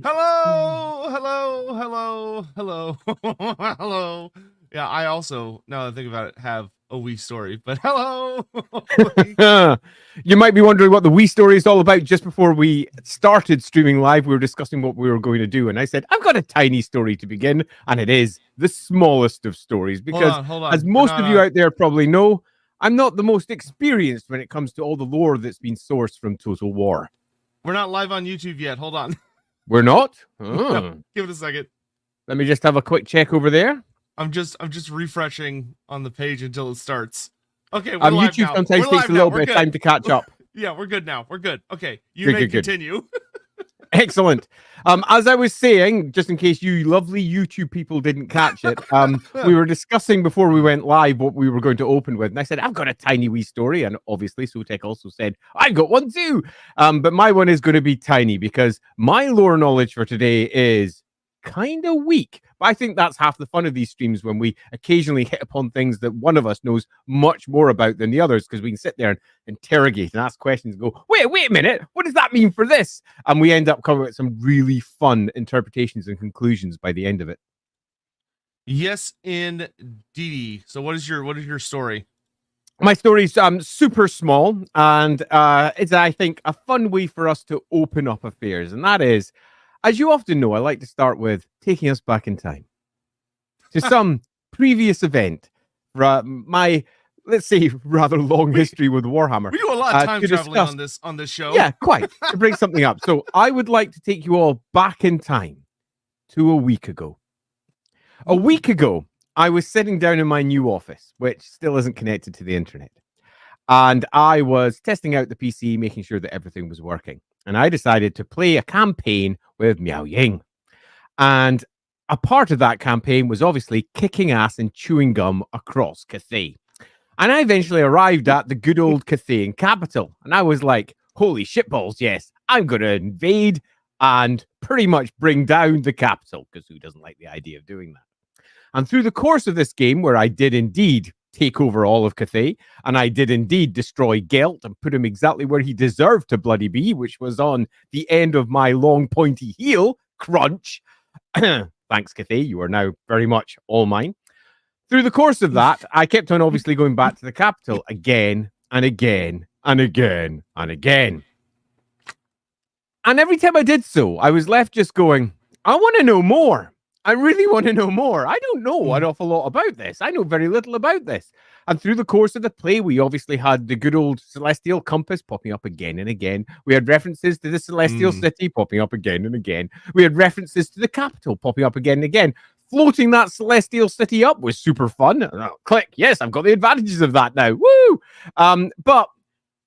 Hello, hello, hello, hello, hello. Yeah, I also, now that I think about it, have a wee story, but hello. You might be wondering what the wee story is all about. Just before we started streaming live, we were discussing what we were going to do. And I said, I've got a tiny story to begin. And it is the smallest of stories. Because Hold on. as most of you out there probably know, I'm not the most experienced when it comes to all the lore that's been sourced from Total War. We're not live on YouTube yet. Hold on. We're not? No, give it a second. Let me just have a quick check over there. I'm just refreshing on the page until it starts. Okay, we're live YouTube now. Sometimes takes a little bit of time to catch up. Yeah, we're good now. We're good. Okay, you may continue. Excellent. As I was saying, just in case you lovely YouTube people didn't catch it, we were discussing before we went live what we were going to open with. And I said, I've got a tiny wee story. And obviously, Sotek also said, I've got one too. But my one is going to be tiny because my lore knowledge for today is kind of weak. But I think that's half the fun of these streams, when we occasionally hit upon things that one of us knows much more about than the others, because we can sit there and interrogate and ask questions and go, wait a minute, what does that mean for this? And we end up coming with some really fun interpretations and conclusions by the end of it. Yes, indeed. So what is your story? My story's super small, and it's, I think, a fun way for us to open up affairs, and that is, as you often know, I like to start with taking us back in time to some previous event. My, let's say, rather long history with Warhammer. We do a lot of time traveling on this show. Yeah, quite, to bring something up. So I would like to take you all back in time to a week ago. A week ago, I was sitting down in my new office, which still isn't connected to the internet. And I was testing out the PC, making sure that everything was working. And I decided to play a campaign with Miao Ying. And a part of that campaign was obviously kicking ass and chewing gum across Cathay. And I eventually arrived at the good old Cathayan capital. And I was like, holy shitballs, yes, I'm going to invade and pretty much bring down the capital, because who doesn't like the idea of doing that? And through the course of this game, where I did indeed take over all of Cathay, and I did indeed destroy Gelt and put him exactly where he deserved to bloody be, which was on the end of my long pointy heel, crunch. Thanks, Cathay, you are now very much all mine. Through the course of that, I kept on obviously going back to the capital again and again and again and again. And every time I did so, I was left just going, I want to know more. I really want to know more. I don't know an awful lot about this. I know very little about this. And through the course of the play, we obviously had the good old Celestial Compass popping up again and again. We had references to the Celestial City popping up again and again. We had references to the capital popping up again and again. Floating that Celestial City up was super fun. Click. Yes, I've got the advantages of that now. Woo! But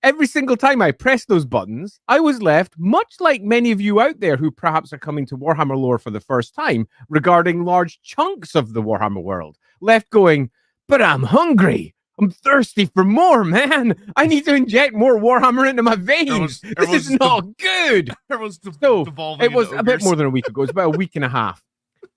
every single time I pressed those buttons, I was left, much like many of you out there who perhaps are coming to Warhammer lore for the first time, regarding large chunks of the Warhammer world, left going, but I'm hungry. I'm thirsty for more, man. I need to inject more Warhammer into my veins. This is not good. So it was a bit more than a week ago. It was about a week and a half.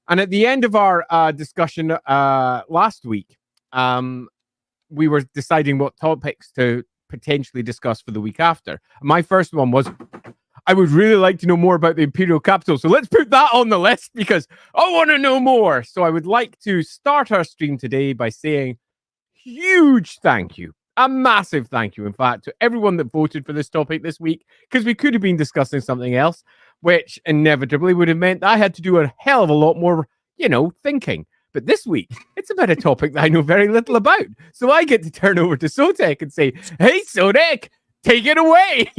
And at the end of our discussion last week, we were deciding what topics to potentially discuss for the week after. My first one was, I would really like to know more about the Imperial capital. So let's put that on the list because I want to know more. So I would like to start our stream today by saying huge thank you, a massive thank you, in fact, to everyone that voted for this topic this week, because we could have been discussing something else, which inevitably would have meant that I had to do a hell of a lot more, thinking. But this week, it's about a topic that I know very little about. So I get to turn over to Sotek and say, hey, Sotek, take it away.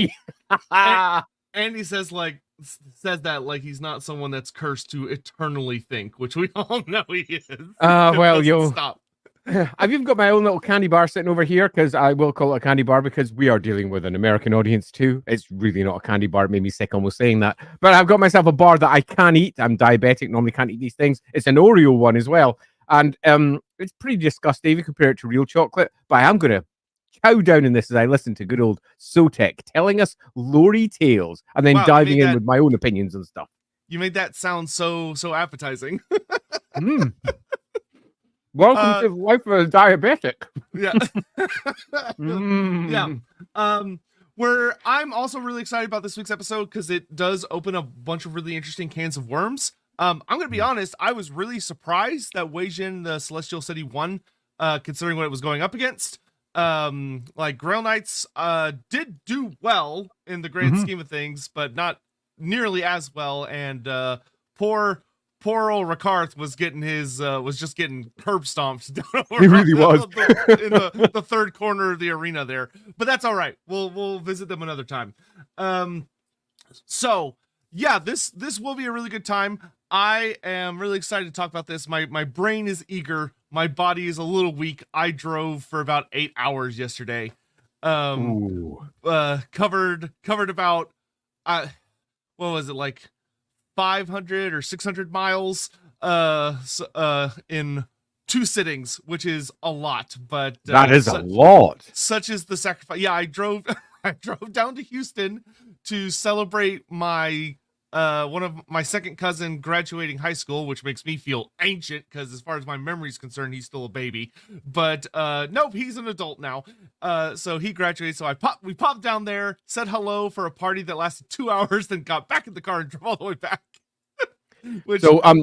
and he says that like he's not someone that's cursed to eternally think, which we all know he is. Stop. I've even got my own little candy bar sitting over here, because I will call it a candy bar because we are dealing with an American audience too. It's really not a candy bar. It made me sick almost saying that. But I've got myself a bar that I can eat. I'm diabetic, normally can't eat these things. It's an Oreo one as well. And it's pretty disgusting if you compare it to real chocolate. But I am going to chow down in this as I listen to good old Sotek telling us lore tales and then diving in with my own opinions and stuff. You made that sound so appetizing. Welcome to life of a diabetic. Yeah. Yeah. I'm also really excited about this week's episode because it does open a bunch of really interesting cans of worms. I'm gonna be honest, I was really surprised that Wei Jin, the Celestial City, won, considering what it was going up against. Like Grail Knights did do well in the grand scheme of things, but not nearly as well. And poor old Rakarth was getting his was just getting curb stomped down over He really was in the third corner of the arena there. But that's all right. We'll visit them another time. So yeah, this will be a really good time. I am really excited to talk about this. My brain is eager. My body is a little weak. I drove for about 8 hours yesterday. Covered about what was it, like 500 or 600 miles in 2 sittings, which is a lot, but that is a lot. Such is the sacrifice. Yeah, I drove down to Houston to celebrate my one of my second cousin graduating high school, which makes me feel ancient because as far as my memory is concerned, he's still a baby. But nope, he's an adult now. So he graduated. So we popped down there, said hello for a party that lasted 2 hours, then got back in the car and drove all the way back.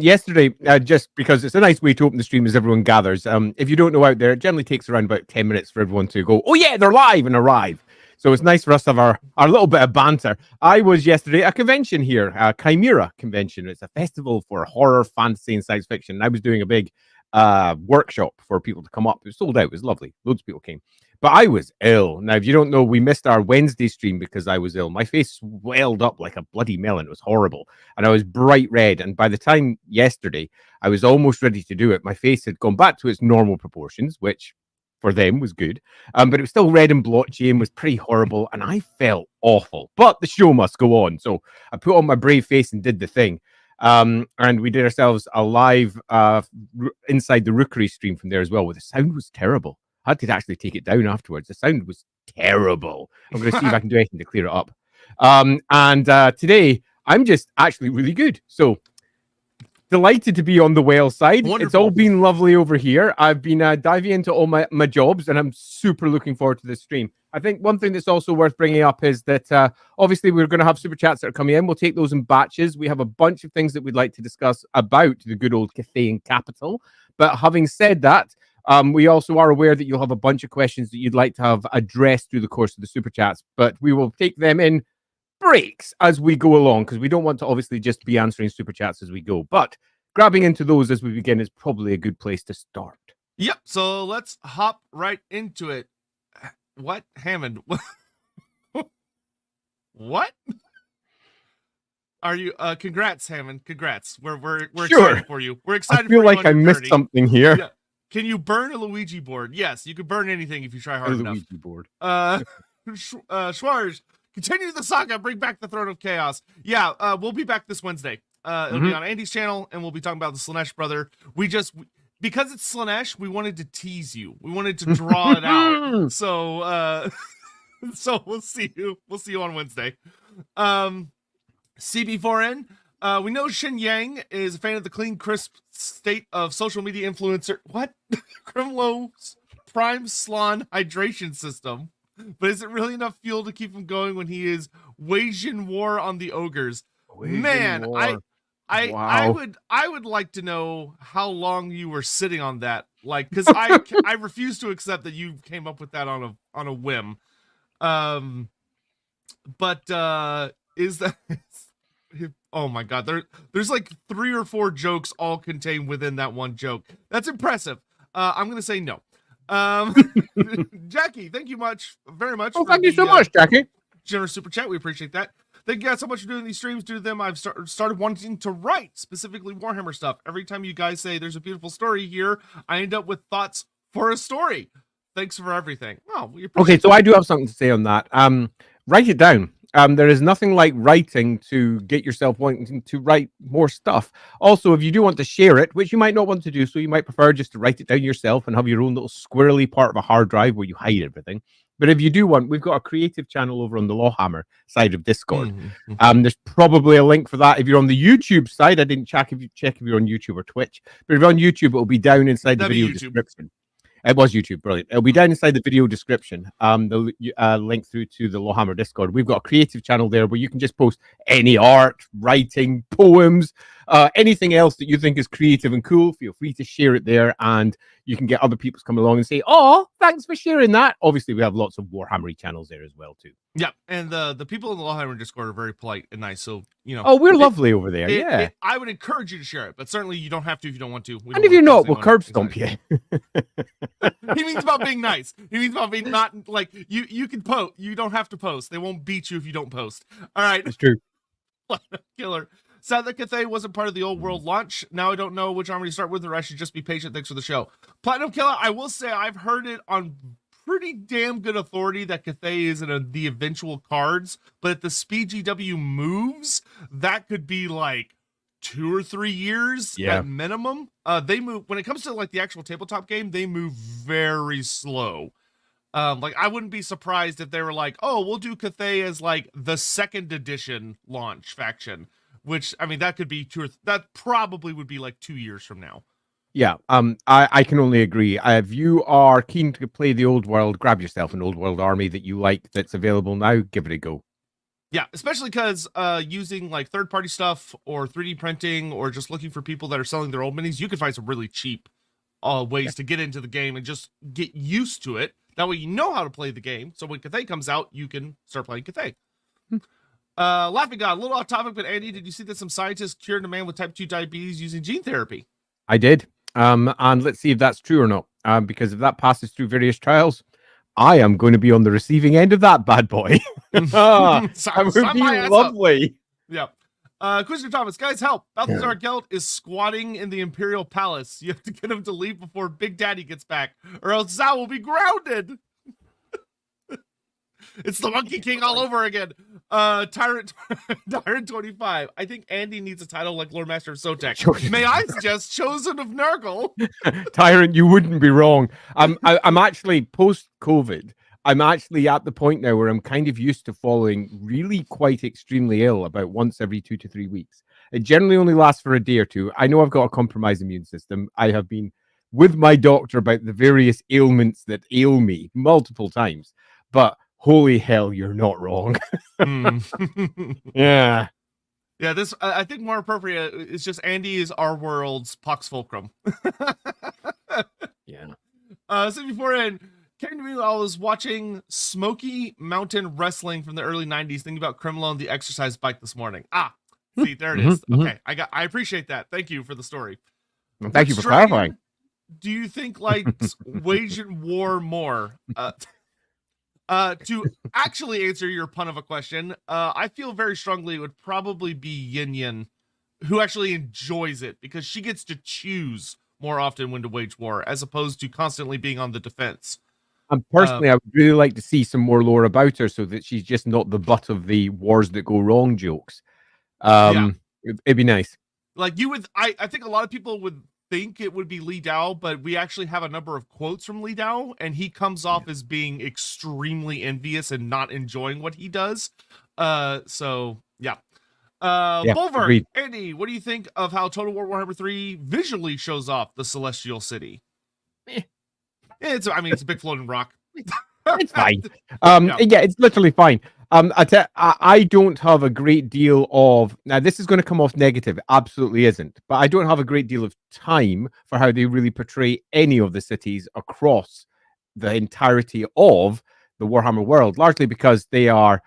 Yesterday, just because it's a nice way to open the stream as everyone gathers. If you don't know out there, it generally takes around about 10 minutes for everyone to go, oh yeah, they're live, and arrive. So it's nice for us to have our little bit of banter. I was yesterday at a convention here, a Chimera convention. It's a festival for horror, fantasy, and science fiction. And I was doing a big workshop for people to come up. It was sold out. It was lovely. Loads of people came. But I was ill. Now, if you don't know, we missed our Wednesday stream because I was ill. My face swelled up like a bloody melon. It was horrible. And I was bright red. And by the time yesterday, I was almost ready to do it. My face had gone back to its normal proportions, which for them was good. But it was still red and blotchy and was pretty horrible. And I felt awful. But the show must go on. So I put on my brave face and did the thing. And we did ourselves a live inside the Rookery stream from there as well, where the sound was terrible. I had to actually take it down afterwards. The sound was terrible. I'm going to see if I can do anything to clear it up. Today, I'm just actually really good. So delighted to be on the whale side. Wonderful. It's all been lovely over here. I've been diving into all my jobs, and I'm super looking forward to this stream. I think one thing that's also worth bringing up is that obviously we're going to have super chats that are coming in. We'll take those in batches. We have a bunch of things that we'd like to discuss about the good old Cathayan capital. But having said that, we also are aware that you'll have a bunch of questions that you'd like to have addressed through the course of the super chats, but we will take them in breaks as we go along because we don't want to obviously just be answering super chats as we go. But grabbing into those as we begin is probably a good place to start. Yep. So let's hop right into it. What, Hammond? What? Are you? Congrats, Hammond. Congrats. We're excited for you. We're excited. I feel like I missed something here. Yeah. Can you burn a Luigi board? Yes, you can burn anything if you try hard enough. Luigi board. Schwarz, continue the saga. Bring back the Throne of Chaos. Yeah, we'll be back this Wednesday. It'll be on Andy's channel, and we'll be talking about the Slaanesh brother. Because it's Slaanesh, we wanted to tease you. We wanted to draw it out. So, so we'll see you. We'll see you on Wednesday. CB4N. We know Shin Yang is a fan of the clean, crisp state of social media influencer. What? Grimlow's Prime Slan hydration system. But is it really enough fuel to keep him going when he is waging war on the ogres? Man, wow. I would like to know how long you were sitting on that. Like, because I refuse to accept that you came up with that on a whim. Is that? Oh my God, there's like 3 or 4 jokes all contained within that one joke. That's impressive. I'm gonna say no. Jackie, thank you very much. Oh, thank you so much, Jackie. Generous super chat, we appreciate that. Thank you guys so much for doing these streams. Due to them, I've started wanting to write specifically Warhammer stuff. Every time you guys say there's a beautiful story here, I end up with thoughts for a story. Thanks for everything. Oh, okay, so I do have something to say on that. Write it down. There is nothing like writing to get yourself wanting to write more stuff. Also, if you do want to share it, which you might not want to do, so you might prefer just to write it down yourself and have your own little squirrely part of a hard drive where you hide everything. But if you do want, we've got a creative channel over on the Lawhammer side of Discord. There's probably a link for that. If you're on the YouTube side, I didn't check if you're on YouTube or Twitch, but if you're on YouTube, it'll be down inside the video description. It was YouTube, brilliant. It'll be down inside the video description. The link through to the Lawhammer Discord. We've got a creative channel there where you can just post any art, writing, poems, anything else that you think is creative and cool. Feel free to share it there, and you can get other people to come along and say, "Oh, thanks for sharing that." Obviously, we have lots of Warhammery channels there as well too. Yeah, and the people in the Lawhammer Discord are very polite and nice. So Oh, we're lovely over there. Yeah, I would encourage you to share it, but certainly you don't have to if you don't want to. and if you're not, we'll curb stomp you. He means about being nice. He means about being not like you can post. You don't have to post. They won't beat you if you don't post. All right. It's true. Killer. Sad that Cathay wasn't part of the old world launch. Now I don't know which army to start with, or I should just be patient. Thanks for the show. Platinum Killer, I will say I've heard it on pretty damn good authority that Cathay is in the eventual cards, but if the speed GW moves, that could be like 2 or 3 years at minimum. They move when it comes to like the actual tabletop game, they move very slow. Like I wouldn't be surprised if they were like, oh, we'll do Cathay as like the 2nd edition launch faction, which I mean that could be that probably would be like 2 years from now. Yeah, I can only agree. If you are keen to play the old world, grab yourself an old world army that you like that's available now. Give it a go. Yeah, especially because using like third-party stuff or 3D printing or just looking for people that are selling their old minis, you can find some really cheap ways to get into the game and just get used to it. That way you know how to play the game. So when Cathay comes out, you can start playing Cathay. Laughing God, a little off topic, but Andy, did you see that some scientists cured a man with type 2 diabetes using gene therapy? I did. And let's see if that's true or not. Because if that passes through various trials, I am going to be on the receiving end of that bad boy. That would be lovely. Yeah. Quizzer Thomas, guys, help. Balthazar Gelt is squatting in the Imperial Palace. You have to get him to leave before Big Daddy gets back, or else Zao will be grounded. It's the Monkey King all over again. Tyrant 25. I think Andy needs a title like Loremaster of Sotek. May I suggest Chosen of Nurgle? Tyrant, you wouldn't be wrong. I'm actually post-COVID. I'm actually at the point now where I'm kind of used to falling really quite extremely ill about once every 2 to 3 weeks. It generally only lasts for a day or two. I know I've got a compromised immune system. I have been with my doctor about the various ailments that ail me multiple times, but holy hell, you're not wrong. Yeah. Yeah, this, I think more appropriate is just Andy is our world's Pox Fulcrum. Yeah. So beforehand, came to me while I was watching Smoky Mountain Wrestling from the early 90s, thinking about Criminal and the exercise bike this morning. See, there it is. Okay, I appreciate that. Thank you for the story. Well, thank you for clarifying. Do you think likes waging war more? To actually answer your pun of a question, I feel very strongly it would probably be Yin Yin, who actually enjoys it because she gets to choose more often when to wage war as opposed to constantly being on the defense. And personally, I would really like to see some more lore about her so that she's just not the butt of the wars that go wrong jokes. It'd be nice. Like you would, I think a lot of people would think it would be Li Dao, but we actually have a number of quotes from Li Dao, and he comes off as being extremely envious and not enjoying what he does. So yeah. Bulwark, Andy, what do you think of how Total War Warhammer 3 visually shows off the Celestial City? It's a big floating rock. It's fine. Yeah, it's literally fine. I don't have a great deal of now. This is going to come off negative. It absolutely isn't. But I don't have a great deal of time for how they really portray any of the cities across the entirety of the Warhammer world, largely because they are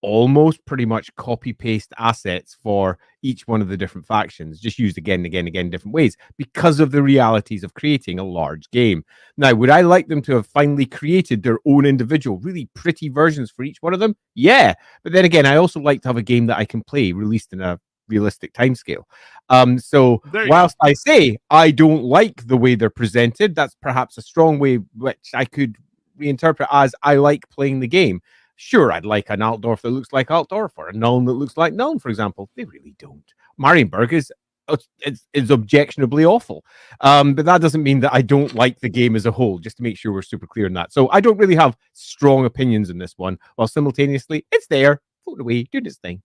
almost pretty much copy-paste assets for each one of the different factions, just used again and again and again in different ways because of the realities of creating a large game. Now, would I like them to have finally created their own individual, really pretty versions for each one of them? Yeah. But then again, I also like to have a game that I can play released in a realistic timescale. So whilst I say I don't like the way they're presented, that's perhaps a strong way which I could reinterpret as I like playing the game. Sure, I'd like an Altdorf that looks like Altdorf or a Nuln that looks like Nuln, for example. They really don't. Marienburg is objectionably awful. But that doesn't mean that I don't like the game as a whole, just to make sure we're super clear on that. So I don't really have strong opinions in this one, while simultaneously it's there, floating away, doing its thing.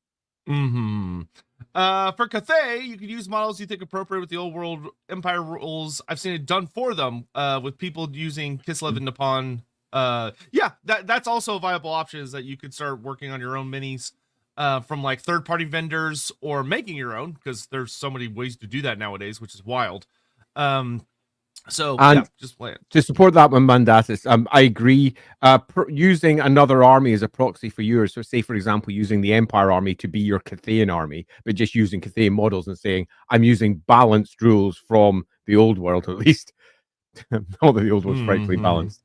For Cathay, you can use models you think appropriate with the old world Empire rules. I've seen it done for them, with people using Kislev and Nippon. Yeah, that's also a viable option, is that you could start working on your own minis from like third-party vendors, or making your own, because there's so many ways to do that nowadays, which is wild. So And yeah, just play it. to support that one, Mandatus, I agree. Using another army as a proxy for yours, so say, for example, using the Empire army to be your Cathayan army, but just using Cathayan models and saying, I'm using balanced rules from the old world, at least. Not that the old world's frightfully balanced.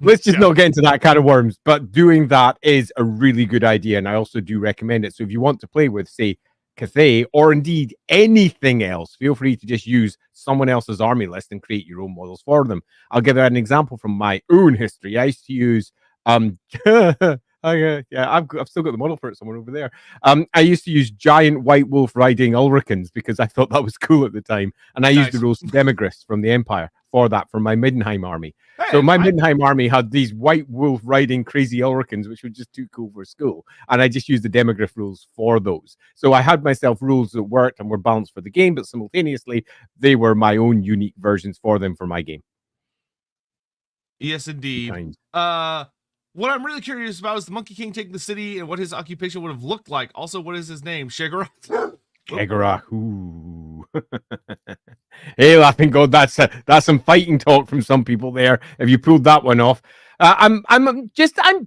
Let's just not get into that kind of worms, but doing that is a really good idea, and I also do recommend it. So if you want to play with, say, Cathay, or indeed anything else, feel free to just use someone else's army list and create your own models for them. I'll give an example from my own history. I used to use yeah, I've still got the model for it somewhere over there. I used to use giant white wolf riding Ulricans because I thought that was cool at the time, and I used the rules Demigriffs from the Empire for that, for my Middenheim army. Hey, so my Middenheim army had these white wolf riding crazy Ulricans, which were just too cool for school, and I just used the Demigriff rules for those. So I had myself rules that worked and were balanced for the game, but simultaneously they were my own unique versions for them for my game. Yes, indeed. What I'm really curious about is the Monkey King taking the city, and what his occupation would have looked like. Also, what is his name? Shagara? Shagara. Ooh. Hey, laughing God, that's some fighting talk from some people there. If you pulled that one off, I'm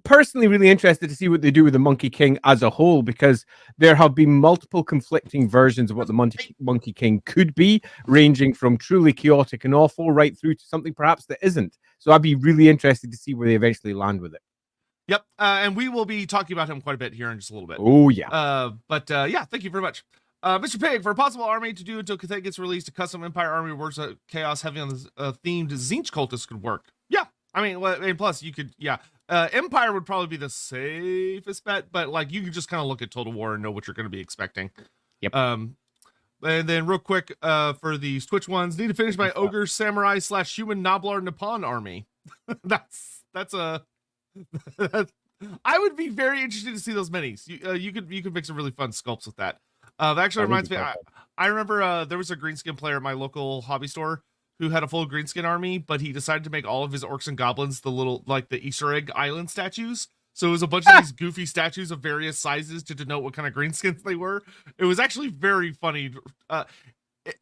personally really interested to see what they do with the Monkey King as a whole, because there have been multiple conflicting versions of what the Monkey King could be, ranging from truly chaotic and awful right through to something perhaps that isn't. So I'd be really interested to see where they eventually land with it. Yep, and we will be talking about him quite a bit here in just a little bit. Oh, yeah. Yeah, thank you very much. Mr. Pig, for a possible army to do until Cathay gets released, a custom Empire army works chaos heavy on the themed Zinch cultist could work. Yeah, I mean, and plus you could, yeah. Empire would probably be the safest bet, but like you could just kind of look at Total War and know what you're going to be expecting. Yep. And then real quick, for these Twitch ones, need to finish my Ogre Samurai / Human Noblar Nippon army. that's a... I would be very interested to see those minis. You could make some really fun sculpts with that. That actually reminds me, I remember there was a greenskin player at my local hobby store who had a full greenskin army, but he decided to make all of his orcs and goblins the little, like the Easter egg island statues. So it was a bunch of these goofy statues of various sizes to denote what kind of greenskins they were. It was actually very funny.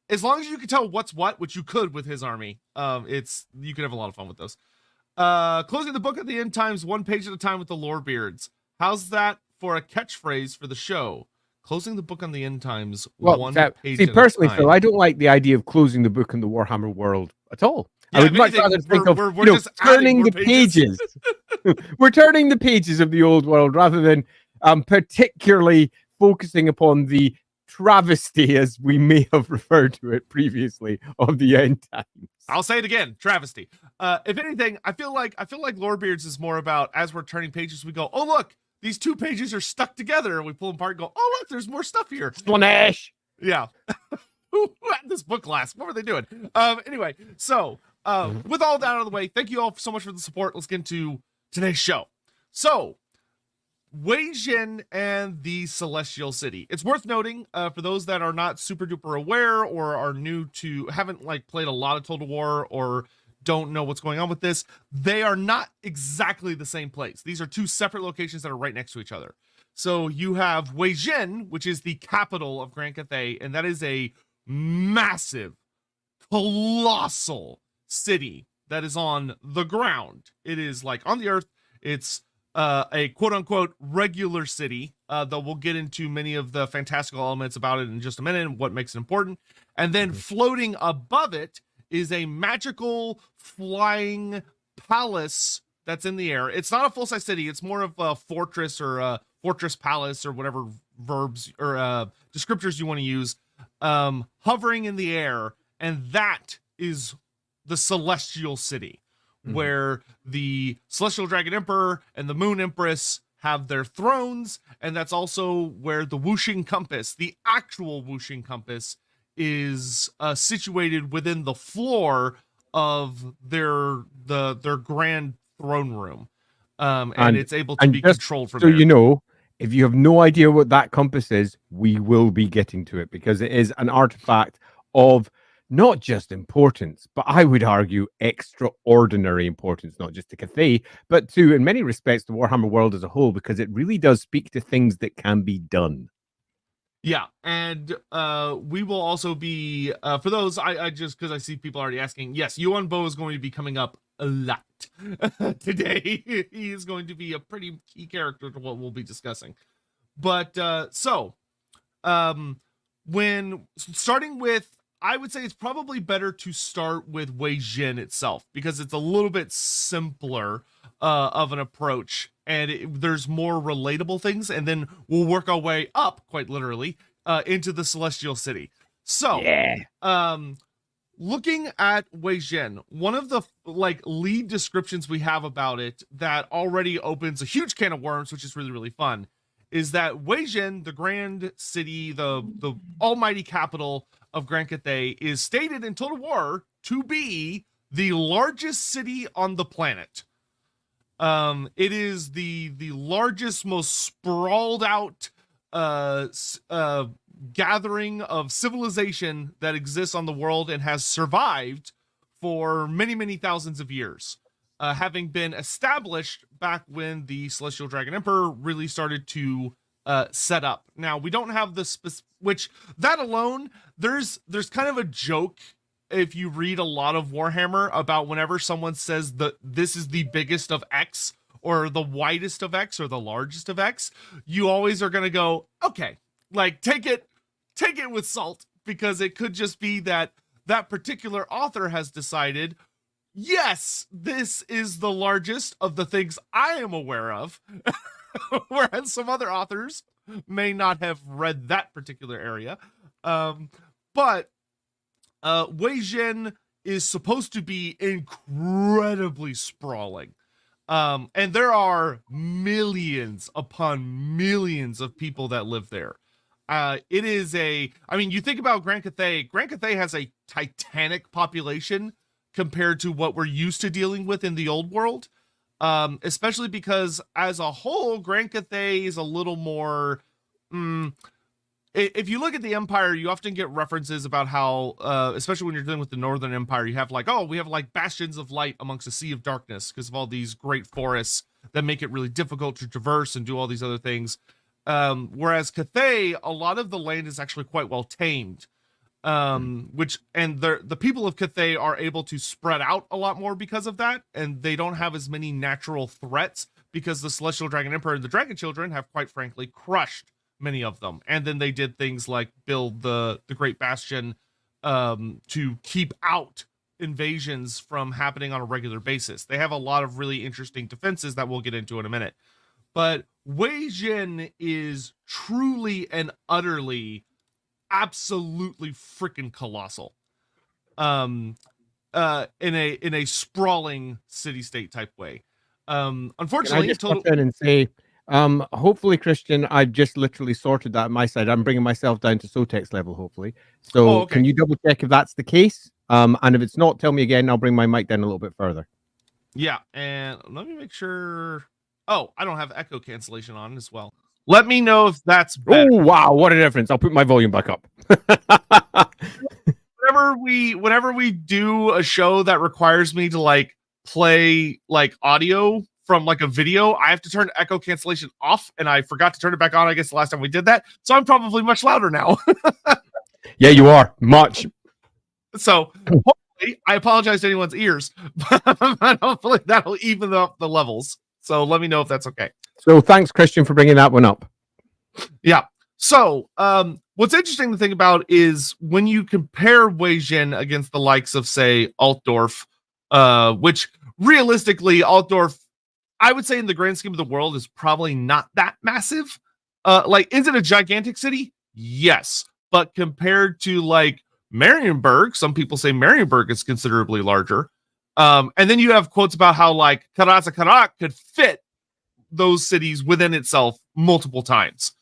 As long as you could tell what's what, which you could with his army, you could have a lot of fun with those. Closing the book at the end times, one page at a time with the Lorebeards. How's that for a catchphrase for the show? Closing the book on the end times, one page at personally, a time. Phil, I don't like the idea of closing the book in the Warhammer world at all. Yeah, I would much rather think of just turning the pages. We're turning the pages of the old world rather than particularly focusing upon the travesty, as we may have referred to it previously, of the end times. I'll say it again, travesty. If anything, I feel like Lorebeards is more about, as we're turning pages, we go, oh look, these two pages are stuck together, and we pull them apart and go, oh look, there's more stuff here. Slanesh. Yeah. Who had this book last? What were they doing? Anyway, so with all that out of the way, thank you all so much for the support. Let's get into today's show. So, Wei Jin and the Celestial City. It's worth noting, for those that are not super duper aware or are new to, haven't like played a lot of Total War or don't know what's going on with this, they are not exactly the same place. These are two separate locations that are right next to each other. So you have Wei Jin, which is the capital of Grand Cathay, and that is a massive, colossal city that is on the ground. It is like on the earth. It's a quote-unquote regular city, though we'll get into many of the fantastical elements about it in just a minute and what makes it important. And then floating above it is a magical flying palace that's in the air. It's not a full-size city. It's more of a fortress or a fortress palace or whatever verbs or descriptors you want to use, hovering in the air. And that is the Celestial City, where the Celestial Dragon Emperor and the Moon Empress have their thrones, and that's also where the Wuxing Compass, the actual Wuxing Compass, is situated within the floor of their grand throne room, and it's able to be controlled from there. So you know, If you have no idea what that compass is, we will be getting to it because it is an artifact of not just importance, but I would argue extraordinary importance, not just to Cathay, but to, in many respects, the Warhammer world as a whole, because it really does speak to things that can be done. Yeah, and we will also be for those. I just because I see people already asking. Yes, Yuan Bo is going to be coming up a lot today. He is going to be a pretty key character to what we'll be discussing. But when starting with, I would say it's probably better to start with Wei Jin itself because it's a little bit simpler of an approach and there's more relatable things, and then we'll work our way up, quite literally, into the Celestial City. So, yeah. Looking at Wei Jin, one of the lead descriptions we have about it that already opens a huge can of worms, which is really, really fun, is that Wei Jin, the grand city, the almighty capital of Grand Cathay, is stated in Total War to be the largest city on the planet. It is the largest, most sprawled out gathering of civilization that exists on the world and has survived for many, many thousands of years, having been established back when the Celestial Dragon Emperor really started to set up. Now, we don't have the which that alone, there's kind of a joke if you read a lot of Warhammer about whenever someone says that this is the biggest of X or the widest of X or the largest of X, you always are going to go, okay, like take it with salt, because it could just be that particular author has decided, yes, this is the largest of the things I am aware of. Whereas some other authors may not have read that particular area. But Wei Jin is supposed to be incredibly sprawling. And there are millions upon millions of people that live there. It is you think about Grand Cathay has a titanic population compared to what we're used to dealing with in the old world. Especially because as a whole, Grand Cathay is a little more, if you look at the Empire, you often get references about how, especially when you're dealing with the Northern Empire, you have we have bastions of light amongst a sea of darkness because of all these great forests that make it really difficult to traverse and do all these other things. Whereas Cathay, a lot of the land is actually quite well tamed. The people of Cathay are able to spread out a lot more because of that, and they don't have as many natural threats because the Celestial Dragon Emperor and the Dragon Children have, quite frankly, crushed many of them. And then they did things like build the Great Bastion to keep out invasions from happening on a regular basis. They have a lot of really interesting defenses that we'll get into in a minute. But Wei Jin is truly and utterly, absolutely freaking colossal, in a sprawling city-state type way. Unfortunately, Can I just pop in and say, hopefully, Christian, I've just literally sorted that on my side. I'm bringing myself down to Sotek's level, hopefully. So okay. Can you double check if that's the case? And if it's not, tell me again. I'll bring my mic down a little bit further. Yeah, and let me make sure. Oh, I don't have echo cancellation on as well. Let me know if that's better. Oh, wow, what a difference. I'll put my volume back up. whenever we do a show that requires me to play audio from a video, I have to turn echo cancellation off, and I forgot to turn it back on, I guess, the last time we did that. So I'm probably much louder now. Yeah, you are. Much. So hopefully, I apologize to anyone's ears, but hopefully that'll even up the levels. So let me know if that's okay. So thanks, Christian, for bringing that one up. Yeah. So what's interesting to think about is when you compare Wei Jin against the likes of, say, Altdorf, which realistically, Altdorf, I would say in the grand scheme of the world, is probably not that massive. Is it a gigantic city? Yes. But compared to Marienburg, some people say Marienburg is considerably larger. And then you have quotes about how Karatza could fit those cities within itself multiple times,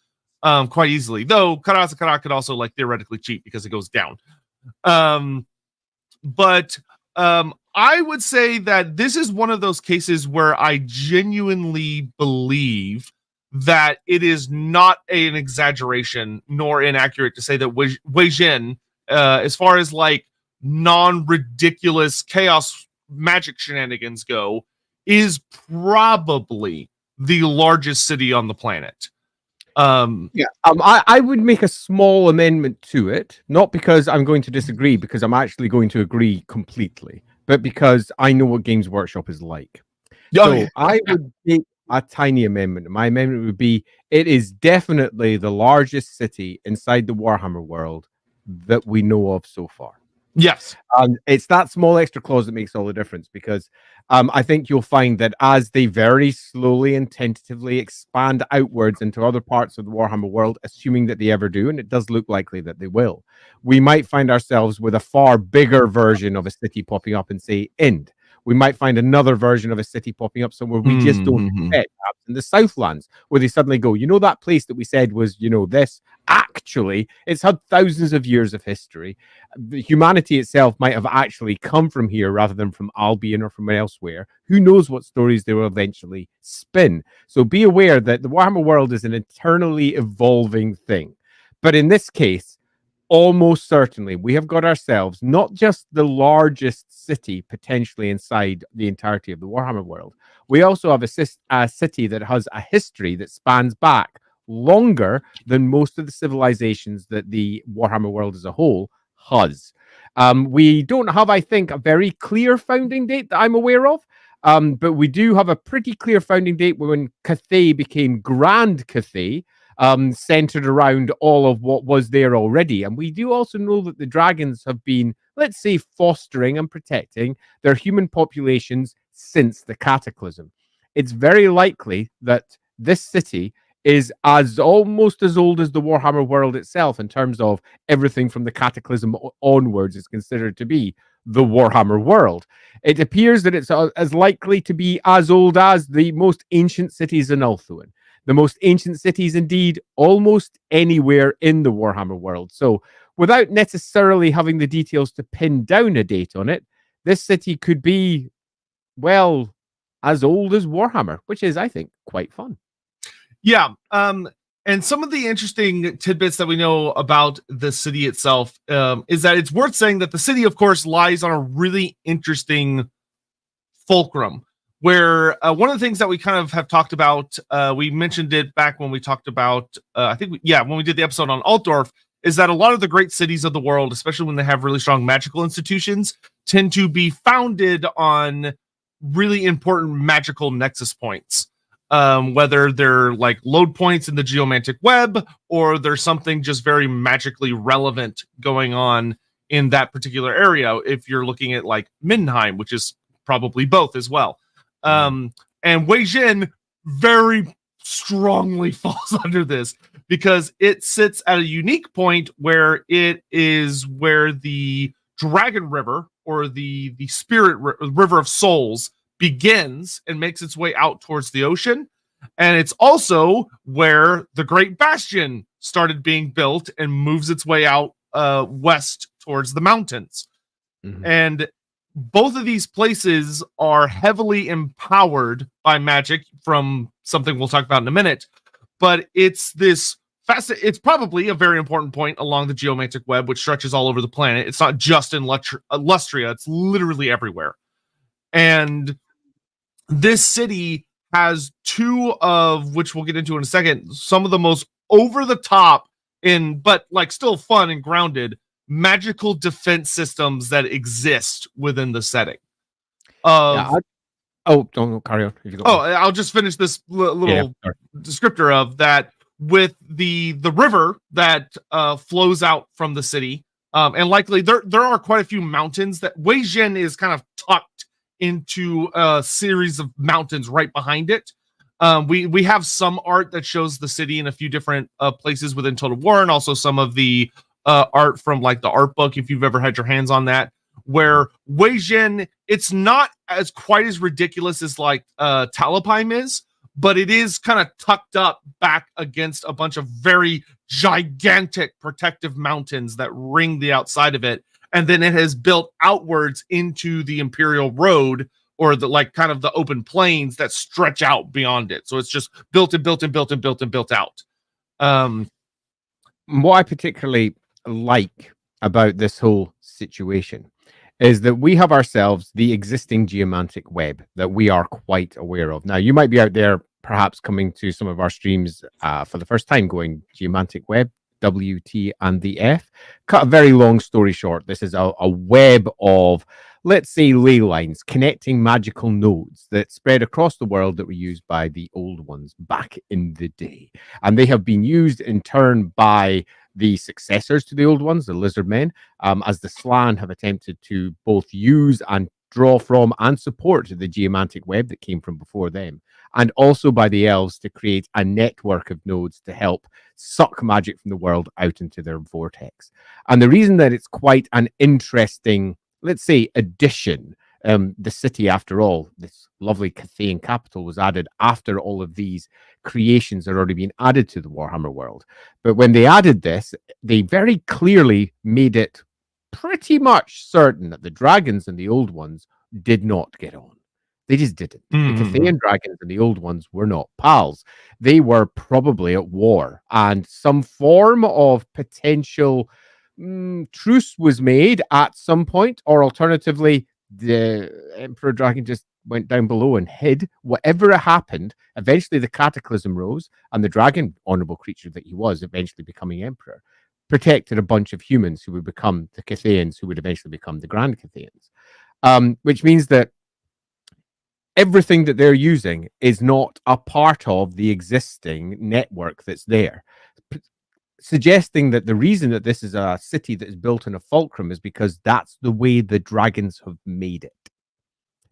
quite easily. Though Karatza could also theoretically cheat because it goes down. But I would say that this is one of those cases where I genuinely believe that it is not an exaggeration nor inaccurate to say that Wei Jin, as far as like non-ridiculous chaos magic shenanigans go, is probably the largest city on the planet. I would make a small amendment to it, not because I'm going to disagree, because I'm actually going to agree completely, but because I know what Games Workshop is like. So I would make a tiny amendment. My amendment would be, it is definitely the largest city inside the Warhammer world that we know of so far. Yes. It's that small extra clause that makes all the difference, because I think you'll find that as they very slowly and tentatively expand outwards into other parts of the Warhammer world, assuming that they ever do, and it does look likely that they will, we might find ourselves with a far bigger version of a city popping up in, say, Ind. We might find another version of a city popping up somewhere we just don't expect, perhaps in the Southlands, where they suddenly go, you know, that place that we said was, you know, this, actually, it's had thousands of years of history. The humanity itself might have actually come from here rather than from Albion or from elsewhere. Who knows what stories they will eventually spin? So be aware that the Warhammer world is an eternally evolving thing. But in this case, almost certainly, we have got ourselves not just the largest city potentially inside the entirety of the Warhammer world. We also have a city that has a history that spans back longer than most of the civilizations that the Warhammer world as a whole has. We don't have, I think, a very clear founding date that I'm aware of, but we do have a pretty clear founding date when Cathay became Grand Cathay, centered around all of what was there already. And we do also know that the dragons have been, let's say, fostering and protecting their human populations since the Cataclysm. It's very likely that this city is almost as old as the Warhammer world itself, in terms of everything from the Cataclysm onwards is considered to be the Warhammer world. It appears that it's as likely to be as old as the most ancient cities in Ulthuan. The most ancient cities, indeed, almost anywhere in the Warhammer world. So, without necessarily having the details to pin down a date on it, this city could be, well, as old as Warhammer, which is, I think, quite fun. Yeah. And some of the interesting tidbits that we know about the city itself is that it's worth saying that the city, of course, lies on a really interesting fulcrum, where one of the things that we kind of have talked about, we mentioned it back when we talked about, when we did the episode on Altdorf, is that a lot of the great cities of the world, especially when they have really strong magical institutions, tend to be founded on really important magical nexus points. Whether they're like load points in the geomantic web, or there's something just very magically relevant going on in that particular area. If you're looking at like Mindenheim, which is probably both as well. And Wei Jin very strongly falls under this, because it sits at a unique point where it is where the Dragon River, or the Spirit River of Souls, begins and makes its way out towards the ocean. And it's also where the Great Bastion started being built and moves its way out west towards the mountains. And both of these places are heavily empowered by magic from something we'll talk about in a minute. But it's this it's probably a very important point along the geomantic web, which stretches all over the planet. It's not just in Lustria, it's literally everywhere. And this city has two of, which we'll get into in a second, some of the most over the top but like still fun and grounded magical defense systems that exist within the setting. Don't carry on. I'll just finish this little descriptor of that with the river that flows out from the city. And likely there are quite a few mountains that Wei Jin is kind of tucked into a series of mountains right behind it. We have some art that shows the city in a few different places within Total War, and also some of the art from like the art book, if you've ever had your hands on that, where Wei Jin, it's not as quite as ridiculous as like Talabheim is, but it is kind of tucked up back against a bunch of very gigantic protective mountains that ring the outside of it. And then it has built outwards into the Imperial Road, or the like kind of the open plains that stretch out beyond it. So it's just built and built and built and built and built out. What I particularly like about this whole situation is that we have ourselves the existing geomantic web that we are quite aware of. Now, you might be out there perhaps coming to some of our streams for the first time going geomantic web, WT and the F. Cut a very long story short, this is a web of, let's say, ley lines connecting magical nodes that spread across the world that were used by the old ones back in the day. And they have been used in turn by the successors to the old ones, the lizard men, as the Slan have attempted to both use and draw from and support the geomantic web that came from before them, and also by the elves to create a network of nodes to help suck magic from the world out into their vortex. And the reason that it's quite an interesting, let's say, addition, the city, after all, this lovely Cathayan capital, was added after all of these creations had already been added to the Warhammer world. But when they added this, they very clearly made it pretty much certain that the dragons and the old ones did not get on. They just didn't. The Cathayan dragons and the old ones were not pals. They were probably at war, and some form of potential truce was made at some point, or alternatively, the Emperor Dragon just went down below and hid. Whatever happened, eventually the cataclysm rose, and the dragon, honorable creature that he was, eventually becoming emperor, protected a bunch of humans who would become the Cathayans, who would eventually become the Grand Cathayans. Which means that everything that they're using is not a part of the existing network that's there. Suggesting that the reason that this is a city that is built in a fulcrum is because that's the way the dragons have made it.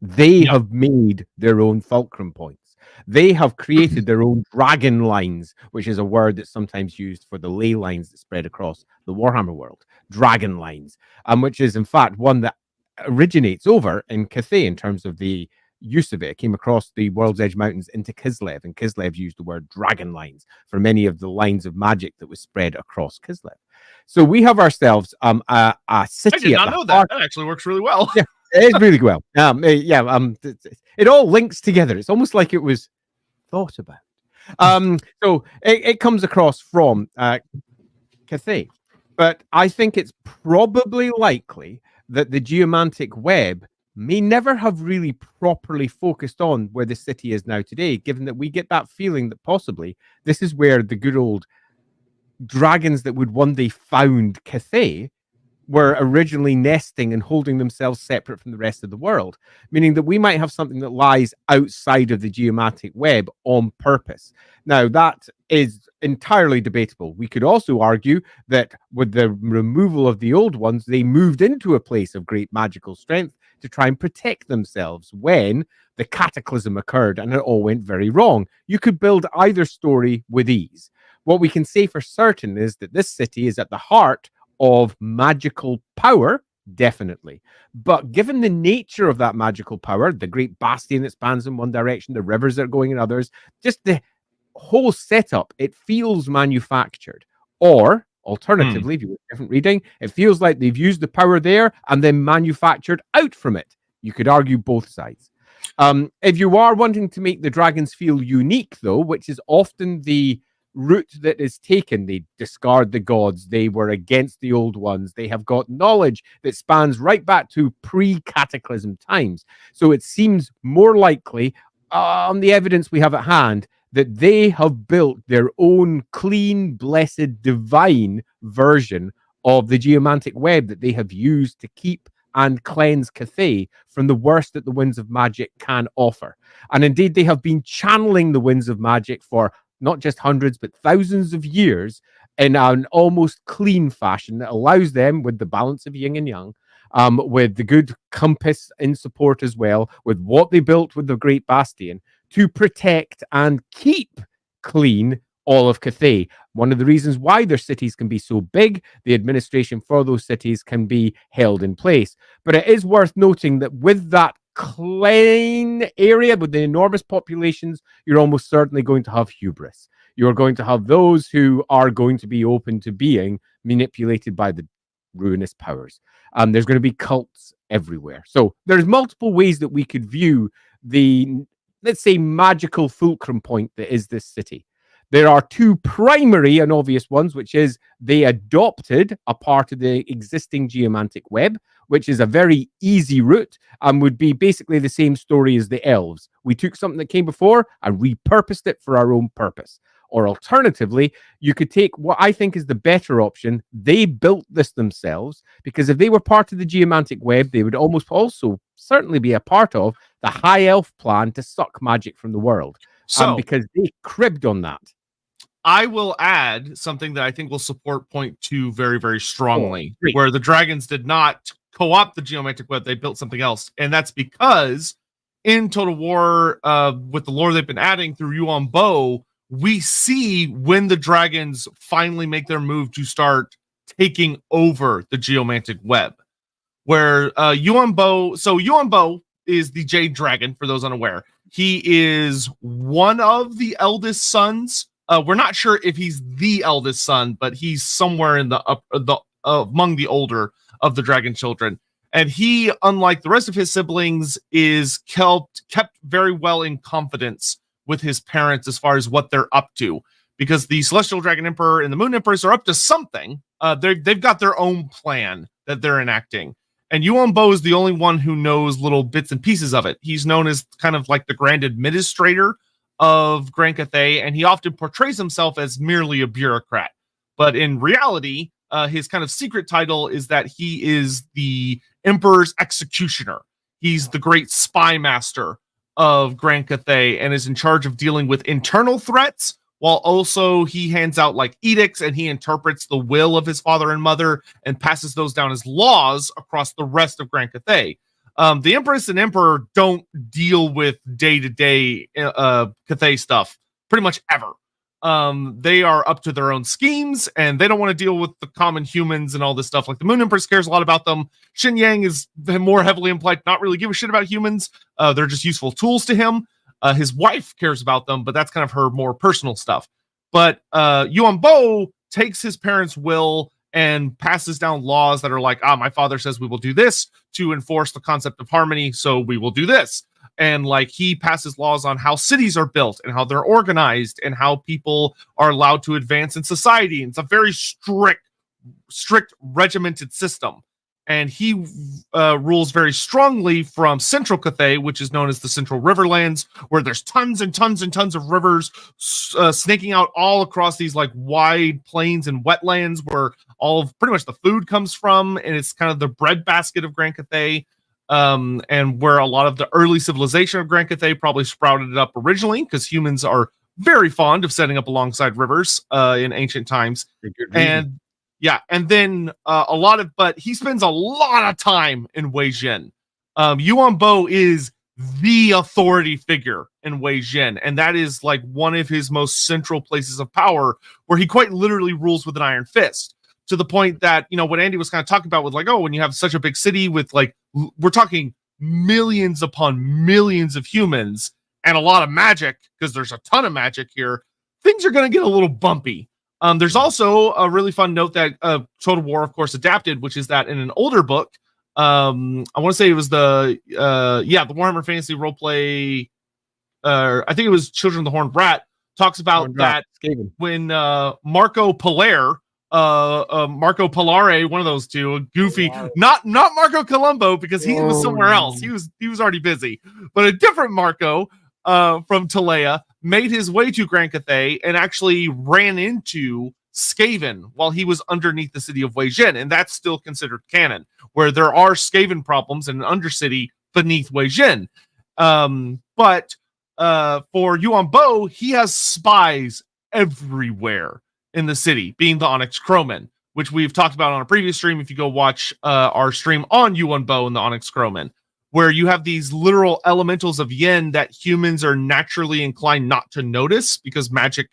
They have made their own fulcrum points. They have created their own dragon lines, which is a word that's sometimes used for the ley lines that spread across the Warhammer world. Dragon lines, which is in fact one that originates over in Cathay in terms of the use of it. It came across the World's Edge Mountains into Kislev, and Kislev used the word dragon lines for many of the lines of magic that was spread across Kislev. So we have ourselves a city. I did not know that. That actually works really well. Yeah, it is really well. It all links together. It's almost like it was thought about. So it comes across from Cathay, but I think it's probably likely that the geomantic web may never have really properly focused on where the city is now today, given that we get that feeling that possibly this is where the good old dragons that would one day found Cathay were originally nesting and holding themselves separate from the rest of the world, meaning that we might have something that lies outside of the geomantic web on purpose. Now, that is entirely debatable. We could also argue that with the removal of the old ones, they moved into a place of great magical strength to try and protect themselves when the cataclysm occurred and it all went very wrong. You could build either story with ease. What we can say for certain is that this city is at the heart of magical power, definitely. But given the nature of that magical power, the great bastion that spans in one direction, the rivers that are going in others, just the whole setup, it feels manufactured. Or alternatively, if you want a different reading, it feels like they've used the power there and then manufactured out from it. You could argue both sides. If you are wanting to make the dragons feel unique, though, which is often the route that is taken, they discard the gods, they were against the old ones, they have got knowledge that spans right back to pre-cataclysm times. So it seems more likely, on the evidence we have at hand, that they have built their own clean, blessed, divine version of the geomantic web that they have used to keep and cleanse Cathay from the worst that the winds of magic can offer. And indeed, they have been channeling the winds of magic for not just hundreds, but thousands of years in an almost clean fashion that allows them, with the balance of yin and yang, with the good compass in support as well, with what they built with the Great Bastion, to protect and keep clean all of Cathay. One of the reasons why their cities can be so big, the administration for those cities can be held in place. But it is worth noting that with that clean area, with the enormous populations, you're almost certainly going to have hubris. You're going to have those who are going to be open to being manipulated by the ruinous powers. There's going to be cults everywhere. So there's multiple ways that we could view the, let's say, magical fulcrum point that is this city. There are two primary and obvious ones, which is they adopted a part of the existing geomantic web, which is a very easy route and would be basically the same story as the elves. We took something that came before and repurposed it for our own purpose. Or alternatively, you could take what I think is the better option. They built this themselves, because if they were part of the geomantic web, they would almost also certainly be a part of the high elf plan to suck magic from the world. So, because they cribbed on that. I will add something that I think will support point 2 very, very strongly, where the dragons did not co-opt the geomantic web, they built something else. And that's because in Total War, with the lore they've been adding through Yuan Bo, we see when the dragons finally make their move to start taking over the geomantic web. Where Yuan Bo is the Jade Dragon, for those unaware. He is one of the eldest sons. We're not sure if he's the eldest son, but he's somewhere in among the older of the dragon children. And he, unlike the rest of his siblings, is kept very well in confidence with his parents as far as what they're up to. Because the Celestial Dragon Emperor and the Moon Empress are up to something. They've got their own plan that they're enacting. And Yuan Bo is the only one who knows little bits and pieces of it. He's known as kind of like the Grand Administrator of Grand Cathay, and he often portrays himself as merely a bureaucrat. But in reality, his kind of secret title is that he is the Emperor's executioner. He's the great spy master of Grand Cathay and is in charge of dealing with internal threats, while also he hands out like edicts and he interprets the will of his father and mother and passes those down as laws across the rest of Grand Cathay. The Empress and Emperor don't deal with day-to-day Cathay stuff pretty much ever. They are up to their own schemes, and they don't want to deal with the common humans and all this stuff. Like the Moon Empress cares a lot about them. Xin Yang is more heavily implied not really give a shit about humans. They're just useful tools to him. His wife cares about them, but that's kind of her more personal stuff. But Yuan Bo takes his parents' will and passes down laws that are like, my father says we will do this to enforce the concept of harmony, so we will do this. And like he passes laws on how cities are built and how they're organized and how people are allowed to advance in society. And it's a very strict, regimented system. And he rules very strongly from Central Cathay, which is known as the Central Riverlands, where there's tons and tons and tons of rivers snaking out all across these like wide plains and wetlands where all of pretty much the food comes from. And it's kind of the breadbasket of Grand Cathay, and where a lot of the early civilization of Grand Cathay probably sprouted it up originally, because humans are very fond of setting up alongside rivers in ancient times. And yeah, and then but he spends a lot of time in Weijin. Yuan Bo is the authority figure in Weijin, and that is like one of his most central places of power, where he quite literally rules with an iron fist, to the point that, you know, what Andy was kind of talking about with like, oh, when you have such a big city with like, we're talking millions upon millions of humans and a lot of magic, because there's a ton of magic here, things are going to get a little bumpy. There's also a really fun note that Total War, of course, adapted, which is that in an older book, I want to say it was the Warhammer Fantasy Roleplay, I think it was Children of the Horned Rat, talks about that when Marco Polare, Marco Polare, one of those two, goofy, not Marco Colombo, because he was somewhere else. He was already busy, but a different Marco from Talea made his way to Grand Cathay and actually ran into Skaven while he was underneath the city of Weijin, and that's still considered canon, where there are Skaven problems in an undercity beneath Weijin. But for Yuan Bo, he has spies everywhere in the city, being the Onyx Crowmen, which we've talked about on a previous stream. If you go watch our stream on Yuan Bo and the Onyx Crowmen, where you have these literal elementals of yin that humans are naturally inclined not to notice because magic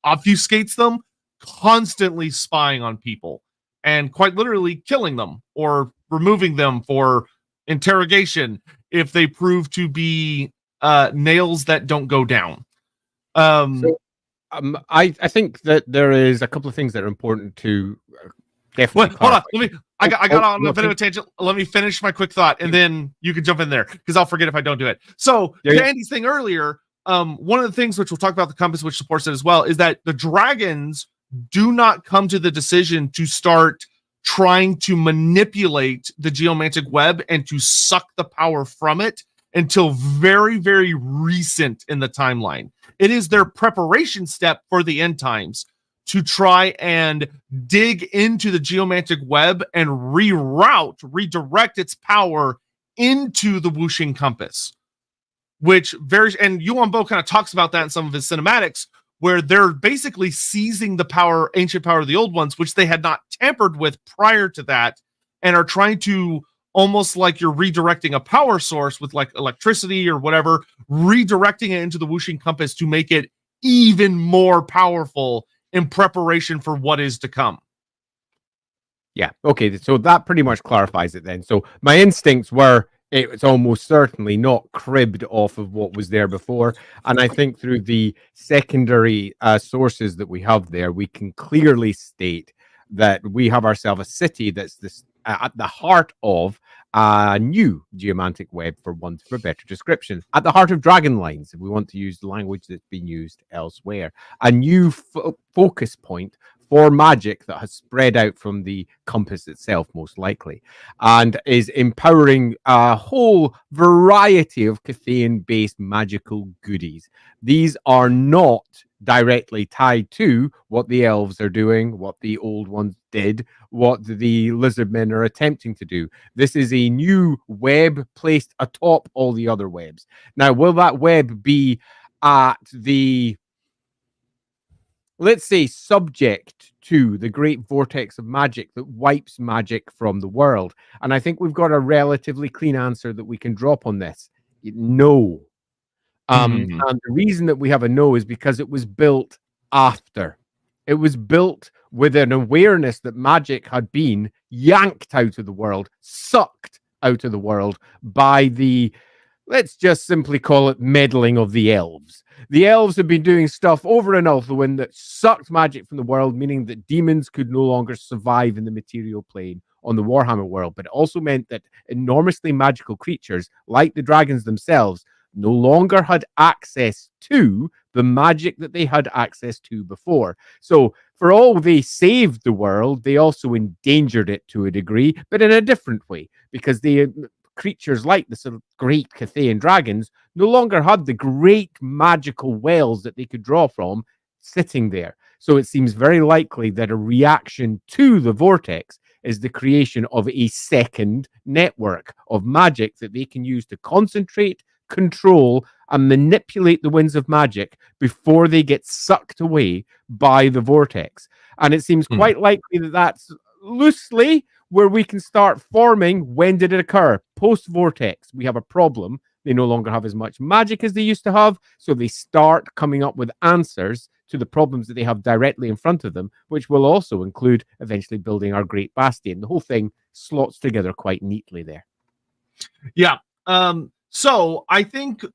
obfuscates them, constantly spying on people and quite literally killing them or removing them for interrogation if they prove to be nails that don't go down. I think that there is a couple of things that are important to definitely. Well, hold on. clarify. I got on a nothing. bit of a tangent. Let me finish my quick thought, and then you can jump in there because I'll forget if I don't do it. So, Yeah, to yeah. Andy's thing earlier, one of the things which we'll talk about the compass, which supports it as well, is that the dragons do not come to the decision to start trying to manipulate the geomantic web and to suck the power from it until very, very recent in the timeline. It is their preparation step for the end times to try and dig into the geomantic web and redirect its power into the whooshing compass. Which and Yuan Bo kind of talks about that in some of his cinematics, where they're basically seizing the power, ancient power of the old ones, which they had not tampered with prior to that, and are trying to, almost like you're redirecting a power source with like electricity or whatever, redirecting it into the whooshing compass to make it even more powerful in preparation for what is to come. Yeah. Okay. So that pretty much clarifies it then. So my instincts were it's almost certainly not cribbed off of what was there before. And I think through the secondary sources that we have there, we can clearly state that we have ourselves a city that's this at the heart of a new geomantic web, for want of a better description, at the heart of dragon lines, if we want to use the language that's been used elsewhere. A new focus point for magic that has spread out from the compass itself, most likely, and is empowering a whole variety of Cathayan-based magical goodies. These are not directly tied to what the elves are doing, what the old ones did, what the lizardmen are attempting to do. This is a new web placed atop all the other webs. Now, will that web be at the, let's say, subject to the great vortex of magic that wipes magic from the world? And I think we've got a relatively clean answer that we can drop on this. No. And the reason that we have a no is because it was built after. It was built with an awareness that magic had been yanked out of the world, sucked out of the world by the, let's just simply call it, meddling of the elves. The elves have been doing stuff over and over the wind that sucked magic from the world, meaning that demons could no longer survive in the material plane on the Warhammer world. But it also meant that enormously magical creatures, like the dragons themselves, no longer had access to the magic that they had access to before. So for all they saved the world, they also endangered it to a degree, but in a different way, because the creatures like the sort of great Cathayan dragons no longer had the great magical wells that they could draw from sitting there. So it seems very likely that a reaction to the vortex is the creation of a second network of magic that they can use to concentrate, control, and manipulate the winds of magic before they get sucked away by the vortex. And it seems quite likely that that's loosely where we can start forming. When did it occur? Post-vortex. We have a problem. They no longer have as much magic as they used to have, so they start coming up with answers to the problems that they have directly in front of them, which will also include eventually building our Great Bastion. The whole thing slots together quite neatly there. Yeah. So I think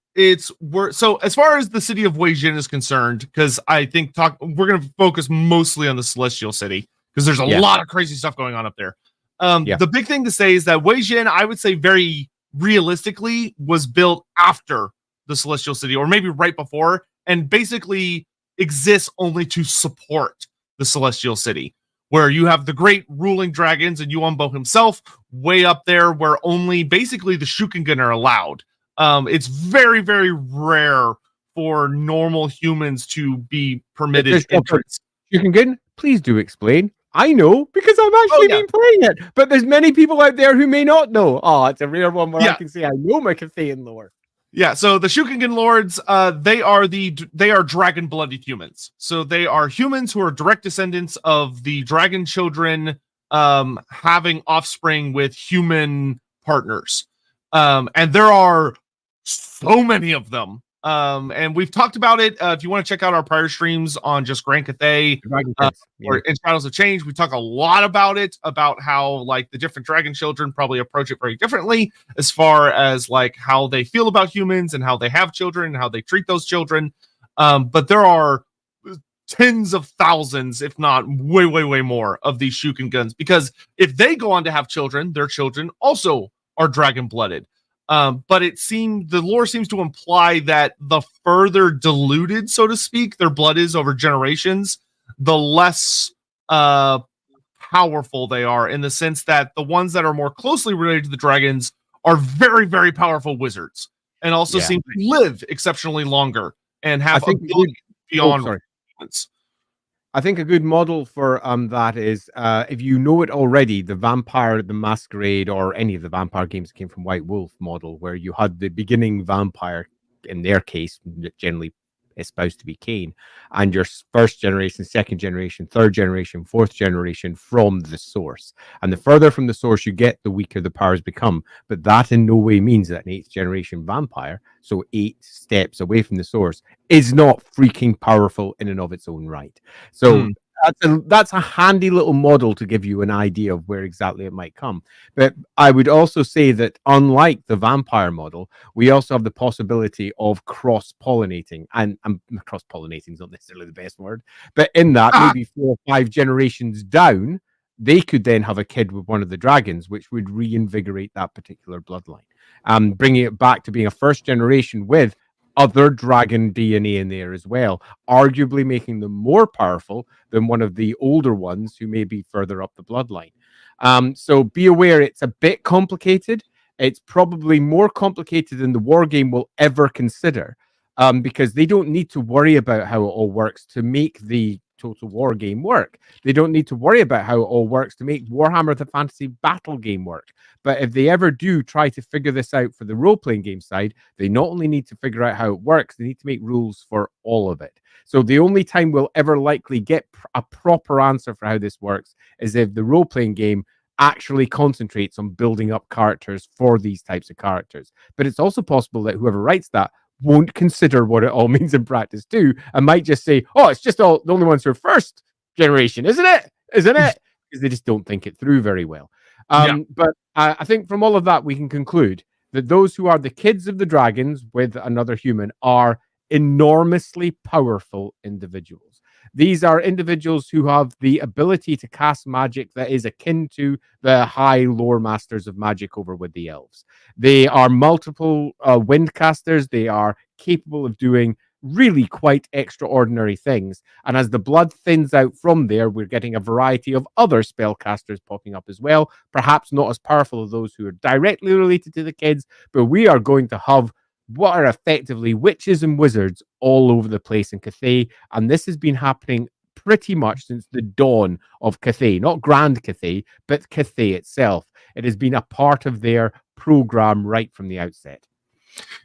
so as far as the city of Weijin is concerned, because I think we're going to focus mostly on the Celestial City because there's a lot of crazy stuff going on up there. The big thing to say is that Weijin, I would say very realistically, was built after the Celestial City, or maybe right before, and basically exists only to support the Celestial City, where you have the great ruling dragons and Yuan Bo himself way up there, where only basically the Shukengen are allowed. It's very, very rare for normal humans to be permitted entrance. Shukengen, please do explain. I know, because I've actually been playing it, but there's many people out there who may not know. Oh, it's a rare one where I can say I know my Cathayan lore. Yeah, so the Shukengen lords, they are dragon-blooded humans. So they are humans who are direct descendants of the dragon children, having offspring with human partners. And there are so many of them. And we've talked about it. If you want to check out our prior streams on just Grand Cathay or in Shadows of Change, we talk a lot about it, about how like the different dragon children probably approach it very differently as far as like how they feel about humans and how they have children and how they treat those children. But there are tens of thousands, if not way, way, way more of these Shuken guns. Because if they go on to have children, their children also are dragon blooded. But the lore seems to imply that the further diluted, so to speak, their blood is over generations, the less powerful they are, in the sense that the ones that are more closely related to the dragons are very, very powerful wizards, and also seem to live exceptionally longer and have ability beyond humans. I think a good model for that is if you know it already, the Vampire the Masquerade, or any of the vampire games that came from White Wolf model, where you had the beginning vampire, in their case, generally espoused to be Cain, and your first generation, second generation, third generation, fourth generation from the source. And the further from the source you get, the weaker the powers become. But that in no way means that an 8th generation vampire, so 8 steps away from the source, is not freaking powerful in and of its own right. So that's a handy little model to give you an idea of where exactly it might come. But I would also say that unlike the vampire model, we also have the possibility of cross-pollinating. And cross-pollinating is not necessarily the best word, but in that, maybe 4 or 5 generations down, they could then have a kid with one of the dragons, which would reinvigorate that particular bloodline, bringing it back to being a first generation with other dragon DNA in there as well, arguably making them more powerful than one of the older ones who may be further up the bloodline. So be aware, it's a bit complicated. It's probably more complicated than the war game will ever consider, because they don't need to worry about how it all works to make the Total War game work. They don't need to worry about how it all works to make Warhammer the Fantasy Battle game work. But if they ever do try to figure this out for the role-playing game side, they not only need to figure out how it works, they need to make rules for all of it. So the only time we'll ever likely get a proper answer for how this works is if the role-playing game actually concentrates on building up characters for these types of characters. But it's also possible that whoever writes that won't consider what it all means in practice too, and might just say, oh, it's just all the only ones who are first generation, isn't it? Because they just don't think it through very well. But I think from all of that, we can conclude that those who are the kids of the dragons with another human are enormously powerful individuals. These are individuals who have the ability to cast magic that is akin to the high lore masters of magic over with the elves. They are multiple wind casters. They are capable of doing really quite extraordinary things. And as the blood thins out from there, we're getting a variety of other spellcasters popping up as well, perhaps not as powerful as those who are directly related to the kids, but we are going to have what are effectively witches and wizards all over the place in Cathay. And this has been happening pretty much since the dawn of Cathay, not Grand Cathay, but Cathay itself. It has been a part of their program right from the outset.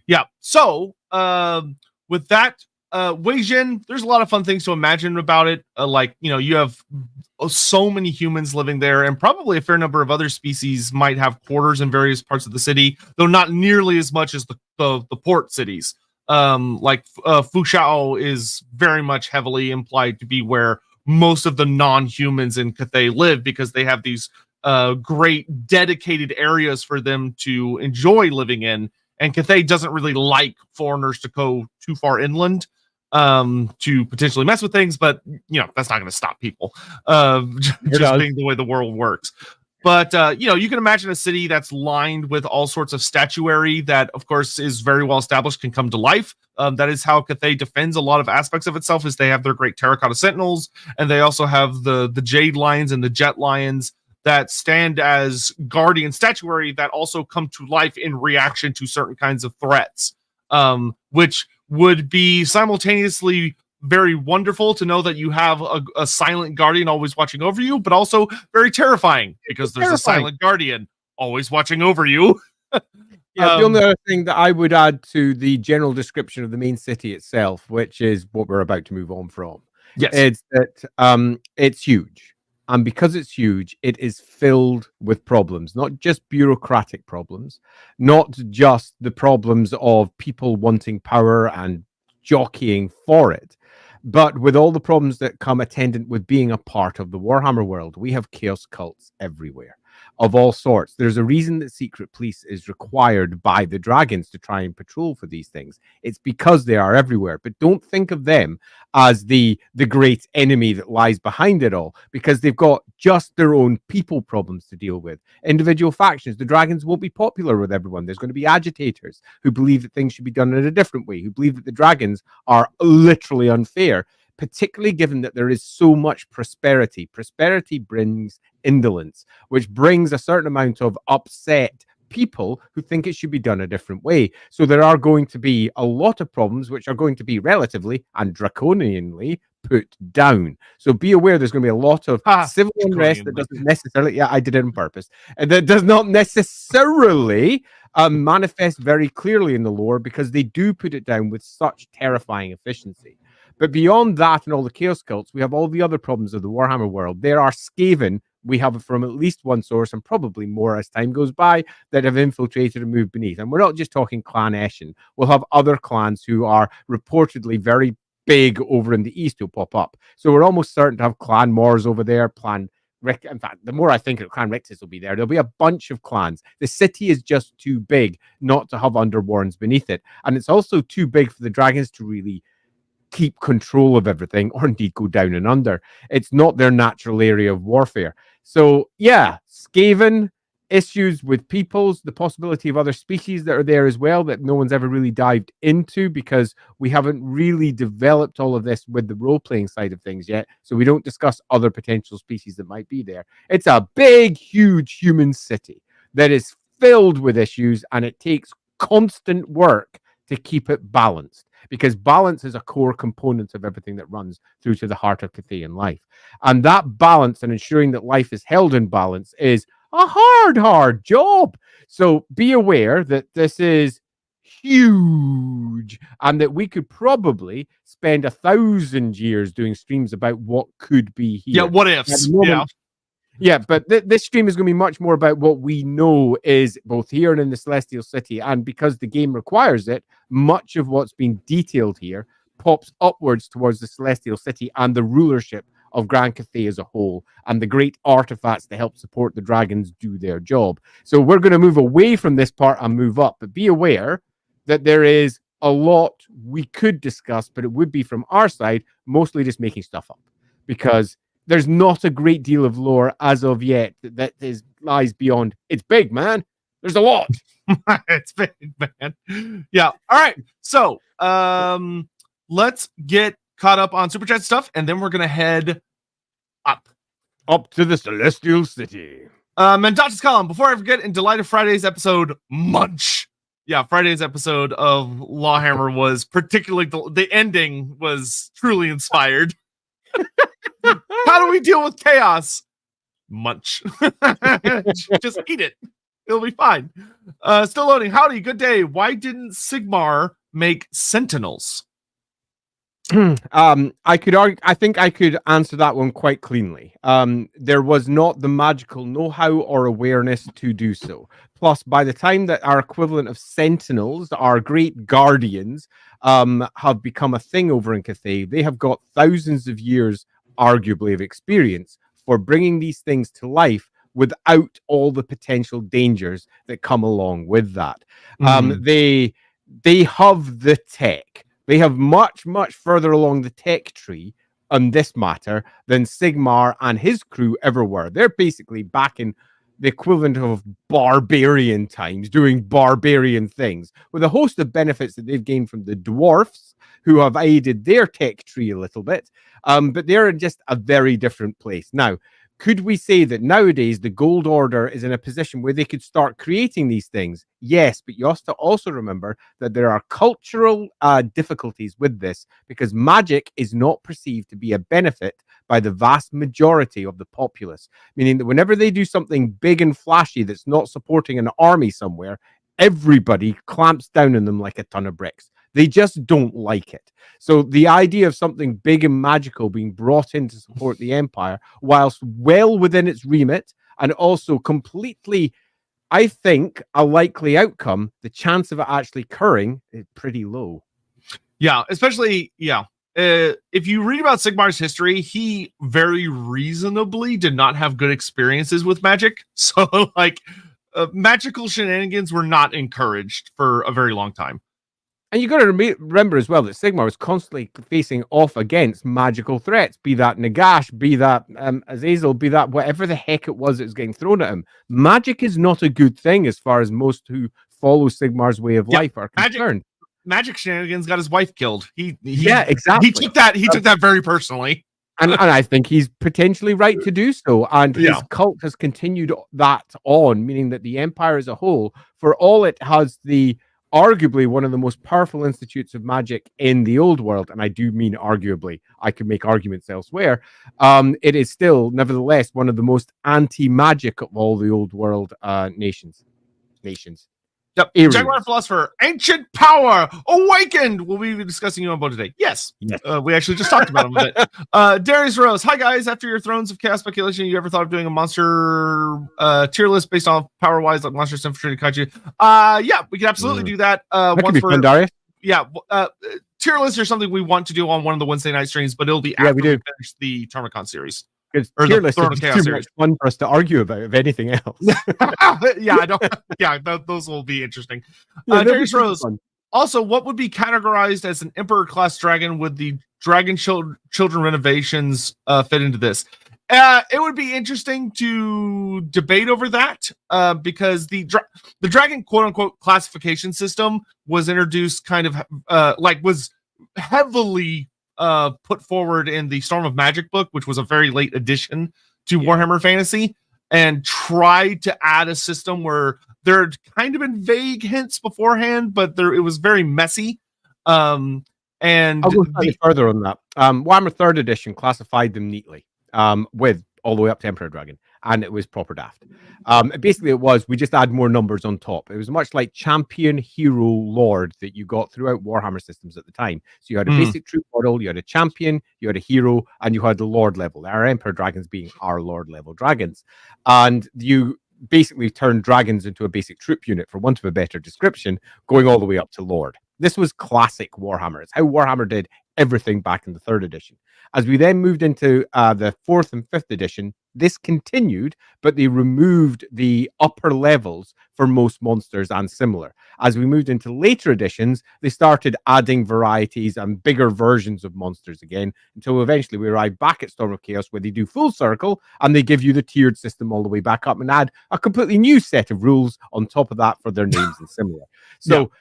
Yeah. So with that, Wei Jin, there's a lot of fun things to imagine about it. Like, you have so many humans living there, and probably a fair number of other species might have quarters in various parts of the city, though not nearly as much as the port cities. Like Fushao is very much heavily implied to be where most of the non-humans in Cathay live, because they have these great dedicated areas for them to enjoy living in. And Cathay doesn't really like foreigners to go too far inland to potentially mess with things, but that's not going to stop people just being the way the world works. But you can imagine a city that's lined with all sorts of statuary that, of course, is very well established, can come to life. That is how Cathay defends a lot of aspects of itself, is they have their great terracotta sentinels, and they also have the jade lions and the jet lions that stand as guardian statuary that also come to life in reaction to certain kinds of threats, which would be simultaneously very wonderful to know that you have a silent guardian always watching over you, but also very terrifying because there's a silent guardian always watching over you. Yeah, the only other thing that I would add to the general description of the main city itself, which is what we're about to move on from, is that it's huge. And because it's huge, it is filled with problems, not just bureaucratic problems, not just the problems of people wanting power and jockeying for it, but with all the problems that come attendant with being a part of the Warhammer world. We have chaos cults everywhere. of all sorts. There's a reason that secret police is required by the dragons to try and patrol for these things. It's because they are everywhere. But don't think of them as the great enemy that lies behind it all, because they've got just their own people problems to deal with. Individual factions. The dragons won't be popular with everyone. There's going to be agitators who believe that things should be done in a different way, who believe that the dragons are literally unfair, particularly given that there is so much prosperity. Prosperity brings indolence, which brings a certain amount of upset people who think it should be done a different way. So there are going to be a lot of problems which are going to be relatively and draconianly put down. So be aware there's going to be a lot of civil unrest that doesn't necessarily, I did it on purpose, and that does not necessarily manifest very clearly in the lore, because they do put it down with such terrifying efficiency. But beyond that and all the chaos cults, we have all the other problems of the Warhammer world. There are Skaven, we have from at least one source, and probably more as time goes by, that have infiltrated and moved beneath. And we're not just talking Clan Eshin. We'll have other clans who are reportedly very big over in the east who pop up. So we're almost certain to have Clan Moors over there, Clan Rick. In fact, the more I think of Clan Rixus will be there, there'll be a bunch of clans. The city is just too big not to have underwarrens beneath it. And it's also too big for the dragons to really keep control of everything, or indeed go down and under. It's not their natural area of warfare. So yeah, Skaven, issues with peoples, the possibility of other species that are there as well that no one's ever really dived into, because we haven't really developed all of this with the role-playing side of things yet. So we don't discuss other potential species that might be there. It's a big, huge human city that is filled with issues, and it takes constant work to keep it balanced, because balance is a core component of everything that runs through to the heart of Cathayan life. And that balance and ensuring that life is held in balance is a hard job. So be aware that this is huge, and that we could probably spend 1,000 years doing streams about what could be here. Yeah, what ifs. Yeah, but this stream is going to be much more about what we know is both here and in the Celestial City. And because the game requires it, much of what's been detailed here pops upwards towards the Celestial City and the rulership of Grand Cathay as a whole, and the great artifacts that help support the dragons do their job. So we're going to move away from this part and move up, but be aware that there is a lot we could discuss, but it would be from our side, mostly just making stuff up, because there's not a great deal of lore as of yet that lies beyond. It's big, man. There's a lot. It's big, man. Yeah. All right. So let's get caught up on Super Chat stuff, and then we're going to head up to the Celestial City. Mendatus column. Before I forget, in delight of Friday's episode, Munch. Yeah, Friday's episode of Lawhammer was particularly, the ending was truly inspired. How do we deal with chaos? Munch. Just eat it. It'll be fine. Still loading. Howdy, good day. Why didn't Sigmar make Sentinels? I could argue, I think I could answer that one quite cleanly. There was not the magical know-how or awareness to do so. Plus, by the time that our equivalent of Sentinels, our great guardians, have become a thing over in Cathay, they have got thousands of years, arguably, of experience for bringing these things to life without all the potential dangers that come along with that. They have the tech. They have much further along the tech tree on this matter than Sigmar and his crew ever were. They're basically back in the equivalent of barbarian times, doing barbarian things, with a host of benefits that they've gained from the dwarfs, who have aided their tech tree a little bit. But they're in just a very different place. Now, could we say that nowadays the Gold Order is in a position where they could start creating these things? Yes, but you have to also remember that there are cultural difficulties with this, because magic is not perceived to be a benefit by the vast majority of the populace, meaning that whenever they do something big and flashy that's not supporting an army somewhere, everybody clamps down on them like a ton of bricks. They just don't like it. So the idea of something big and magical being brought in to support the Empire, whilst well within its remit and also completely, I think, a likely outcome, the chance of it actually occurring is pretty low. Yeah, especially, yeah. if you read about Sigmar's history, he very reasonably did not have good experiences with magic. So, like, magical shenanigans were not encouraged for a very long time. And you got to remember as well that Sigmar was constantly facing off against magical threats, be that Nagash, be that Azazel, be that whatever the heck it was that was getting thrown at him. Magic is not a good thing as far as most who follow Sigmar's way of life are concerned. Magic shenanigans got his wife killed. Yeah, exactly. He took that very personally. And I think he's potentially right to do so. And his cult has continued that on, meaning that the Empire as a whole, for all it has the arguably one of the most powerful institutes of magic in the old world, and I do mean arguably, I could make arguments elsewhere, it is still, nevertheless, one of the most anti-magic of all the old world nations. Yep. Jaguar Philosopher, Ancient Power, Awakened. We'll be discussing you on board today. Yes. We actually just talked about him a bit. Darius Rose, hi guys. After your Thrones of Chaos speculation, you ever thought of doing a monster tier list based on power wise, like Monsters Infantry Kaiju? Yeah, we can absolutely do that. That could be fun, Darius. Yeah. Tier lists are something we want to do on one of the Wednesday night streams, but it'll be after we finish the Termicon series. Or tier list is too much fun for us to argue about, if anything else. Yeah, I don't. Yeah, those will be interesting. Darius Rose. Also, what would be categorized as an Emperor class dragon? Would the Dragon Children renovations fit into this? It would be interesting to debate over that because the dragon quote unquote classification system was introduced kind of was heavily put forward in the Storm of Magic book, which was a very late addition to Warhammer Fantasy, and tried to add a system where there had kind of been vague hints beforehand, but it was very messy. And I'll go further on that. Warhammer 3rd edition classified them neatly with all the way up to Emperor Dragon, and it was proper daft. Basically, we just add more numbers on top. It was much like Champion, Hero, Lord that you got throughout Warhammer systems at the time. So you had a basic troop model, you had a Champion, you had a Hero, and you had the Lord level. Our Emperor Dragons being our Lord level dragons. And you basically turned dragons into a basic troop unit, for want of a better description, going all the way up to Lord. This was classic Warhammer. It's how Warhammer did everything back in the 3rd edition. As we then moved into the 4th and 5th edition, this continued, but they removed the upper levels for most monsters and similar. As we moved into later editions, they started adding varieties and bigger versions of monsters again, until eventually we arrive back at Storm of Chaos, where they do full circle and they give you the tiered system all the way back up and add a completely new set of rules on top of that for their names and similar. So,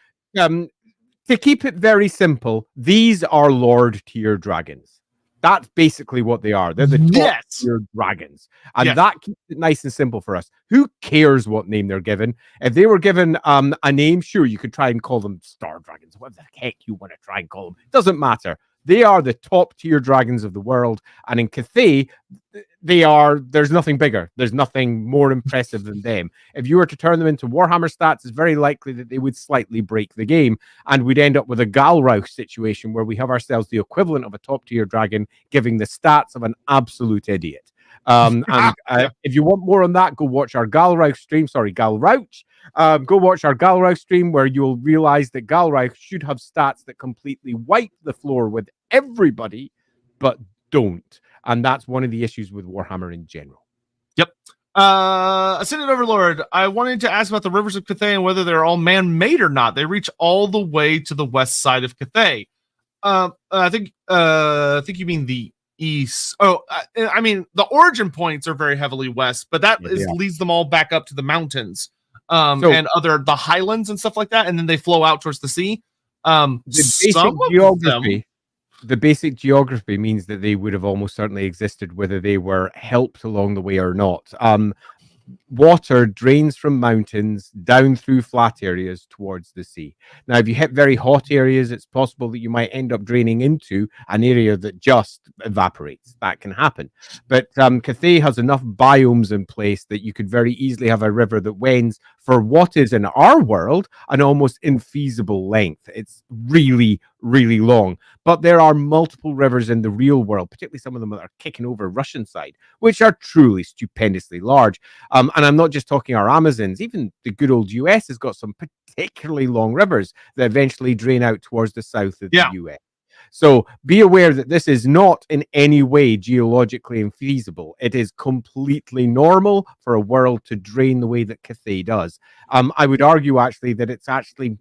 to keep it very simple, these are Lord tier dragons. That's basically what they are. They're the top tier dragons. And that keeps it nice and simple for us. Who cares what name they're given? If they were given a name, sure, you could try and call them Star Dragons. What the heck you want to try and call them? Doesn't matter. They are the top tier dragons of the world. And in Cathay, there's nothing bigger. There's nothing more impressive than them. If you were to turn them into Warhammer stats, it's very likely that they would slightly break the game. And we'd end up with a Galrauch situation where we have ourselves the equivalent of a top tier dragon giving the stats of an absolute idiot. If you want more on that, go watch our Galrauch stream. Sorry, Galrauch. Go watch our Galrauch stream, where you'll realize that Galrauch should have stats that completely wipe the floor with everybody, but don't. And that's one of the issues with Warhammer in general. Yep. Ascended Overlord, I wanted to ask about the rivers of Cathay and whether they're all man-made or not. They reach all the way to the west side of Cathay. I think you mean the east. I mean, the origin points are very heavily west, but that leads them all back up to the mountains, and the highlands and stuff like that, and then they flow out towards the sea. The basic geography means that they would have almost certainly existed, whether they were helped along the way or not. Water drains from mountains down through flat areas towards the sea. Now, if you hit very hot areas, it's possible that you might end up draining into an area that just evaporates. That can happen. But Cathay has enough biomes in place that you could very easily have a river that wends for what is in our world an almost infeasible length. It's really, really long. But there are multiple rivers in the real world, particularly some of them that are kicking over Russian side, which are truly stupendously large. And I'm not just talking our Amazons. Even the good old US has got some particularly long rivers that eventually drain out towards the south of the US. So be aware that this is not in any way geologically infeasible. It is completely normal for a world to drain the way that Cathay does. I would argue actually that it's actually,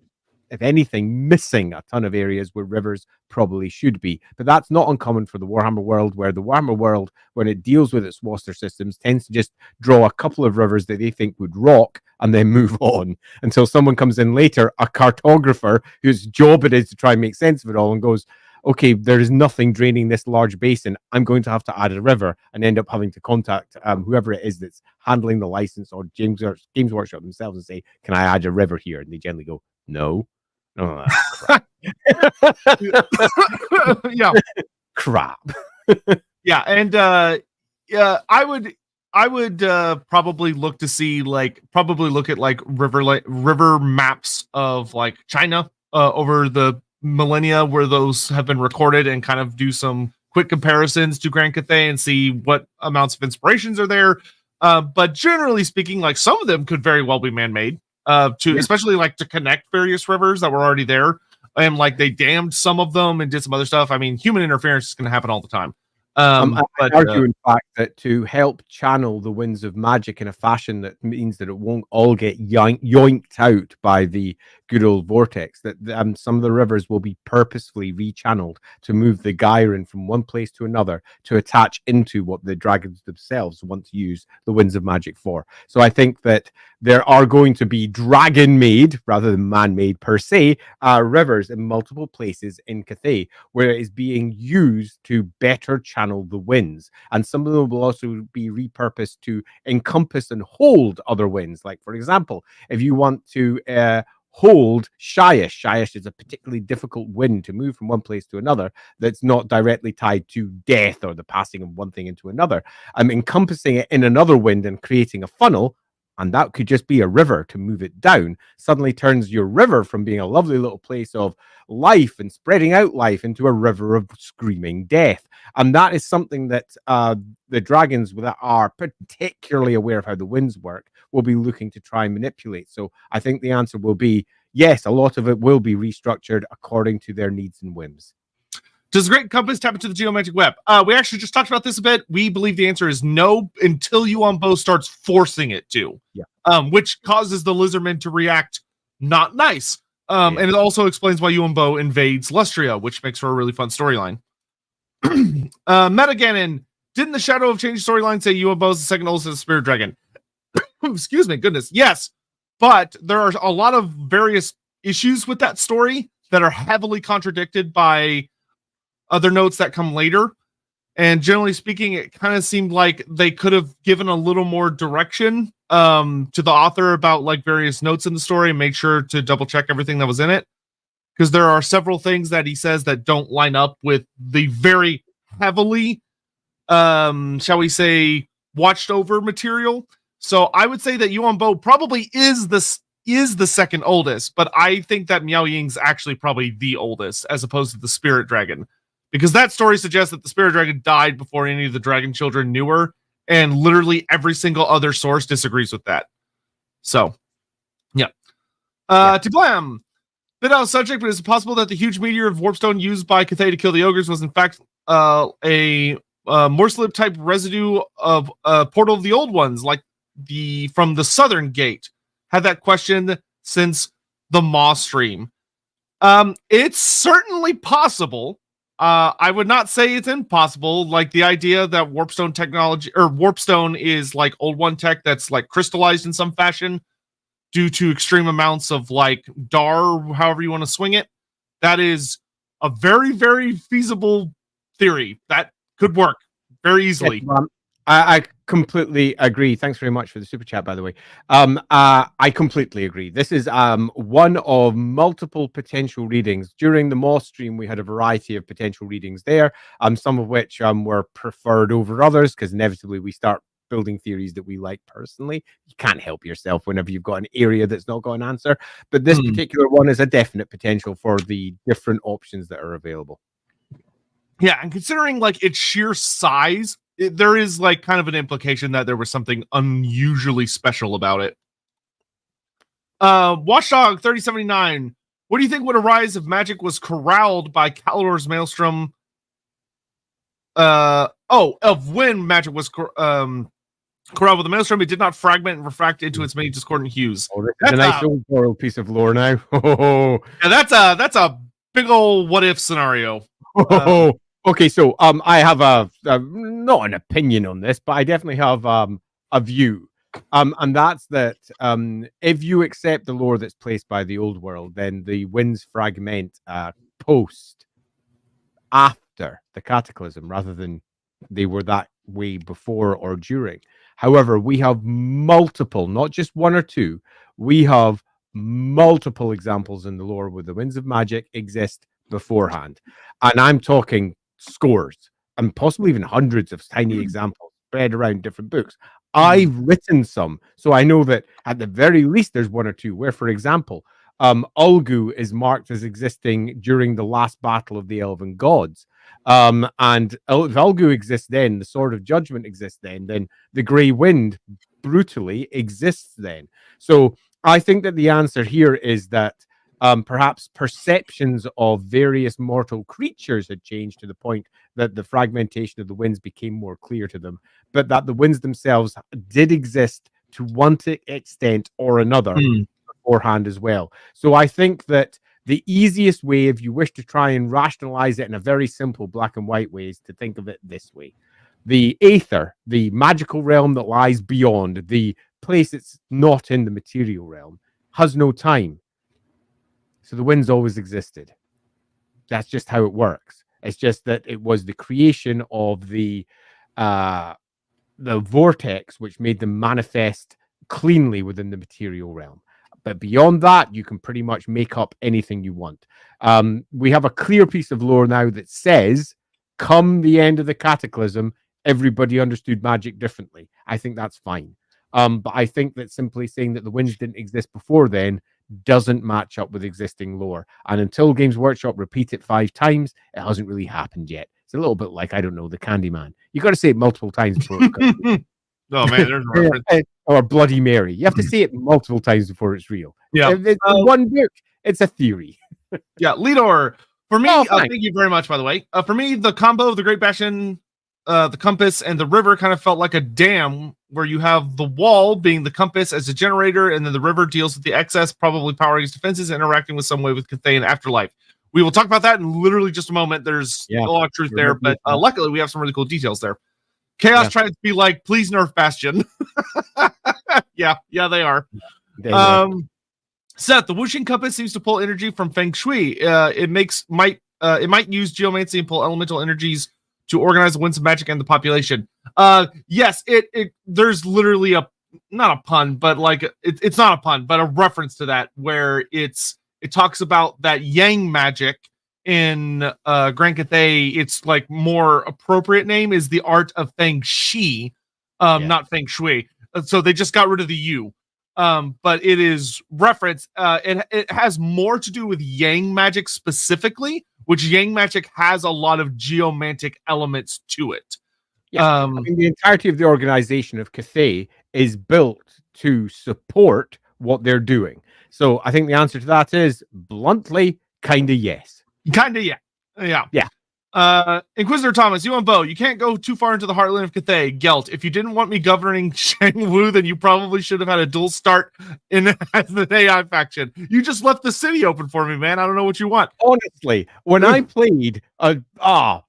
if anything, missing a ton of areas where rivers probably should be. But that's not uncommon for the Warhammer world, where the Warhammer world, when it deals with its water systems, tends to just draw a couple of rivers that they think would rock and then move on until someone comes in later, a cartographer whose job it is to try and make sense of it all, and goes, okay, there is nothing draining this large basin. I'm going to have to add a river, and end up having to contact whoever it is that's handling the license, or Games Workshop themselves, and say, can I add a river here? And they generally go, no. Oh, crap. Yeah. Crap. Yeah, and yeah, I would probably look to see look at river maps of like China over the millennia where those have been recorded, and kind of do some quick comparisons to Grand Cathay and see what amounts of inspirations are there. But generally speaking, like some of them could very well be man-made. Especially like to connect various rivers that were already there, and like they dammed some of them and did some other stuff. I mean, human interference is going to happen all the time. I argue, in fact, that to help channel the winds of magic in a fashion that means that it won't all get yoinked out by the good old vortex, that some of the rivers will be purposefully rechanneled to move the Gyron from one place to another to attach into what the dragons themselves want to use the winds of magic for. So I think that there are going to be dragon-made, rather than man-made per se, rivers in multiple places in Cathay where it is being used to better channel the winds. And some of them will also be repurposed to encompass and hold other winds. Like, for example, if you want to hold Shyish is a particularly difficult wind to move from one place to another that's not directly tied to death or the passing of one thing into another. I'm encompassing it in another wind and creating a funnel, and that could just be a river to move it down, suddenly turns your river from being a lovely little place of life and spreading out life into a river of screaming death. And that is something that the dragons that are particularly aware of how the winds work will be looking to try and manipulate. So I think the answer will be yes, a lot of it will be restructured according to their needs and whims. Does the Great Compass tap into the geometric web? We actually just talked about this a bit. We believe the answer is no until Yuan Bo starts forcing it to. Yeah. Which causes the lizardmen to react not nice. And it also explains why Yuan Bo invades Lustria, which makes for a really fun storyline. Metaganon, didn't the Shadow of Change storyline say Yuan Bo is the second oldest spirit dragon? Excuse me, goodness. Yes, but there are a lot of various issues with that story that are heavily contradicted by other notes that come later. And generally speaking, it kind of seemed like they could have given a little more direction to the author about like various notes in the story, and make sure to double check everything that was in it. Because there are several things that he says that don't line up with the very heavily, shall we say, watched over material. So I would say that Yuan Bo probably is the second oldest, but I think that Miao Ying's actually probably the oldest, as opposed to the spirit dragon. Because that story suggests that the spirit dragon died before any of the dragon children knew her, and literally every single other source disagrees with that. So, yeah. Tiblam. Bit out of subject, but is it possible that the huge meteor of Warpstone used by Cathay to kill the ogres was in fact a Morslip type residue of Portal of the Old Ones, like from the Southern Gate? Had that question since the Maw stream. It's certainly possible. I would not say it's impossible. Like the idea that Warpstone technology, or Warpstone, is like Old One tech that's like crystallized in some fashion due to extreme amounts of like DAR, however you want to swing it. That is a very, very feasible theory. That could work very easily. I completely agree. Thanks very much for the super chat, by the way. I completely agree. This is one of multiple potential readings. During the Moss stream, we had a variety of potential readings there, some of which were preferred over others, because inevitably we start building theories that we like personally. You can't help yourself whenever you've got an area that's not got an answer. But this particular one is a definite potential for the different options that are available. Yeah, and considering like its sheer size, there is like kind of an implication that there was something unusually special about it. Watchdog 3079. What do you think would arise if magic was corralled by Kalor's maelstrom? Of when magic was corralled with the maelstrom, it did not fragment and refract into its many discordant hues. Oh, this is a nice old world piece of lore now. Yeah, that's a big old what if scenario. Okay, so I have a not an opinion on this, but I definitely have a view. And that's that if you accept the lore that's placed by the old world, then the winds fragment after the cataclysm rather than they were that way before or during. However, we have multiple, not just one or two, we have multiple examples in the lore where the winds of magic exist beforehand. And I'm talking scores and possibly even hundreds of tiny examples spread around different books. I've written some, so I know that at the very least there's one or two where, for example, Ulgu is marked as existing during the last battle of the Elven Gods. And if Ulgu exists then, the Sword of Judgment exists then the Grey Wind brutally exists then. So I think that the answer here is that perhaps perceptions of various mortal creatures had changed to the point that the fragmentation of the winds became more clear to them, but that the winds themselves did exist to one extent or another beforehand as well. So I think that the easiest way, if you wish to try and rationalize it in a very simple black and white way, is to think of it this way. The aether, the magical realm that lies beyond, the place that's not in the material realm, has no time. So the winds always existed. That's just how it works. It's just that it was the creation of the vortex which made them manifest cleanly within the material realm. But beyond that, you can pretty much make up anything you want. We have a clear piece of lore now that says, come the end of the cataclysm, everybody understood magic differently. I think that's fine. But I think that simply saying that the winds didn't exist before then doesn't match up with existing lore. And until Games Workshop repeat it 5 times, it hasn't really happened yet. It's a little bit like, I don't know, the Candyman. You got to say it multiple times before it comes. Oh man, there's a reference. Or Bloody Mary. You have to say it multiple times before it's real. Yeah. If it's one book, it's a theory. Yeah, Lidor. For me, thank you very much, by the way. For me, the combo of the Great Bastion, the compass, and the river kind of felt like a dam where you have the wall being the compass as a generator, and then the river deals with the excess, probably powering its defenses, interacting with some way with Cathay and Afterlife. We will talk about that in literally just a moment. There's a lot of truth there, but luckily we have some really cool details there. Chaos tries to be like, please nerf Bastion. yeah, they are. Seth, the whooshing compass seems to pull energy from Feng Shui. It might use geomancy and pull elemental energies to organize the winds of magic and the population. Yes, there's literally not a pun, but like it's not a pun, but a reference to that where it talks about that yang magic in Grand Cathay. It's like more appropriate name is the art of Feng Shi, not Feng Shui. So they just got rid of the U. But it is reference. It has more to do with yang magic specifically, which yang magic has a lot of geomantic elements to it. Yeah, I mean, the entirety of the organization of Cathay is built to support what they're doing. So I think the answer to that is bluntly, kind of yes. Kind of, yeah. Inquisitor Thomas, you and Bo, you can't go too far into the heartland of Cathay. Gelt, if you didn't want me governing Shangwu, then you probably should have had a dual start as the AI faction. You just left the city open for me, man. I don't know what you want. Honestly, when I played,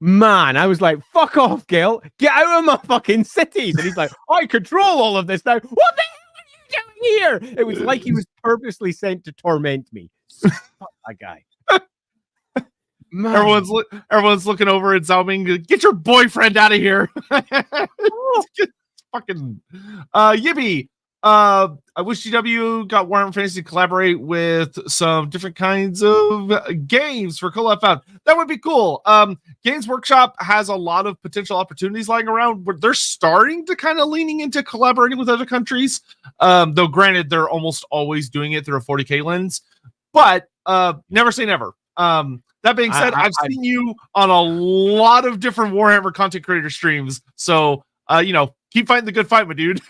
man, I was like, fuck off, Gelt. Get out of my fucking cities. And he's like, I control all of this now. What the hell are you doing here? It was like he was purposely sent to torment me. Fuck that guy. Man. Everyone's looking over at Xiaoming. Get your boyfriend out of here. Fucking Yibby. I wish GW got Warhammer Fantasy to collaborate with some different kinds of games for collab found. That would be cool. Games Workshop has a lot of potential opportunities lying around where they're starting to kind of leaning into collaborating with other countries. Though granted, they're almost always doing it through a 40K lens. But never say never. That being said, I've seen you on a lot of different Warhammer content creator streams. So, keep fighting the good fight, my dude.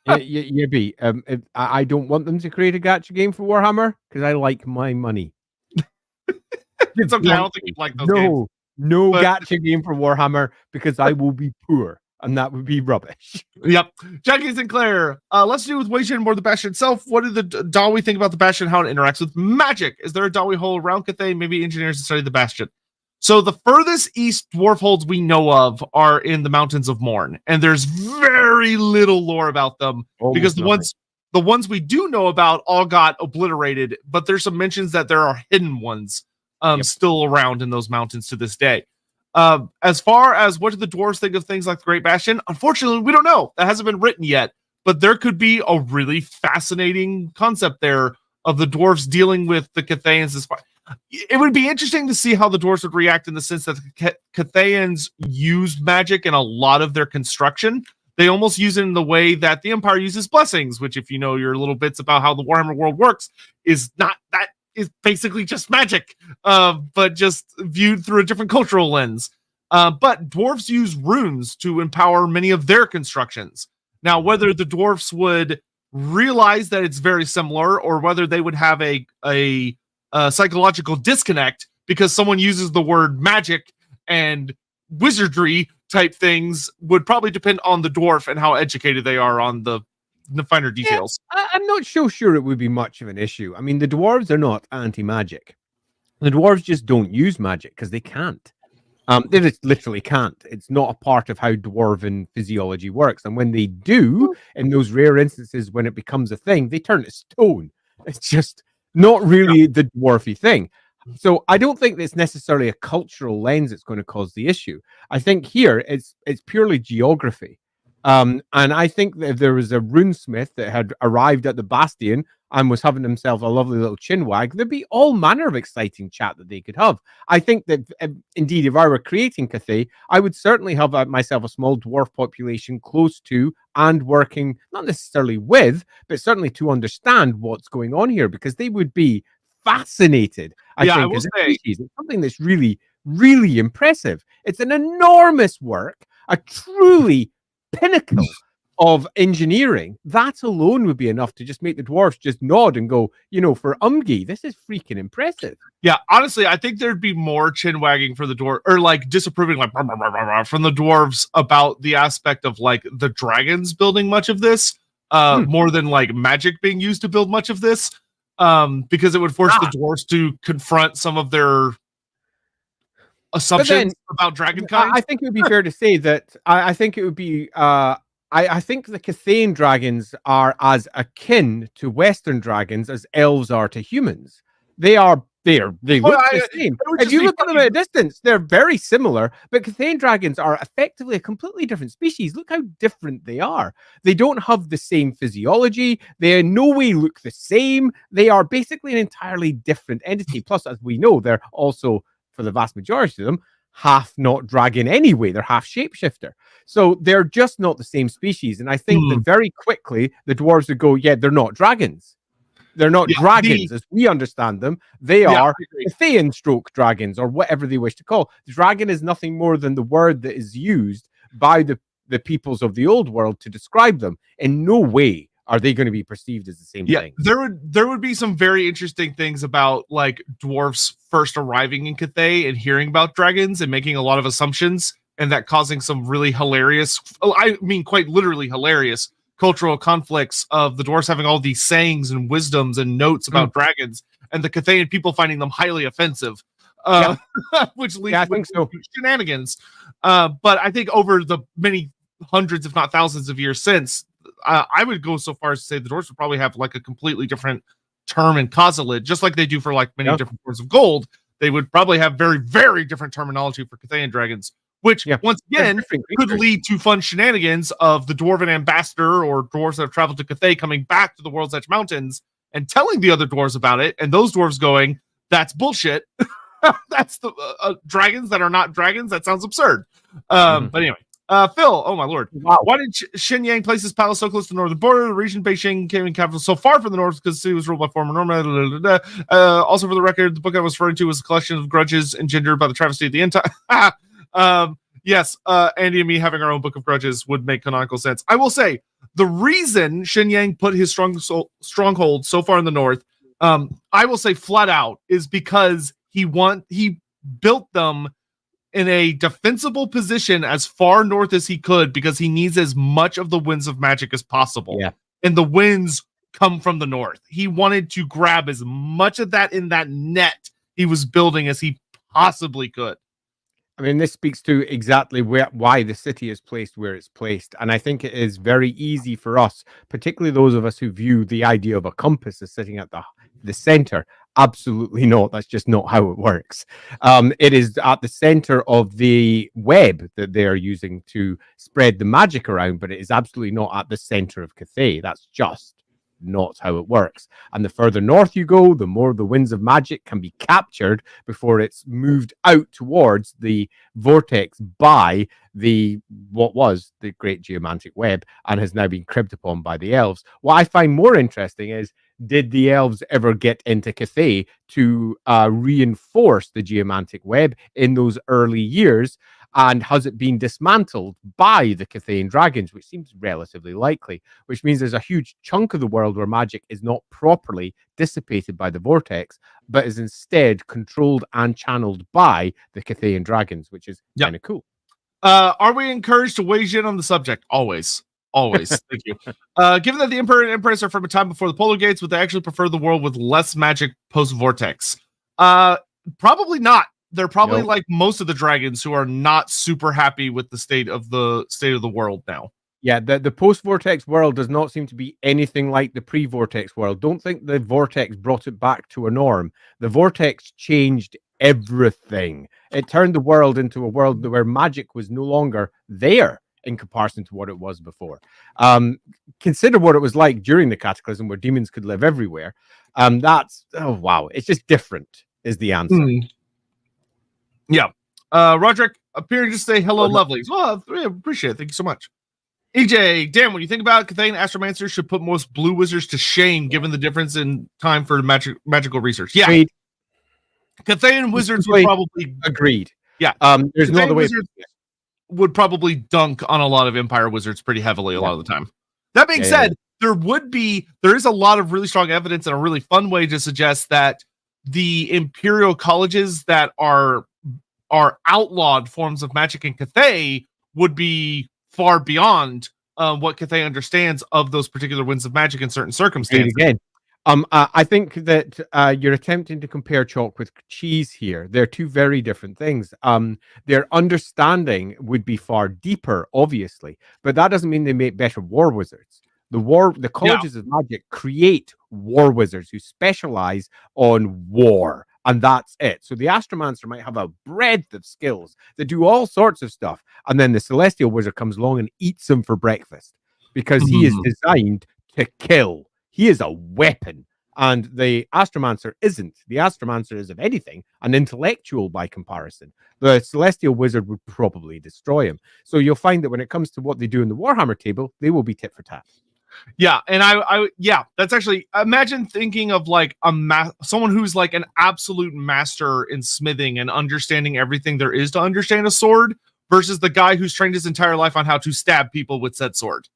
I don't want them to create a gacha game for Warhammer because I like my money. It's okay. I don't think you'd like those games. No But- gacha game for Warhammer because I will be poor and that would be rubbish. Yep. Jackie Sinclair, let's do with Wei Jin more the Bastion itself. What did the Dawi think about the Bastion, how it interacts with magic? Is there a Dawi hole around Cathay? Maybe engineers to study the Bastion. So the furthest east dwarf holds we know of are in the Mountains of Morn, and there's very little lore about them because the ones we do know about all got obliterated, but there's some mentions that there are hidden ones still around in those mountains to this day. As far as what do the dwarves think of things like the Great Bastion, unfortunately, we don't know. That hasn't been written yet, but there could be a really fascinating concept there of the dwarves dealing with the Cathayans. It would be interesting to see how the dwarves would react in the sense that the Cathayans used magic in a lot of their construction. They almost use it in the way that the Empire uses blessings, which, if you know your little bits about how the Warhammer world works, is not that. Is basically just magic, but just viewed through a different cultural lens. But dwarves use runes to empower many of their constructions. Now, whether the dwarves would realize that it's very similar, or whether they would have a psychological disconnect because someone uses the word magic and wizardry type things, would probably depend on the dwarf and how educated they are on the finer details. Yeah, I'm not so sure it would be much of an issue. I mean, the dwarves are not anti-magic. The dwarves just don't use magic because they can't. They just literally can't. It's not a part of how dwarven physiology works. And when they do, in those rare instances when it becomes a thing, they turn to stone. It's just not really the dwarfy thing. So I don't think it's necessarily a cultural lens that's going to cause the issue. I think here it's purely geography. And I think that if there was a runesmith that had arrived at the Bastion and was having himself a lovely little chinwag, there'd be all manner of exciting chat that they could have. I think that, indeed, if I were creating Cathay, I would certainly have myself a small dwarf population close to and working, not necessarily with, but certainly to understand what's going on here, because they would be fascinated, I think, as a species. It's something that's really, really impressive. It's an enormous work, a truly pinnacle of engineering. That alone would be enough to just make the dwarves just nod and go, for Umgi, this is freaking impressive. Yeah, honestly, I think there'd be more chin wagging for the dwarf, or like disapproving, like from the dwarves about the aspect of like the dragons building much of this, more than like magic being used to build much of this, because it would force the dwarves to confront some of their assumptions about dragonkind. I think it would be fair to say that I think it would be I think the Cathayan dragons are as akin to Western dragons as elves are to humans. They look the same. If you look at them at a distance, they're very similar, but Cathayan dragons are effectively a completely different species. Look how different they are. They don't have the same physiology. They in no way look the same. They are basically an entirely different entity. Plus, as we know, they're also, for the vast majority of them, half not dragon anyway. They're half shapeshifter. So they're just not the same species. And I think that very quickly the dwarves would go, yeah, they're not dragons. They're not dragons as we understand them. They are Cathayan stroke dragons, or whatever they wish to call. Dragon is nothing more than the word that is used by the peoples of the old world to describe them. In no way are they going to be perceived as the same thing. There would be some very interesting things about like dwarfs first arriving in Cathay and hearing about dragons and making a lot of assumptions, and that causing some really hilarious, quite literally hilarious cultural conflicts of the dwarves having all these sayings and wisdoms and notes about dragons, and the Cathayan people finding them highly offensive, which leads to shenanigans. But I think over the many hundreds, if not thousands of years since, I would go so far as to say the dwarves would probably have like a completely different term in Khazalid, just like they do for like many different forms of gold. They would probably have very, very different terminology for Cathayan dragons, which once again could lead to fun shenanigans of the dwarven ambassador or dwarves that have traveled to Cathay coming back to the World's Edge Mountains and telling the other dwarves about it, and those dwarves going, "That's bullshit. That's the dragons that are not dragons. That sounds absurd." But anyway. Phil, oh my lord. Wow. Why did Shenyang place his palace so close to the northern border? The region Beijing came in capital so far from the north because the city was ruled by former Norma. Also, for the record, the book I was referring to was a collection of grudges engendered by the travesty of the end time. Yes, Andy and me having our own book of grudges would make canonical sense. I will say, the reason Shenyang put his stronghold so far in the north, I will say flat out, is because he built them in a defensible position as far north as he could because he needs as much of the winds of magic as possible. Yeah. And the winds come from the north. He wanted to grab as much of that in that net he was building as he possibly could. I mean, this speaks to exactly why the city is placed where it's placed. And I think it is very easy for us, particularly those of us who view the idea of a compass as sitting at the center. Absolutely not. That's just not how it works. It is at the center of the web that they're using to spread the magic around, but it is absolutely not at the center of Cathay. That's just not how it works. And the further north you go, the more the winds of magic can be captured before it's moved out towards the vortex by what was the great geomantic web and has now been cribbed upon by the elves. What I find more interesting is, did the elves ever get into Cathay to reinforce the geomantic web in those early years? And has it been dismantled by the Cathayan dragons, which seems relatively likely, which means there's a huge chunk of the world where magic is not properly dissipated by the vortex, but is instead controlled and channeled by the Cathayan dragons, which is kind of cool. Are we encouraged to weigh in on the subject? Always. Thank you. Given that the Emperor and Empress are from a time before the Polar Gates, would they actually prefer the world with less magic post-vortex? Probably not. They're probably like most of the dragons who are not super happy with the state of the world now. Yeah, the post-vortex world does not seem to be anything like the pre-vortex world. Don't think the vortex brought it back to a norm. The vortex changed everything. It turned the world into a world where magic was no longer there in comparison to what it was before. Consider what it was like during the Cataclysm, where demons could live everywhere. It's just different is the answer. Yeah. Roderick appearing to say hello, lovelies. Well, I appreciate it. Thank you so much. EJ, Dan, when you think about Cathayan Astromancers should put most blue wizards to shame given the difference in time for magical research. Yeah. Agreed. Cathayan wizards would probably agreed. Yeah. There's no other way. Would probably dunk on a lot of Empire wizards pretty heavily a lot of the time. That being said, there is a lot of really strong evidence and a really fun way to suggest that the Imperial colleges that are outlawed forms of magic in Cathay would be far beyond what Cathay understands of those particular winds of magic in certain circumstances. Again, I think that you're attempting to compare chalk with cheese here. They're two very different things. Their understanding would be far deeper, obviously, but that doesn't mean they make better war wizards. The colleges of magic create war wizards who specialize on war. And that's it. So the Astromancer might have a breadth of skills that do all sorts of stuff. And then the Celestial Wizard comes along and eats them for breakfast because he is designed to kill. He is a weapon. And the Astromancer isn't. The Astromancer is, if anything, an intellectual by comparison. The Celestial Wizard would probably destroy him. So you'll find that when it comes to what they do in the Warhammer table, they will be tit for tat. Yeah, and that's actually, imagine thinking of like someone who's like an absolute master in smithing and understanding everything there is to understand a sword versus the guy who's trained his entire life on how to stab people with said sword.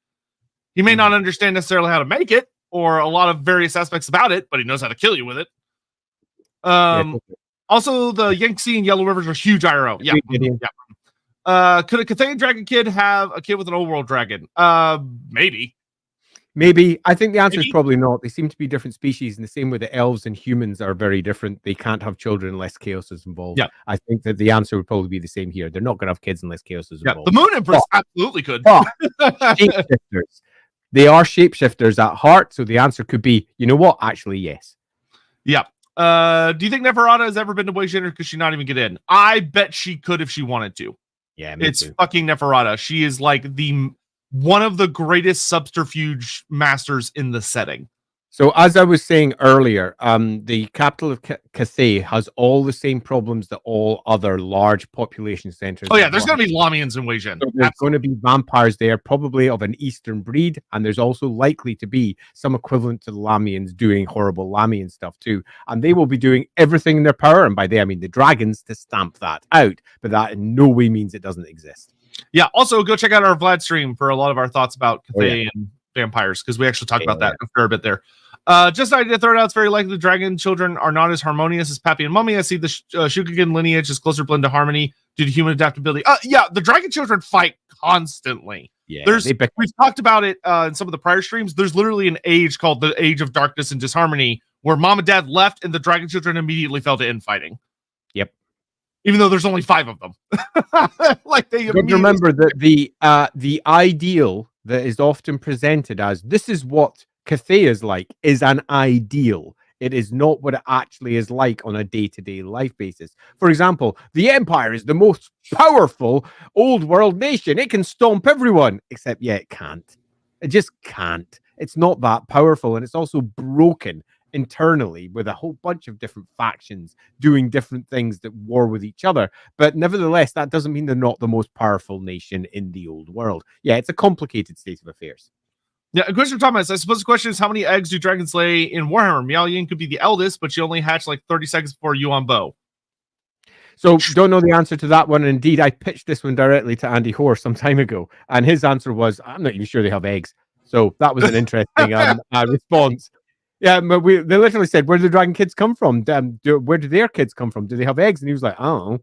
He may not understand necessarily how to make it or a lot of various aspects about it, but he knows how to kill you with it. Also, the Yangtze and Yellow Rivers are huge IRO. Yeah. Could a Cathayan Dragon Kid have a kid with an old world dragon? Maybe. Maybe. I think the answer is probably not. They seem to be different species, in the same way that elves and humans are very different. They can't have children unless chaos is involved. Yeah. I think that the answer would probably be the same here. They're not going to have kids unless chaos is involved. The Moon Empress absolutely could. Shapeshifters. They are shapeshifters at heart, so the answer could be, you know what? Actually, yes. Yeah. Do you think Neferata has ever been to Wei or could she not even get in? I bet she could if she wanted to. Yeah, it's fucking Neferata. She is like one of the greatest subterfuge masters in the setting. So as I was saying earlier, the capital of Cathay has all the same problems that all other large population centers. Oh yeah, there's going to be Lamians in Wei Jin. So there's going to be vampires there, probably of an eastern breed, and there's also likely to be some equivalent to the Lamians doing horrible Lamian stuff too. And they will be doing everything in their power, and by they I mean the dragons, to stamp that out. But that in no way means it doesn't exist. Yeah, also go check out our Vlad stream for a lot of our thoughts about Cathay and vampires, because we actually talked about that a fair bit there. Just an idea to throw it out. It's very likely the dragon children are not as harmonious as Pappy and Mummy. I see the Shukagen lineage is closer blend to harmony due to human adaptability. Yeah, the dragon children fight constantly. Yeah, We've talked about it in some of the prior streams. There's literally an age called the Age of Darkness and Disharmony where Mom and Dad left and the dragon children immediately fell to infighting. Yep. Even though there's only 5 of them. Like they remember that the ideal that is often presented as this is what Cathay is like is an ideal. It is not what it actually is like on a day-to-day life basis. For example, the Empire is the most powerful old world nation. It can stomp everyone, except it can't. It just can't. It's not that powerful, and it's also broken internally with a whole bunch of different factions doing different things that war with each other. But nevertheless, that doesn't mean they're not the most powerful nation in the old world. Yeah, it's a complicated state of affairs. Yeah, a question from Thomas. I suppose the question is, how many eggs do dragons lay in Warhammer? Miao Yin could be the eldest, but she only hatched like 30 seconds before Yuan Bo. So don't know the answer to that one. Indeed, I pitched this one directly to Andy Hoare some time ago, and his answer was, I'm not even sure they have eggs. So that was an interesting response. Yeah, but they literally said, where do the dragon kids come from? Where do their kids come from? Do they have eggs? And he was like, I don't know.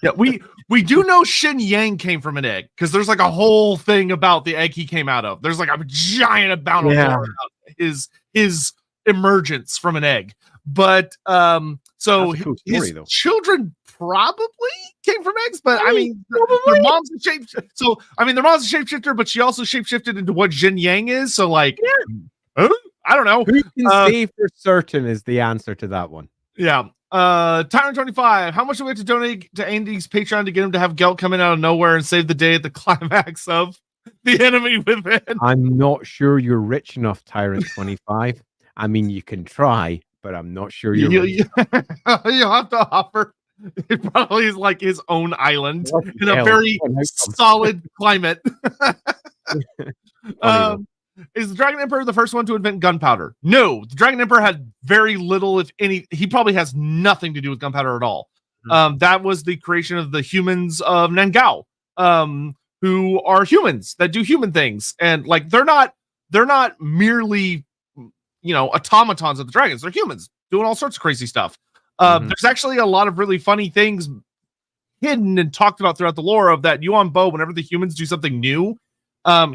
Yeah, we do know Shin Yang came from an egg because there's like a whole thing about the egg he came out of. There's like a giant amount of lore about his emergence from an egg. But so cool story, his children probably came from eggs, but I mean their mom's a shapeshifter. So I mean their mom's a shapeshifter, but she also shapeshifted into what Jin Yang is. So like I don't know. Who can say for certain is the answer to that one. Yeah. Tyrant 25, how much do we have to donate to Andy's Patreon to get him to have Gelt come in out of nowhere and save the day at the climax of The Enemy Within? I'm not sure you're rich enough, Tyrant 25. I mean, you can try, but I'm not sure you'll have to offer. It probably is like his own island in a very solid climate. Is the Dragon Emperor the first one to invent gunpowder? No, the Dragon Emperor had very little, if any. He probably has nothing to do with gunpowder at all. That was the creation of the humans of Nangao, who are humans that do human things, and like they're not merely automatons of the dragons. They're humans doing all sorts of crazy stuff. There's actually a lot of really funny things hidden and talked about throughout the lore of that Yuan Bo. Whenever the humans do something new,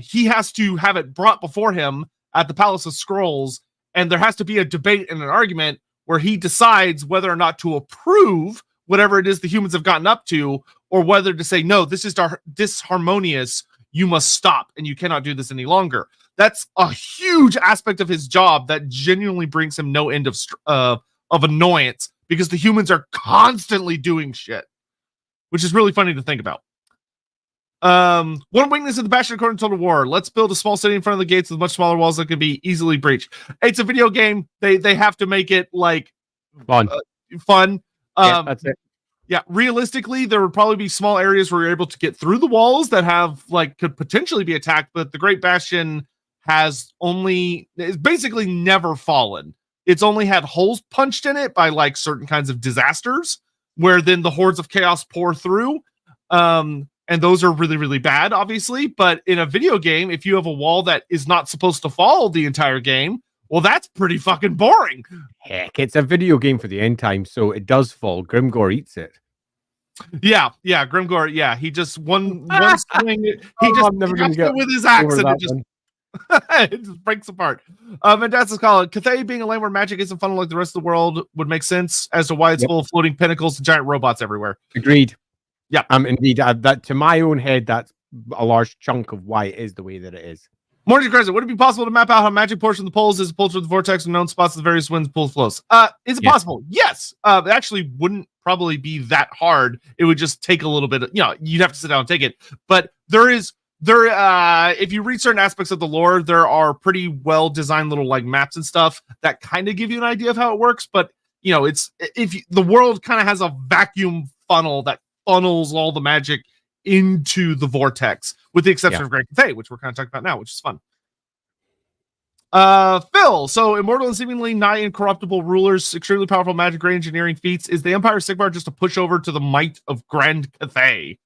he has to have it brought before him at the Palace of Scrolls, and there has to be a debate and an argument where he decides whether or not to approve whatever it is the humans have gotten up to, or whether to say, no, this is disharmonious, you must stop, and you cannot do this any longer. That's a huge aspect of his job that genuinely brings him no end of annoyance, because the humans are constantly doing shit, which is really funny to think about. One weakness of the Bastion according to Total War. Let's build a small city in front of the gates with much smaller walls that can be easily breached. It's a video game. They have to make it like fun. That's it. Yeah, realistically, there would probably be small areas where you're able to get through the walls that could potentially be attacked, but the Great Bastion it's basically never fallen. It's only had holes punched in it by like certain kinds of disasters where then the hordes of chaos pour through. And those are really, really bad, obviously. But in a video game, if you have a wall that is not supposed to fall the entire game, well, that's pretty fucking boring. Heck, it's a video game for the end time, so it does fall. Grimgor eats it. Yeah, Grimgor. Yeah, he just one swing. He just grabs it with his axe, and it just breaks apart. Fantastic call. Cathay being a land where magic isn't funneled like the rest of the world would make sense as to why it's full of floating pinnacles and giant robots everywhere. Agreed. Yeah. Indeed, that to my own head, that's a large chunk of why it is the way that it is. Morning Crescent, would it be possible to map out how magic portion of the poles is pulled through the vortex and known spots of the various winds pull flows? Is it possible? Yes. It actually wouldn't probably be that hard. It would just take a little bit you'd have to sit down and take it. But if you read certain aspects of the lore, there are pretty well designed little like maps and stuff that kind of give you an idea of how it works. But the world kind of has a vacuum funnel that funnels all the magic into the vortex, with the exception of Great Cathay, which we're kind of talking about now, which is fun. Phil, so immortal and seemingly nigh incorruptible rulers, extremely powerful magic, great engineering feats. Is the Empire Sigmar just a pushover to the might of Grand Cathay?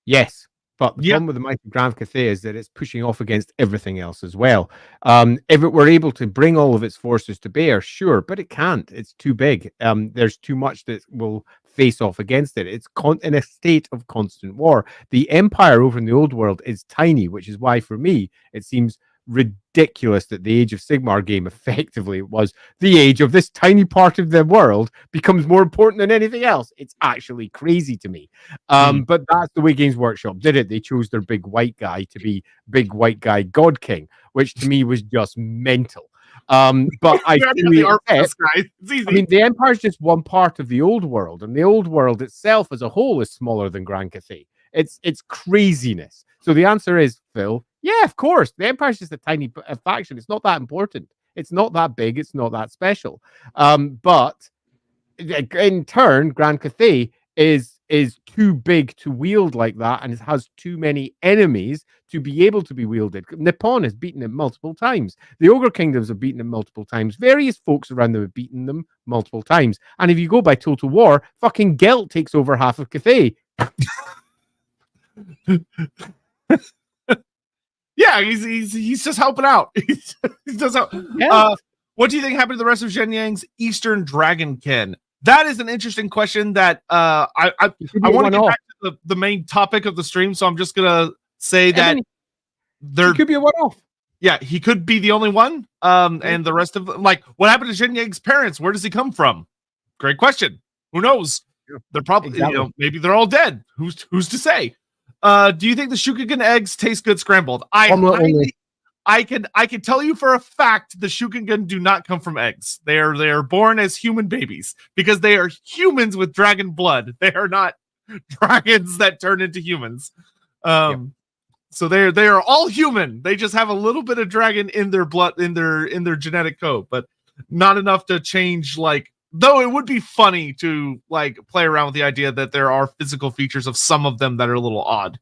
Yes. But the Yeah. problem with the Might of Grand Cathay is that it's pushing off against everything else as well. If it were able to bring all of its forces to bear, sure, but it can't. It's too big. There's too much that will face off against it. It's in a state of constant war. The Empire over in the old world is tiny, which is why, for me, it seems ridiculous that the Age of Sigmar game effectively was the age of this tiny part of the world becomes more important than anything else. It's actually crazy to me. But that's the way Games Workshop did it. They chose their big white guy to be big white guy God King, which to me was just mental. But I fully accept, guy. It's easy. I mean, the Empire is just one part of the old world, and the old world itself as a whole is smaller than Grand Cathay. It's craziness. So the answer is, Phil, yeah, of course. The Empire is just a tiny faction. It's not that important. It's not that big. It's not that special. But in turn, Grand Cathay is too big to wield like that, and it has too many enemies to be able to be wielded. Nippon has beaten it multiple times. The Ogre Kingdoms have beaten it multiple times. Various folks around them have beaten them multiple times. And if you go by Total War, fucking Gelt takes over half of Cathay. Yeah, he's just helping out. He does help. Yeah. What do you think happened to the rest of Zhen Yang's Eastern Dragonkin? That is an interesting question that I want to get back to the main topic of the stream, so I'm just gonna say that there could be a one-off. Yeah, he could be the only one. And the rest of like, what happened to Zhen Yang's parents? Where does he come from? Great question. Who knows? They're probably maybe they're all dead. Who's to say? Do you think the Shukagen eggs taste good scrambled? I can tell you for a fact the Shukagen do not come from eggs. They are born as human babies because they are humans with dragon blood. They are not dragons that turn into humans. So they are all human. They just have a little bit of dragon in their blood, in their genetic code, but not enough to change. Like, though it would be funny to like play around with the idea that there are physical features of some of them that are a little odd.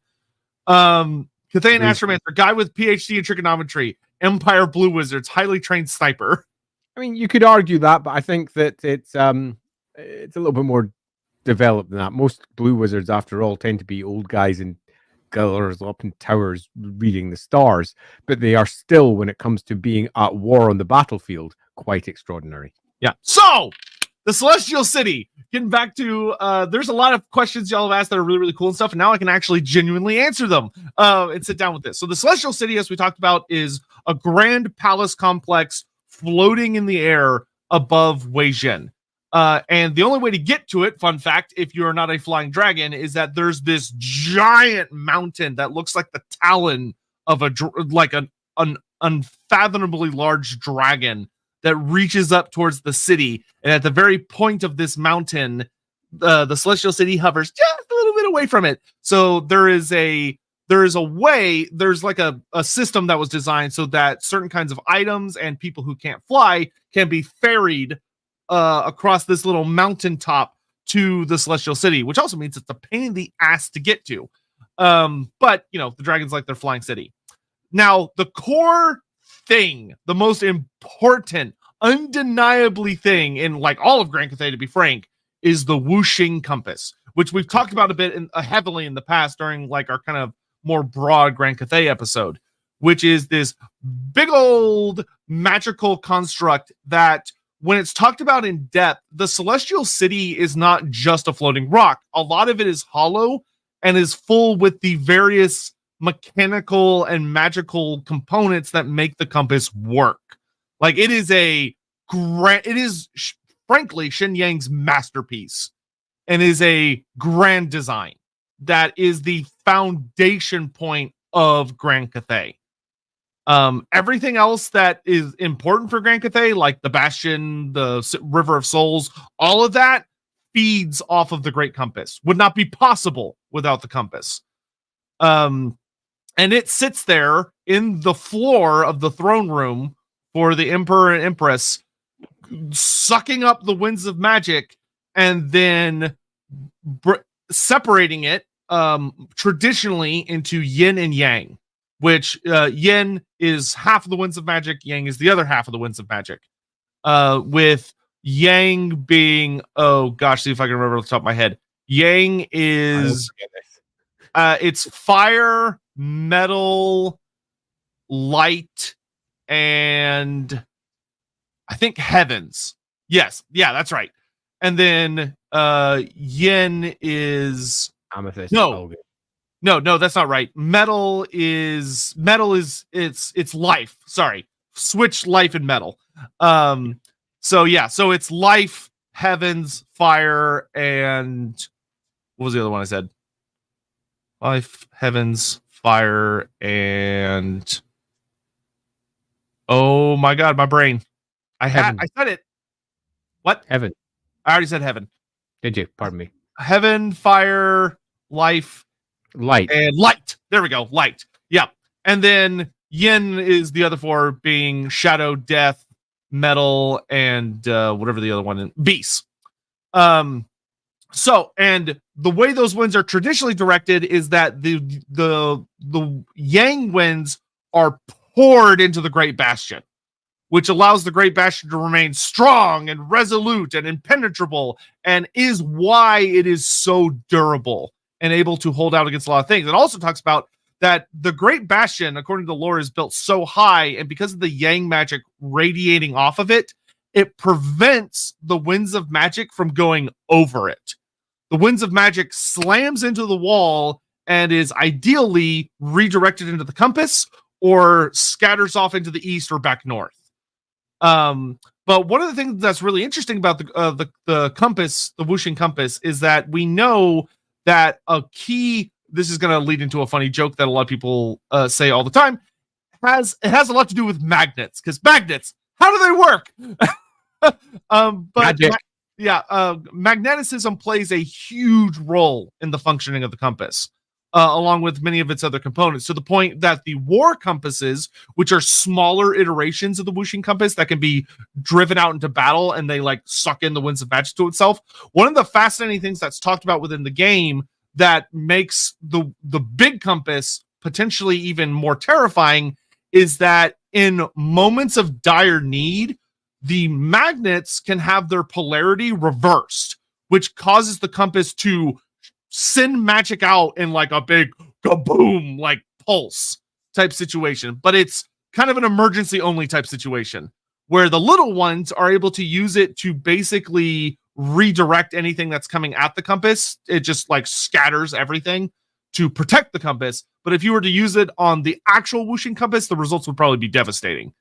Cathay and Astromancer, guy with PhD in trigonometry, Empire Blue Wizards, highly trained sniper. I mean, you could argue that, but I think that it's a little bit more developed than that. Most Blue Wizards, after all, tend to be old guys in colors up in towers reading the stars, but they are still, when it comes to being at war on the battlefield, quite extraordinary. Yeah. So the Celestial City, getting back to there's a lot of questions y'all have asked that are really, really cool and stuff, and now I can actually genuinely answer them and sit down with this. So the Celestial City, as we talked about, is a grand palace complex floating in the air above Weijin. And the only way to get to it, fun fact, if you're not a flying dragon, is that there's this giant mountain that looks like the talon of an unfathomably large dragon that reaches up towards the city. And at the very point of this mountain, the Celestial City hovers just a little bit away from it. So there's like a system that was designed so that certain kinds of items and people who can't fly can be ferried across this little mountaintop to the Celestial City, which also means it's a pain in the ass to get to. But, you know, the dragons like their flying city. Now, the core thing, the most important, undeniably thing in like all of Grand Cathay, to be frank, is the Wuxing compass, which we've talked about a bit heavily in the past during like our kind of more broad Grand Cathay episode, which is this big old magical construct that when it's talked about in depth, the Celestial City is not just a floating rock. A lot of it is hollow and is full with the various mechanical and magical components that make the compass work. Like, it is frankly Shen Yang's masterpiece and is a grand design that is the foundation point of Grand Cathay. Everything else that is important for Grand Cathay, like the Bastion, the River of Souls, all of that feeds off of the Great Compass. Would not be possible without the compass. And it sits there in the floor of the throne room for the Emperor and Empress, sucking up the winds of magic and then separating it traditionally into yin and yang, which yin is half of the winds of magic, yang is the other half of the winds of magic. With yang being, oh gosh, see if I can remember off the top of my head. Yang is It's fire, metal, light, and I think heavens. Yes, yeah, that's right. And then yin is Amethyst. no, Okay. no, that's not right. Metal is it's life. Sorry, switch life and metal. So yeah, so it's life, heavens, fire, and what was the other one I said? Life, heavens, fire, and oh my god, my brain. I said it. What? Heaven. I already said heaven. Did you? Pardon me. Heaven, fire, life, Light. and light. There we go. Light. Yeah. And then yin is the other four being shadow, death, metal, and whatever the other one is. Beast. So, and the way those winds are traditionally directed is that the yang winds are poured into the Great Bastion, which allows the Great Bastion to remain strong and resolute and impenetrable, and is why it is so durable and able to hold out against a lot of things. It also talks about that the Great Bastion, according to the lore, is built so high, and because of the yang magic radiating off of it, it prevents the winds of magic from going over it. The winds of magic slams into the wall and is ideally redirected into the compass or scatters off into the east or back north. But one of the things that's really interesting about the compass, the whooshing compass, is that we know that a key. This is going to lead into a funny joke that a lot of people say all the time. It has a lot to do with magnets, because magnets, how do they work? But Magic. Magneticism plays a huge role in the functioning of the compass, along with many of its other components, to the point that the war compasses, which are smaller iterations of the whooshing compass that can be driven out into battle and they like suck in the winds of magic to itself. One of the fascinating things that's talked about within the game that makes the big compass potentially even more terrifying is that in moments of dire need, the magnets can have their polarity reversed, which causes the compass to send magic out in like a big kaboom, like pulse type situation. But it's kind of an emergency only type situation where the little ones are able to use it to basically redirect anything that's coming at the compass. It just like scatters everything to protect the compass. But if you were to use it on the actual whooshing compass, the results would probably be devastating.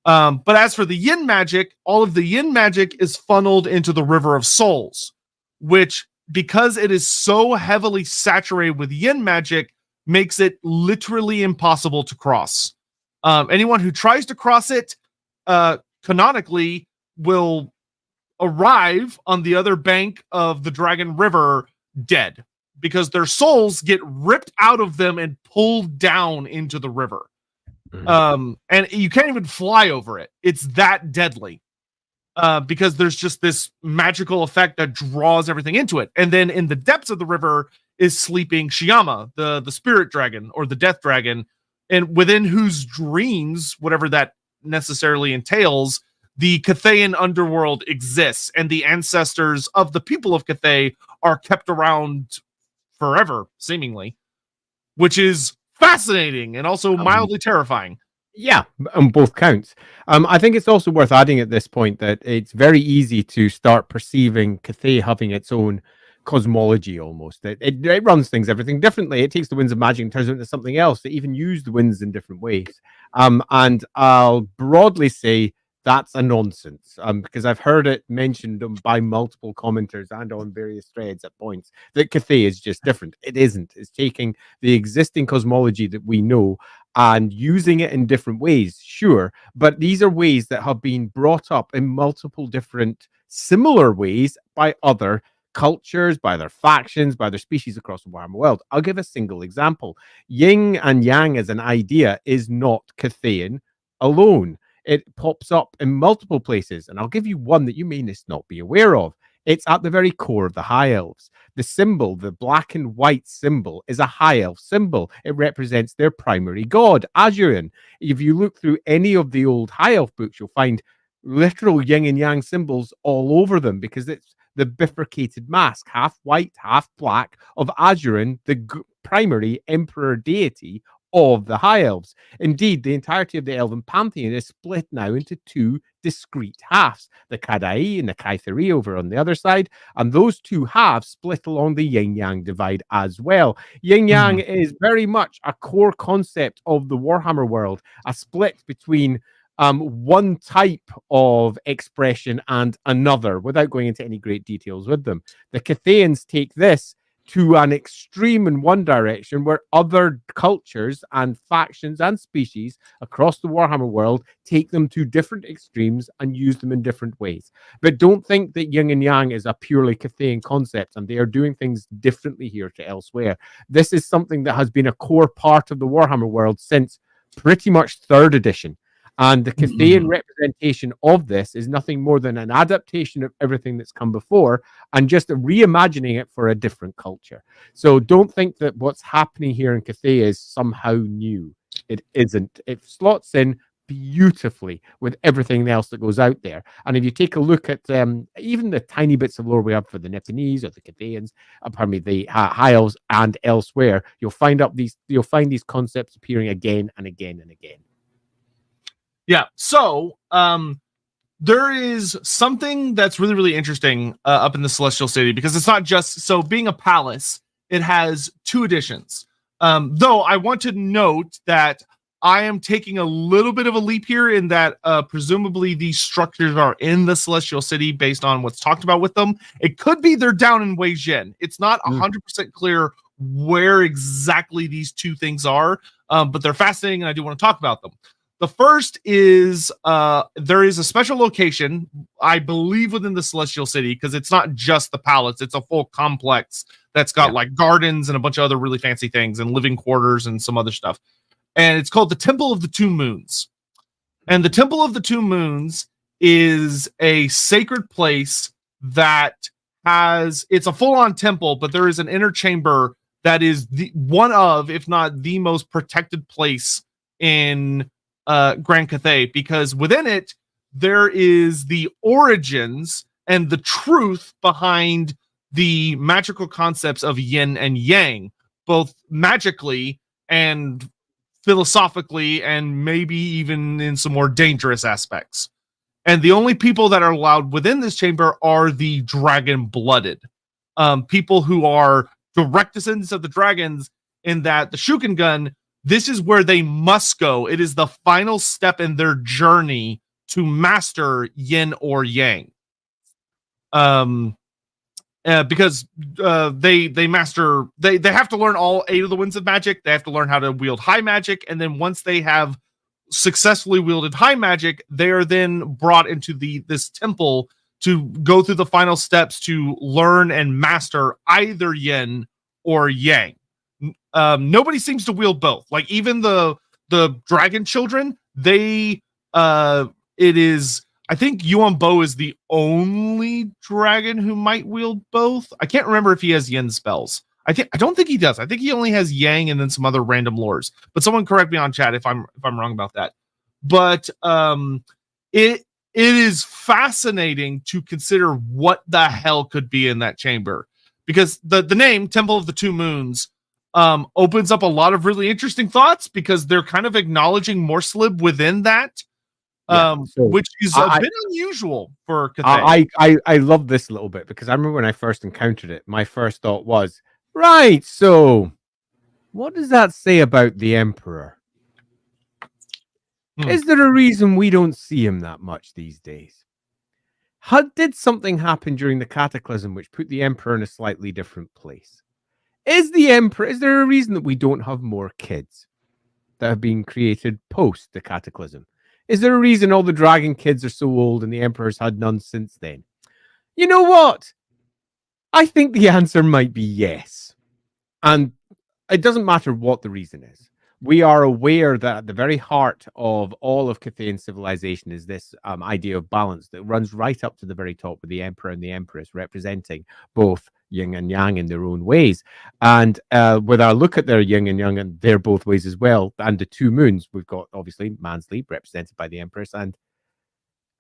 But as for the yin magic, all of the yin magic is funneled into the River of Souls, which, because it is so heavily saturated with yin magic, makes it literally impossible to cross. Anyone who tries to cross it, canonically, will arrive on the other bank of the Dragon River dead, because their souls get ripped out of them and pulled down into the river. And you can't even fly over it. It's that deadly. Because there's just this magical effect that draws everything into it. And then in the depths of the river is sleeping Shiyama, the spirit dragon or the death dragon, and within whose dreams, whatever that necessarily entails, the Cathayan underworld exists, and the ancestors of the people of Cathay are kept around forever, seemingly, which is fascinating and also mildly terrifying. Yeah, on both counts. I think it's also worth adding at this point that it's very easy to start perceiving Cathay having its own cosmology almost. It runs everything differently. It takes the winds of magic and turns it into something else. They even use the winds in different ways. And I'll broadly say that's a nonsense, because I've heard it mentioned by multiple commenters and on various threads at points that Cathay is just different. It isn't. It's taking the existing cosmology that we know and using it in different ways, sure, but these are ways that have been brought up in multiple different similar ways by other cultures, by their factions, by their species across the Warhammer world. I'll give a single example. Yin and Yang as an idea is not Cathayan alone. It pops up in multiple places, and I'll give you one that you may not be aware of. It's at the very core of the High Elves. The symbol, the black and white symbol, is a High Elf symbol. It represents their primary god, Azurin. If you look through any of the old High Elf books, you'll find literal yin and yang symbols all over them, because it's the bifurcated mask, half white, half black, of Azurin, the primary emperor deity of the High Elves. Indeed, the entirety of the Elven pantheon is split now into two discrete halves, the Kadai and the Kaithari over on the other side, and those two halves split along the yin-yang divide as well. Yin-yang is very much a core concept of the Warhammer world, a split between one type of expression and another, without going into any great details with them. The Cathayans take this to an extreme in one direction, where other cultures and factions and species across the Warhammer world take them to different extremes and use them in different ways. But don't think that yin and yang is a purely Cathayan concept, and they are doing things differently here to elsewhere. This is something that has been a core part of the Warhammer world since pretty much 3rd edition. And the Cathayan representation of this is nothing more than an adaptation of everything that's come before and just reimagining it for a different culture. So don't think that what's happening here in Cathay is somehow new. It isn't. It slots in beautifully with everything else that goes out there. And if you take a look at even the tiny bits of lore we have for the Nipponese or the Cathayans, the High Elves and elsewhere, you'll find these concepts appearing again and again and again. Yeah, so there is something that's really, really interesting up in the Celestial City, because it's not just, so being a palace, it has 2 additions. Though I want to note that I am taking a little bit of a leap here in that presumably these structures are in the Celestial City based on what's talked about with them. It could be they're down in Wei Jin. It's not 100% clear where exactly these 2 things are, but they're fascinating and I do want to talk about them. The first is there is a special location, I believe, within the Celestial City, because it's not just the palace, it's a full complex that's got like gardens and a bunch of other really fancy things and living quarters and some other stuff. And it's called the Temple of the 2 Moons. And the Temple of the 2 Moons is a sacred place that it's a full-on temple, but there is an inner chamber that is one of, if not the most protected place in Grand Cathay, because within it there is the origins and the truth behind the magical concepts of yin and yang, both magically and philosophically, and maybe even in some more dangerous aspects. And the only people that are allowed within this chamber are the dragon-blooded people who are direct descendants of the dragons, in that the Shukengun, this is where they must go. It is the final step in their journey to master yin or yang. Because they have to learn all 8 of the winds of magic. They have to learn how to wield high magic, and then once they have successfully wielded high magic, they are then brought into this temple to go through the final steps to learn and master either yin or yang. Nobody seems to wield both. Like even the dragon children, it is, I think Yuan Bo is the only dragon who might wield both. I can't remember if he has yin spells. I don't think he does. I think he only has yang and then some other random lores. But someone correct me on chat if I'm wrong about that. But it is fascinating to consider what the hell could be in that chamber, because the name Temple of the 2 Moons opens up a lot of really interesting thoughts, because they're kind of acknowledging Morslib within that, which is a bit unusual for Cathay. I love this a little bit, because I remember when I first encountered it, my first thought was, right, so what does that say about the Emperor? Is there a reason we don't see him that much these days? Did something happen during the Cataclysm which put the Emperor in a slightly different place? Is there a reason that we don't have more kids that have been created post the Cataclysm? Is there a reason all the dragon kids are so old and the Emperor's had none since then? You know what? I think the answer might be yes. And it doesn't matter what the reason is. We are aware that at the very heart of all of Cathayan civilization is this idea of balance that runs right up to the very top, with the Emperor and the Empress representing both yin and yang in their own ways. And with our look at their yin and yang and their both ways as well, and the 2 moons, we've got obviously Mansleep represented by the Empress and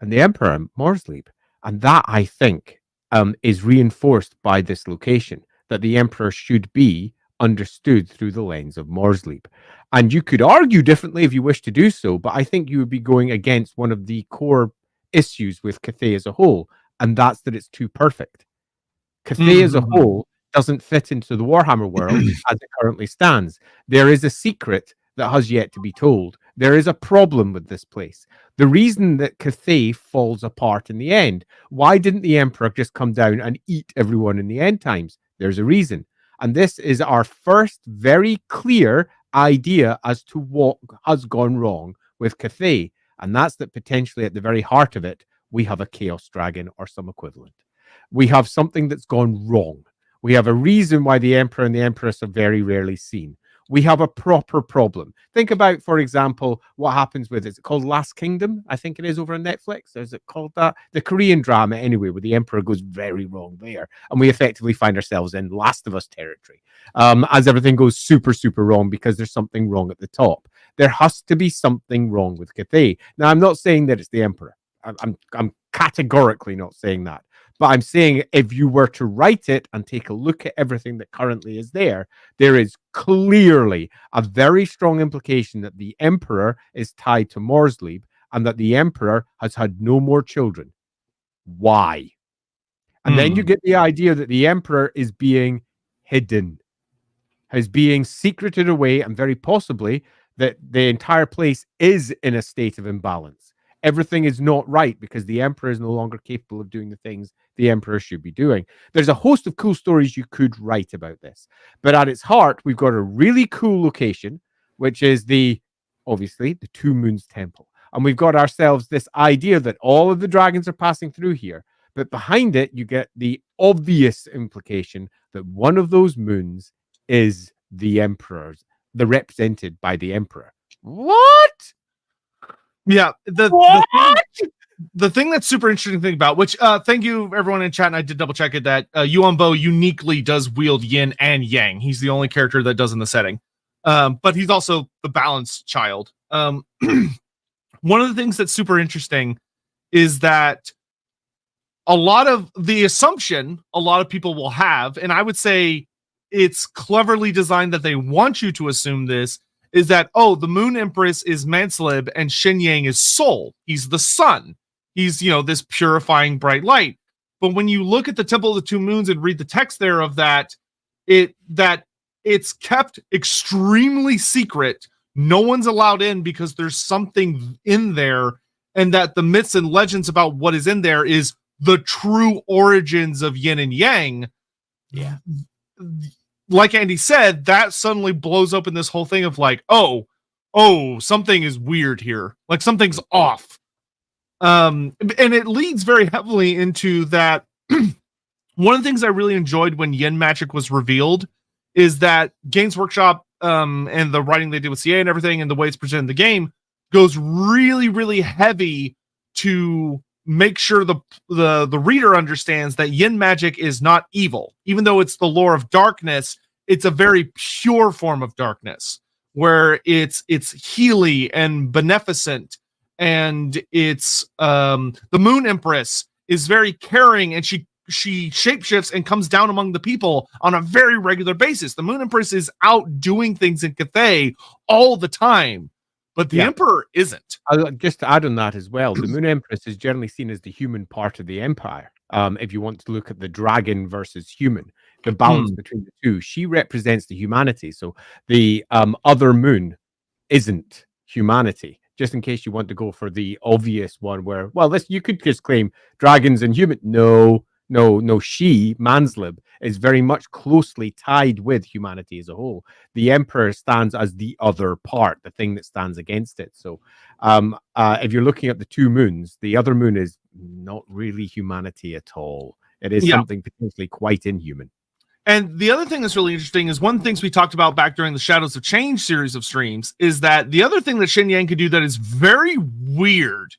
the Emperor, Morsleep. And that, I think, is reinforced by this location, that the Emperor should be understood through the lens of Morsleb. And you could argue differently if you wish to do so, but I think you would be going against one of the core issues with Cathay as a whole, and that's that it's too perfect. Cathay as a Mhm. whole doesn't fit into the Warhammer world as it currently stands. There is a secret that has yet to be told. There is a problem with this place. The reason that Cathay falls apart in the end, why didn't the Emperor just come down and eat everyone in the end times? There's a reason. And this is our first very clear idea as to what has gone wrong with Cathay. And that's that potentially at the very heart of it, we have a Chaos Dragon or some equivalent. We have something that's gone wrong. We have a reason why the Emperor and the Empress are very rarely seen. We have a proper problem. Think about, for example, what happens with, is it called Last Kingdom? I think it is over on Netflix. Is it called that? The Korean drama, anyway, where the Emperor goes very wrong there. And we effectively find ourselves in Last of Us territory as everything goes super, super wrong because there's something wrong at the top. There has to be something wrong with Cathay. Now, I'm not saying that it's the Emperor. I'm categorically not saying that. But I'm saying if you were to write it and take a look at everything that currently is there, there is clearly a very strong implication that the Emperor is tied to Morsleb and that the Emperor has had no more children. Why? And then you get the idea that the Emperor is being hidden, is being secreted away, and very possibly that the entire place is in a state of imbalance. Everything is not right because the Emperor is no longer capable of doing the things the Emperor should be doing. There's a host of cool stories you could write about this. But at its heart, we've got a really cool location, which is obviously, the Two Moons Temple. And we've got ourselves this idea that all of the dragons are passing through here. But behind it, you get the obvious implication that one of those moons is the Emperor's, the represented by the Emperor. What? Yeah, What? the thing that's super interesting to think about, which thank you everyone in chat, and I did double check it, that Yuan Bo uniquely does wield yin and yang. He's the only character that does in the setting, but he's also the balanced child. One of the things that's super interesting is that a lot of the assumption a lot of people will have, and I would say it's cleverly designed that they want you to assume this, is that, oh, the Moon Empress is Manslib and Shen Yang is Soul. He's the sun. He's, this purifying bright light. But when you look at the Temple of the Two Moons and read the text there of that it's kept extremely secret. No one's allowed in because there's something in there, and that the myths and legends about what is in there is the true origins of yin and yang. Yeah. Like Andy said, that suddenly blows open this whole thing of like, oh, something is weird here. Like something's off. And it leads very heavily into that. One of the things I really enjoyed when Yin Magic was revealed is that Games Workshop and the writing they did with CA and everything and the way it's presented in the game goes really, really heavy to make sure the reader understands that Yin magic is not evil. Even though it's the lore of darkness, it's a very pure form of darkness where it's healy and beneficent, and it's the Moon Empress is very caring, and she shapeshifts and comes down among the people on a very regular basis. The Moon Empress is out doing things in Cathay all the time, but the Emperor isn't. Just to add on that as well, the Moon Empress is generally seen as the human part of the Empire. If you want to look at the dragon versus human, the balance between the two, she represents the humanity. So the other moon isn't humanity. Just in case you want to go for the obvious one where, well, you could just claim dragons and human. No, she, Manslib, is very much closely tied with humanity as a whole. The Emperor stands as the other part, the thing that stands against it. So if you're looking at the two moons, the other moon is not really humanity at all. It is something potentially quite inhuman. And the other thing that's really interesting is one of the things we talked about back during the Shadows of Change series of streams is that the other thing that Shen Yang could do that is very weird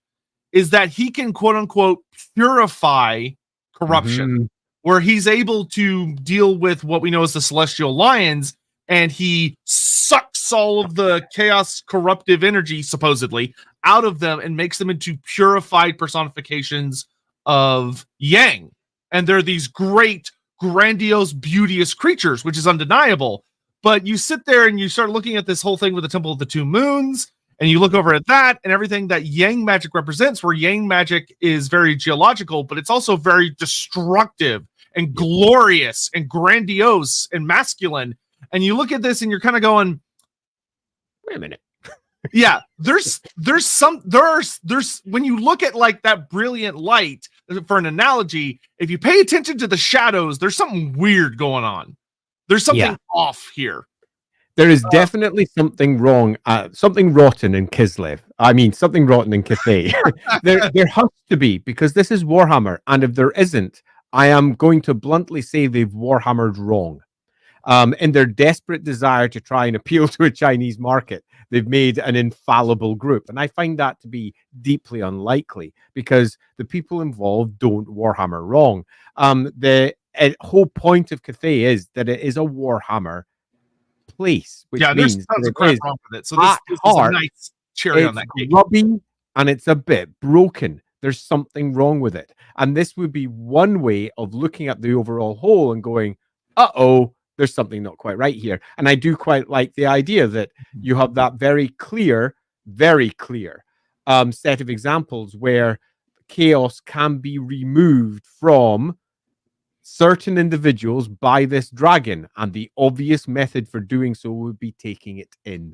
is that he can, quote unquote, purify corruption, where he's able to deal with what we know as the Celestial Lions, and he sucks all of the chaos corruptive energy, supposedly, out of them and makes them into purified personifications of Yang. And they're these great, grandiose, beauteous creatures, which is undeniable. But you sit there and you start looking at this whole thing with the Temple of the Two Moons, and you look over at that and everything that Yang magic represents, where Yang magic is very geological, but it's also very destructive and glorious and grandiose and masculine. And you look at this and you're kind of going, wait a minute. Yeah, there's when you look at like that brilliant light, for an analogy, if you pay attention to the shadows, there's something weird going on. There's something off here. There is definitely something wrong, something rotten in Kislev. I mean, something rotten in Cathay. there has to be, because this is Warhammer, and if there isn't, I am going to bluntly say they've Warhammered wrong. In their desperate desire to try and appeal to a Chinese market, they've made an infallible group. And I find that to be deeply unlikely, because the people involved don't Warhammer wrong. The whole point of Cathay is that it is a Warhammer place, which means there's tons of crap wrong with it. So this is a nice cherry on that cake. Grubby, and it's a bit broken. There's something wrong with it. And this would be one way of looking at the overall whole and going, uh-oh, there's something not quite right here. And I do quite like the idea that you have that very clear set of examples where chaos can be removed from certain individuals by this dragon, and the obvious method for doing so would be taking it in.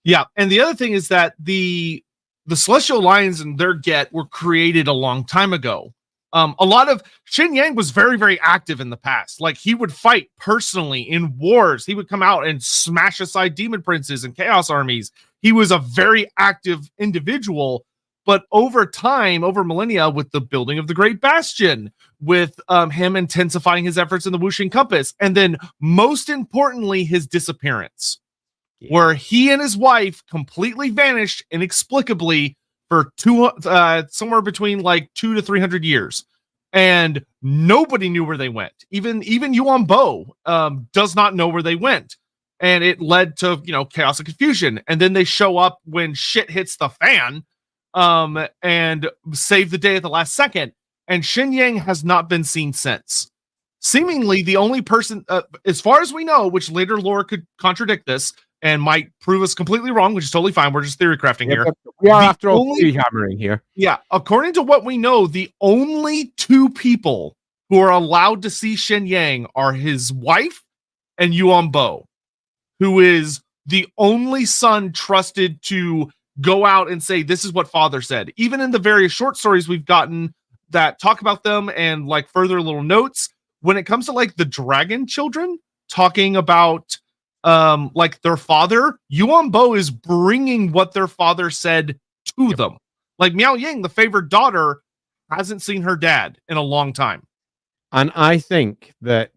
Yeah, and the other thing is that the Celestial Lions and their get were created a long time ago. A lot of Shen Yang was very, very active in the past. Like, he would fight personally in wars. He would come out and smash aside demon princes and chaos armies. He was a very active individual. But over time, over millennia, with the building of the Great Bastion, with him intensifying his efforts in the Wuxing Compass, and then most importantly, his disappearance, where he and his wife completely vanished inexplicably for somewhere between like 200 to 300 years, and nobody knew where they went. Even Yuan Bo does not know where they went, and it led to chaos and confusion. And then they show up when shit hits the fan, and save the day at the last second. And Shen Yang has not been seen since. Seemingly the only person, as far as we know, which later lore could contradict this and might prove us completely wrong, which is totally fine. We're just theory crafting here. We are, after all, hammering here. Yeah. According to what we know, the only two people who are allowed to see Shen Yang are his wife and Yuan Bo, who is the only son trusted to go out and say, this is what father said. Even in the various short stories we've gotten that talk about them and like further little notes, when it comes to like the dragon children talking about like their father, Yuan Bo is bringing what their father said to them. Like Miao Ying, the favored daughter, hasn't seen her dad in a long time. And I think that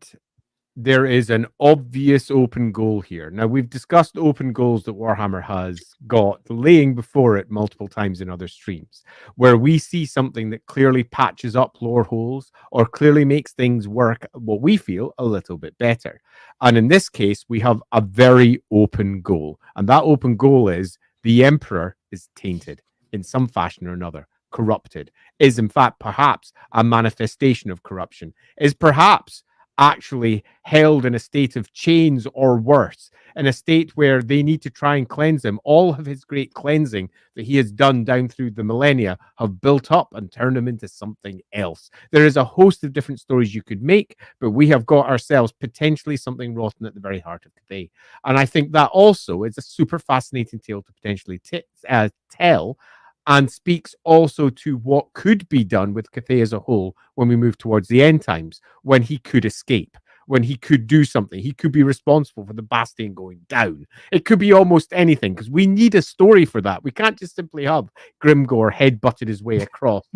there is an obvious open goal here. Now, we've discussed open goals that Warhammer has got laying before it multiple times in other streams, where we see something that clearly patches up lore holes or clearly makes things work, what we feel, a little bit better. And in this case, we have a very open goal. And that open goal is the Emperor is tainted in some fashion or another, corrupted, is in fact perhaps a manifestation of corruption, is perhaps actually held in a state of chains or worse, in a state where they need to try and cleanse him. All of his great cleansing that he has done down through the millennia have built up and turned him into something else. There is a host of different stories you could make, but we have got ourselves potentially something rotten at the very heart of today. And I think that also is a super fascinating tale to potentially tell, and speaks also to what could be done with Cathay as a whole when we move towards the end times, when he could escape, when he could do something. He could be responsible for the Bastion going down. It could be almost anything, because we need a story for that. We can't just simply have Grimgor head-butted his way across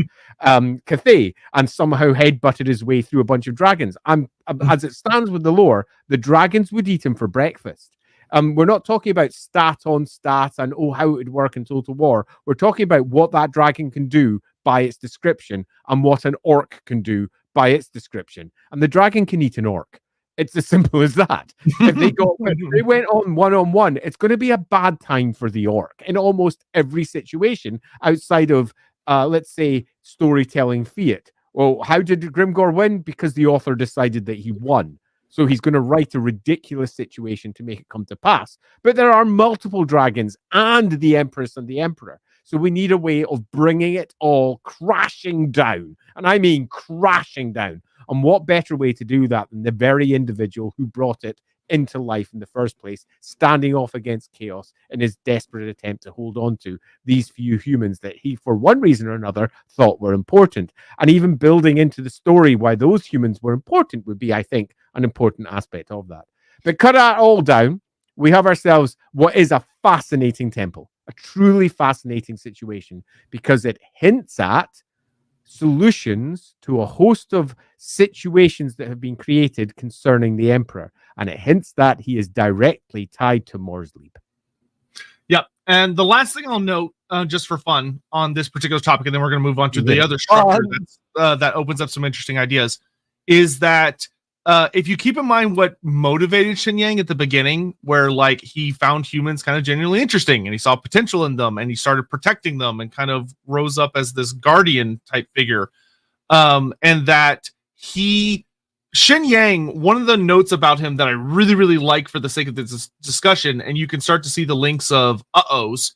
Cathay and somehow head-butted his way through a bunch of dragons. As it stands with the lore, the dragons would eat him for breakfast. We're not talking about stat on stat and how it would work in Total War. We're talking about what that dragon can do by its description and what an orc can do by its description. And the dragon can eat an orc. It's as simple as that. If they went on one-on-one, it's going to be a bad time for the orc in almost every situation outside of, let's say, storytelling fiat. Well, how did Grimgor win? Because the author decided that he won. So he's going to write a ridiculous situation to make it come to pass. But there are multiple dragons and the Empress and the Emperor. So we need a way of bringing it all crashing down. And I mean crashing down. And what better way to do that than the very individual who brought it into life in the first place, standing off against chaos in his desperate attempt to hold on to these few humans that he, for one reason or another, thought were important. And even building into the story why those humans were important would be, I think, an important aspect of that. But cut that all down, we have ourselves what is a fascinating temple, a truly fascinating situation, because it hints at solutions to a host of situations that have been created concerning the Emperor. And it hints that he is directly tied to Morrsleep. Yep. And the last thing I'll note, just for fun, on this particular topic, and then we're going to move on to the other structure that opens up some interesting ideas, is that if you keep in mind what motivated Shen Yang at the beginning, where like he found humans kind of genuinely interesting and he saw potential in them and he started protecting them and kind of rose up as this guardian type figure, and that Shen Yang, one of the notes about him that I really, really like for the sake of this discussion, and you can start to see the links of uh-ohs,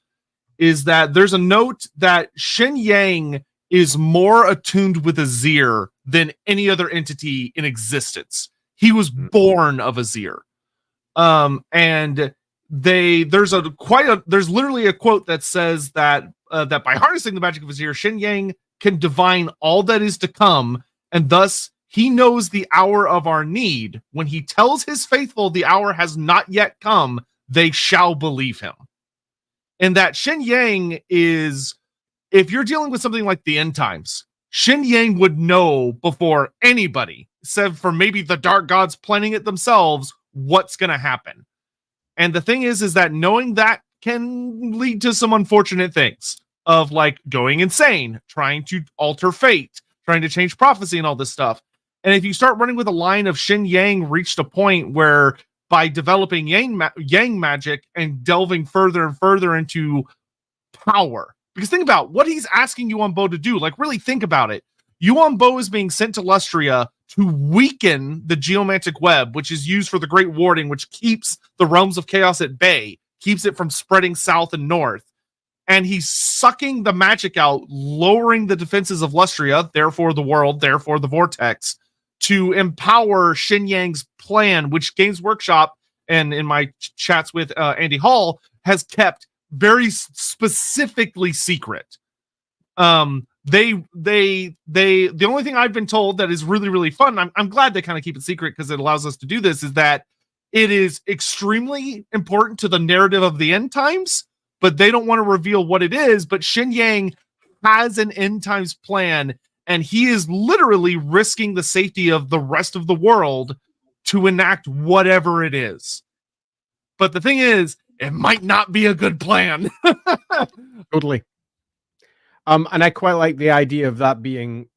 is that there's a note that Shen Yang is more attuned with Azir than any other entity in existence. He was born of Azir. And there's literally a quote that says that that by harnessing the magic of Azir, Shen Yang can divine all that is to come, and thus he knows the hour of our need. When he tells his faithful the hour has not yet come, they shall believe him. And that Shen Yang is, if you're dealing with something like the end times, Shen Yang would know before anybody, except for maybe the dark gods planning it themselves, what's going to happen. And the thing is that knowing that can lead to some unfortunate things of like going insane, trying to alter fate, trying to change prophecy and all this stuff. And if you start running with a line of Shen Yang reached a point where by developing Yang magic and delving further and further into power, because think about what he's asking Yuan Bo to do. Like, really think about it. Yuan Bo is being sent to Lustria to weaken the geomantic web, which is used for the Great Warding, which keeps the realms of chaos at bay, keeps it from spreading south and north. And he's sucking the magic out, lowering the defenses of Lustria, therefore the world, therefore the vortex, to empower Shen Yang's plan, which Games Workshop, and in my chats with Andy Hall, has kept very specifically secret. The only thing I've been told that is really, really fun, I'm glad they kind of keep it secret because it allows us to do this, is that it is extremely important to the narrative of the end times, but they don't want to reveal what it is. But Shen Yang has an end times plan, and he is literally risking the safety of the rest of the world to enact whatever it is. But the thing is, it might not be a good plan. Totally. And I quite like the idea of that being,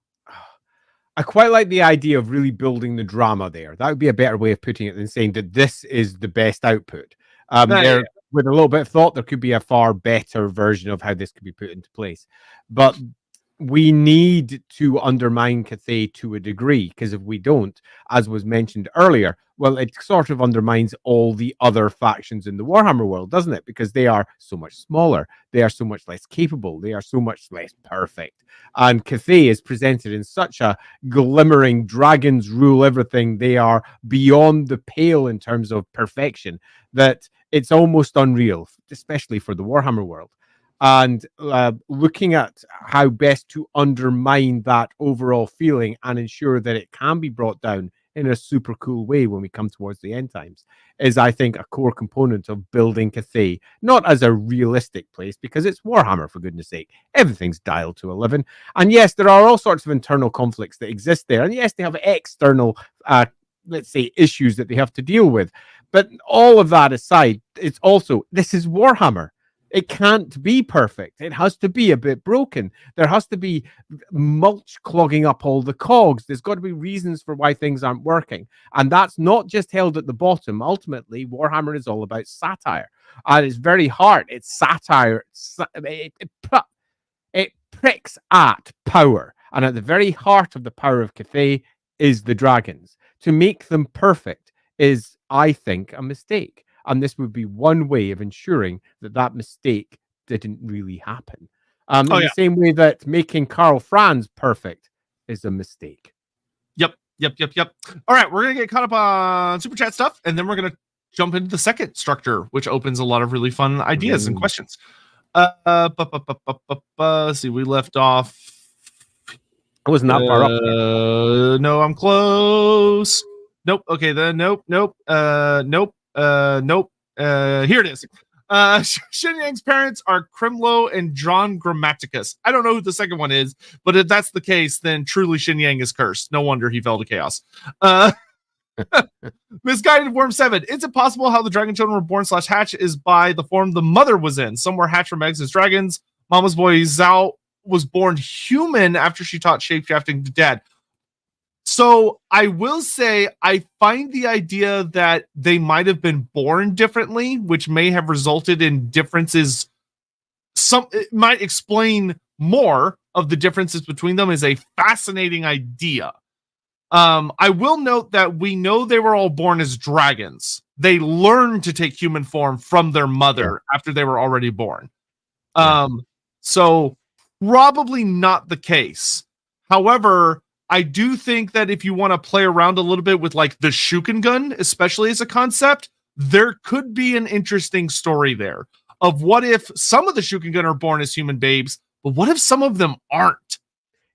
I quite like the idea of really building the drama there. That would be a better way of putting it than saying that this is the best output. With a little bit of thought, there could be a far better version of how this could be put into place. But we need to undermine Cathay to a degree, because if we don't, as was mentioned earlier, well, it sort of undermines all the other factions in the Warhammer world, doesn't it? Because they are so much smaller, they are so much less capable, they are so much less perfect. And Cathay is presented in such a glimmering dragons rule everything, they are beyond the pale in terms of perfection, that it's almost unreal, especially for the Warhammer world. And looking at how best to undermine that overall feeling and ensure that it can be brought down in a super cool way when we come towards the end times is, I think, a core component of building Cathay, not as a realistic place, because it's Warhammer, for goodness sake. Everything's dialed to 11. And yes, there are all sorts of internal conflicts that exist there. And yes, they have external, let's say, issues that they have to deal with. But all of that aside, it's also, this is Warhammer. It can't be perfect. It has to be a bit broken. There has to be mulch clogging up all the cogs. There's got to be reasons for why things aren't working. And that's not just held at the bottom. Ultimately, Warhammer is all about satire. At its very heart, it's satire. It pricks at power. And at the very heart of the power of Cathay is the dragons. To make them perfect, is, I think, a mistake. And this would be one way of ensuring that that mistake didn't really happen. Oh, In yeah. the same way that making Karl Franz perfect is a mistake. Yep. All right, we're going to get caught up on Super Chat stuff, and then we're going to jump into the second structure, which opens a lot of really fun ideas and questions. Let's see, we left off. I wasn't that far up there. No, I'm close. Nope. Okay, then nope. Nope. Here it is. Xinyang's parents are Krimlo and John Grammaticus. I don't know who the second one is, but if that's the case, then truly Xinyang is cursed. No wonder he fell to chaos. Misguided Worm 7. Is it possible how the dragon children were born / hatch is by the form the mother was in? Some were hatched from eggs as dragons. Mama's boy Zhao was born human after she taught shapeshifting to dad. So I will say I find the idea that they might have been born differently, which may have resulted in differences. It might explain more of the differences between them, is a fascinating idea. I will note that we know they were all born as dragons. They learned to take human form from their mother after they were already born. So probably not the case. However, I do think that if you want to play around a little bit with like the Shuken gun, especially as a concept, there could be an interesting story there of what if some of the Shuken gun are born as human babes, but what if some of them aren't?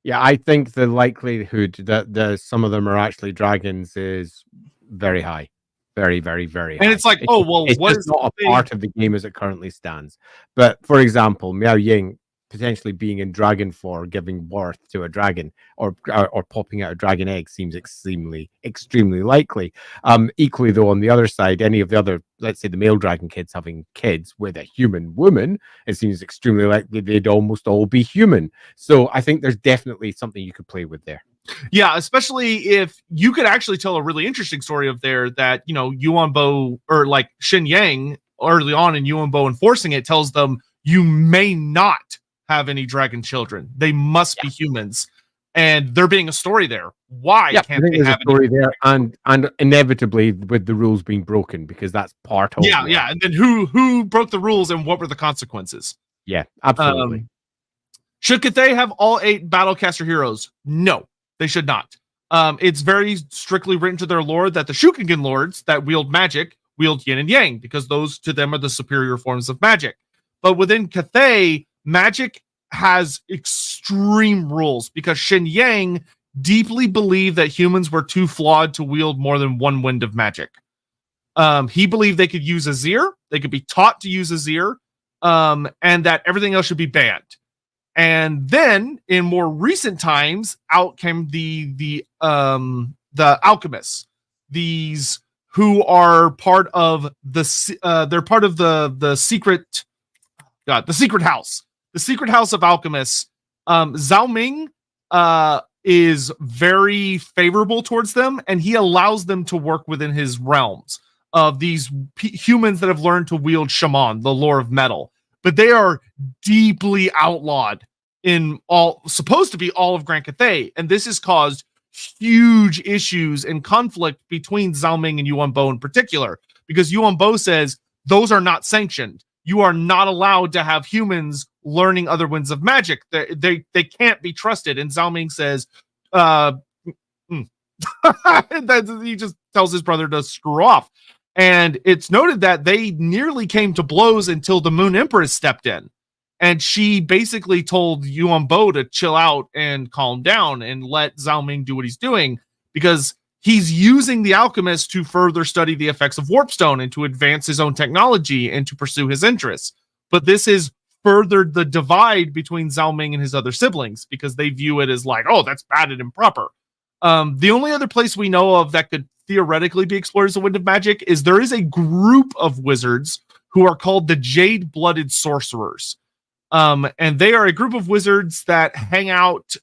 Yeah, I think the likelihood that some of them are actually dragons is very high. Very, very, very high. And it's like, it's what just is not a part of the game as it currently stands. But for example, Miao Ying potentially being in dragon form, giving birth to a dragon, or popping out a dragon egg seems extremely likely. Equally though, on the other side, any of the other, let's say the male dragon kids having kids with a human woman, it seems extremely likely they'd almost all be human. So I think there's definitely something you could play with there. Yeah, especially if you could actually tell a really interesting story of there that, you know, Yuan Bo or like Xinyang early on in Yuan Bo enforcing it tells them you may not have any dragon children. They must be humans. And there being a story there. Why can't they have a story there? And inevitably with the rules being broken, because that's part of Yeah. And then who broke the rules and what were the consequences? Yeah, absolutely. Should Cathay have all 8 Battlecaster heroes? No, they should not. It's very strictly written to their lore that the Shukengen lords that wield magic wield yin and yang, because those to them are the superior forms of magic. But within Cathay, magic has extreme rules because Xinyang deeply believed that humans were too flawed to wield more than one wind of magic. He believed they could use Azir, they could be taught to use Azir, and that everything else should be banned. And then in more recent times, out came the alchemists, these who are part of they're part of the secret house. The secret house of alchemists. Zhao Ming is very favorable towards them, and he allows them to work within his realms of these humans that have learned to wield shaman, the lore of metal. But they are deeply outlawed in supposed to be all of Grand Cathay, and this has caused huge issues and conflict between Zhao Ming and Yuan Bo in particular, because Yuan Bo says those are not sanctioned. You are not allowed to have humans learning other winds of magic. They can't be trusted. And Zhao Ming says, he just tells his brother to screw off. And it's noted that they nearly came to blows until the Moon Empress stepped in. And she basically told Yuan Bo to chill out and calm down and let Zhao Ming do what he's doing, because he's using the alchemist to further study the effects of Warpstone and to advance his own technology and to pursue his interests. But this has furthered the divide between Zhao Ming and his other siblings, because they view it as like, oh, that's bad and improper. The only other place we know of that could theoretically be explored as a wind of magic is there is a group of wizards who are called the Jade-Blooded Sorcerers. And they are a group of wizards that hang out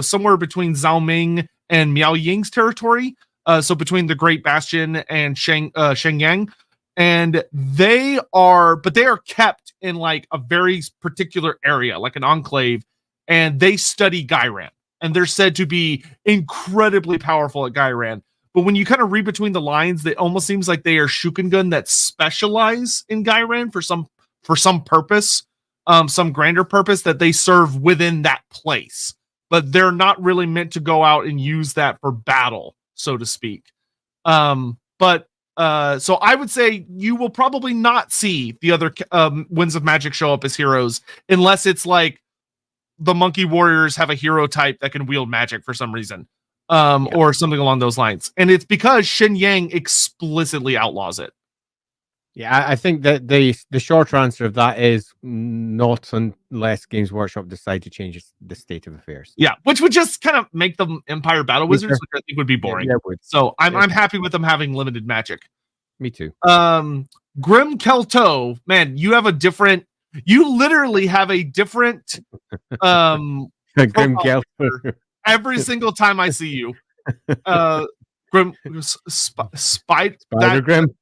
somewhere between Zhao Ming and Miao Ying's territory. So between the Great Bastion and Shenyang. And they are kept in like a very particular area, like an enclave, and they study Gairan. And they're said to be incredibly powerful at Gairan. but when you kind of read between the lines, it almost seems like they are Shukengun that specialize in Gairan for some purpose, some grander purpose that they serve within that place. But they're not really meant to go out and use that for battle, so to speak. So I would say you will probably not see the other Winds of Magic show up as heroes unless it's like the Monkey Warriors have a hero type that can wield magic for some reason, or something along those lines. And it's because Shin Yang explicitly outlaws it. Yeah, I think that the short answer of that is not unless Games Workshop decide to change the state of affairs. Yeah, which would just kind of make them Empire Battle Wizards, which I think would be boring. Yeah, so I'm happy with them having limited magic. Me too. Grim Kelto, man, you literally have a different Grim Kelto every single time I see you. Grim Spider Grim.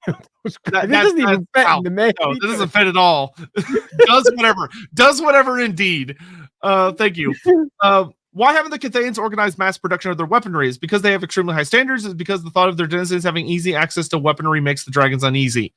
That doesn't even fit in the menu. No, that doesn't fit at all. Does whatever indeed. Thank you. Why haven't the Cathayans organized mass production of their weaponry? Is because they have extremely high standards? Is because the thought of their denizens having easy access to weaponry makes the dragons uneasy?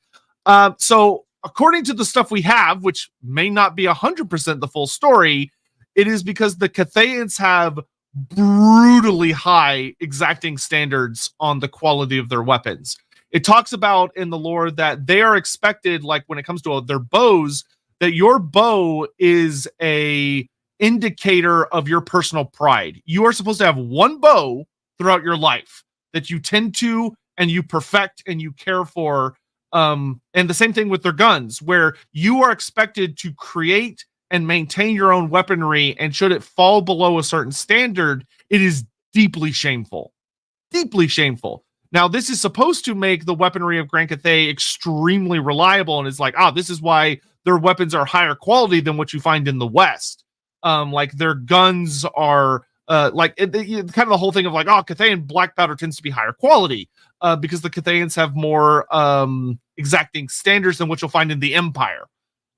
So according to the stuff we have, which may not be 100% the full story, it is because the Cathayans have brutally high exacting standards on the quality of their weapons. It talks about in the lore that they are expected, like when it comes to their bows, that your bow is a indicator of your personal pride. You are supposed to have one bow throughout your life that you tend to and you perfect and you care for. And the same thing with their guns, where you are expected to create and maintain your own weaponry, and should it fall below a certain standard, it is deeply shameful. Deeply shameful. Now, this is supposed to make the weaponry of Grand Cathay extremely reliable, and it's like, this is why their weapons are higher quality than what you find in the West. Like their guns are kind of the whole thing of like, Cathayan black powder tends to be higher quality because the Cathayans have more exacting standards than what you'll find in the Empire.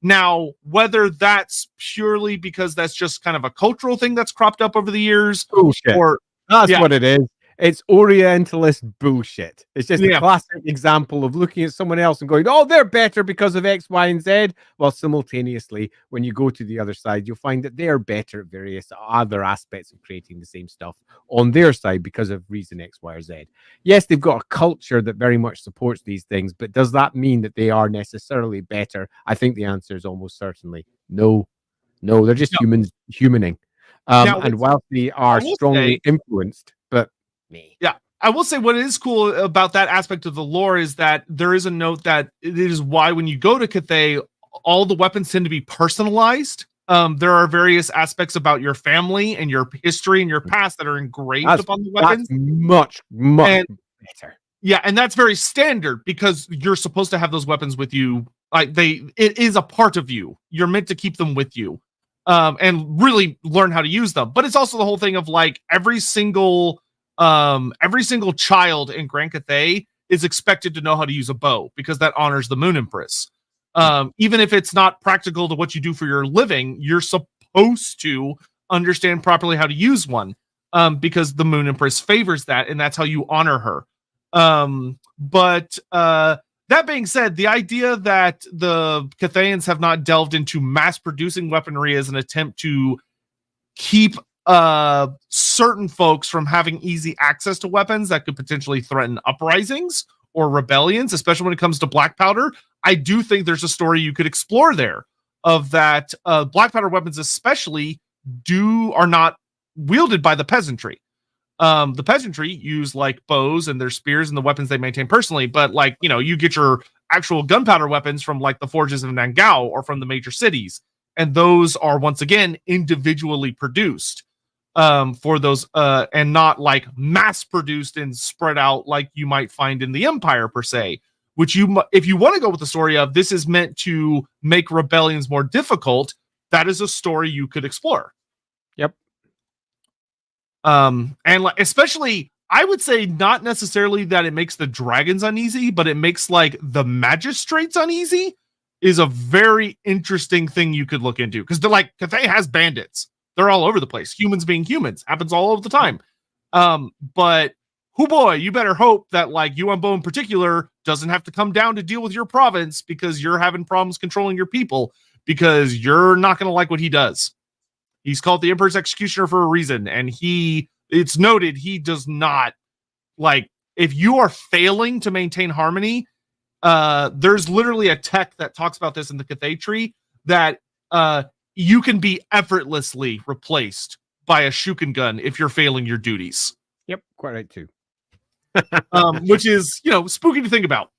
Now, whether that's purely because that's just kind of a cultural thing that's cropped up over the years, bullshit. Or that's what it is. It's Orientalist bullshit. It's just a classic example of looking at someone else and going, they're better because of X, Y, and Z. While simultaneously, when you go to the other side, you'll find that they're better at various other aspects of creating the same stuff on their side because of reason X, Y, or Z. Yes, they've got a culture that very much supports these things, but does that mean that they are necessarily better? I think the answer is almost certainly no. No, they're just humaning. And whilst they are strongly influenced, but yeah, I will say what is cool about that aspect of the lore is that there is a note that it is why when you go to Cathay, all the weapons tend to be personalized. There are various aspects about your family and your history and your past that are engraved upon the weapons. That's much better. Yeah, and that's very standard because you're supposed to have those weapons with you. Like it is a part of you. You're meant to keep them with you, and really learn how to use them. But it's also the whole thing of like every single child in Grand Cathay is expected to know how to use a bow because that honors the Moon Empress. Even if it's not practical to what you do for your living, you're supposed to understand properly how to use one, because the Moon Empress favors that, and that's how you honor her. But that being said, the idea that the Cathayans have not delved into mass producing weaponry as an attempt to keep certain folks from having easy access to weapons that could potentially threaten uprisings or rebellions, especially when it comes to black powder, I do think there's a story you could explore there of that. Black powder weapons especially are not wielded by the peasantry. The peasantry use like bows and their spears and the weapons they maintain personally, but like, you get your actual gunpowder weapons from like the forges of Nangao or from the major cities, and those are once again individually produced for those and not like mass produced and spread out like you might find in the Empire per se, which if you want to go with the story of this is meant to make rebellions more difficult, that is a story you could explore. Yep. And like, especially I would say not necessarily that it makes the dragons uneasy, but it makes like the magistrates uneasy is a very interesting thing you could look into, because they're like, Cathay has bandits. They're all over the place. Humans being humans happens all over the time. But who boy, you better hope that like Yuanbo in particular doesn't have to come down to deal with your province because you're having problems controlling your people, because you're not going to like what he does. He's called the Emperor's Executioner for a reason, and it's noted he does not like, if you are failing to maintain harmony, there's literally a tech that talks about this in the Cathay tree, that you can be effortlessly replaced by a Shuken gun if you're failing your duties. Yep, quite right too. Which is, spooky to think about.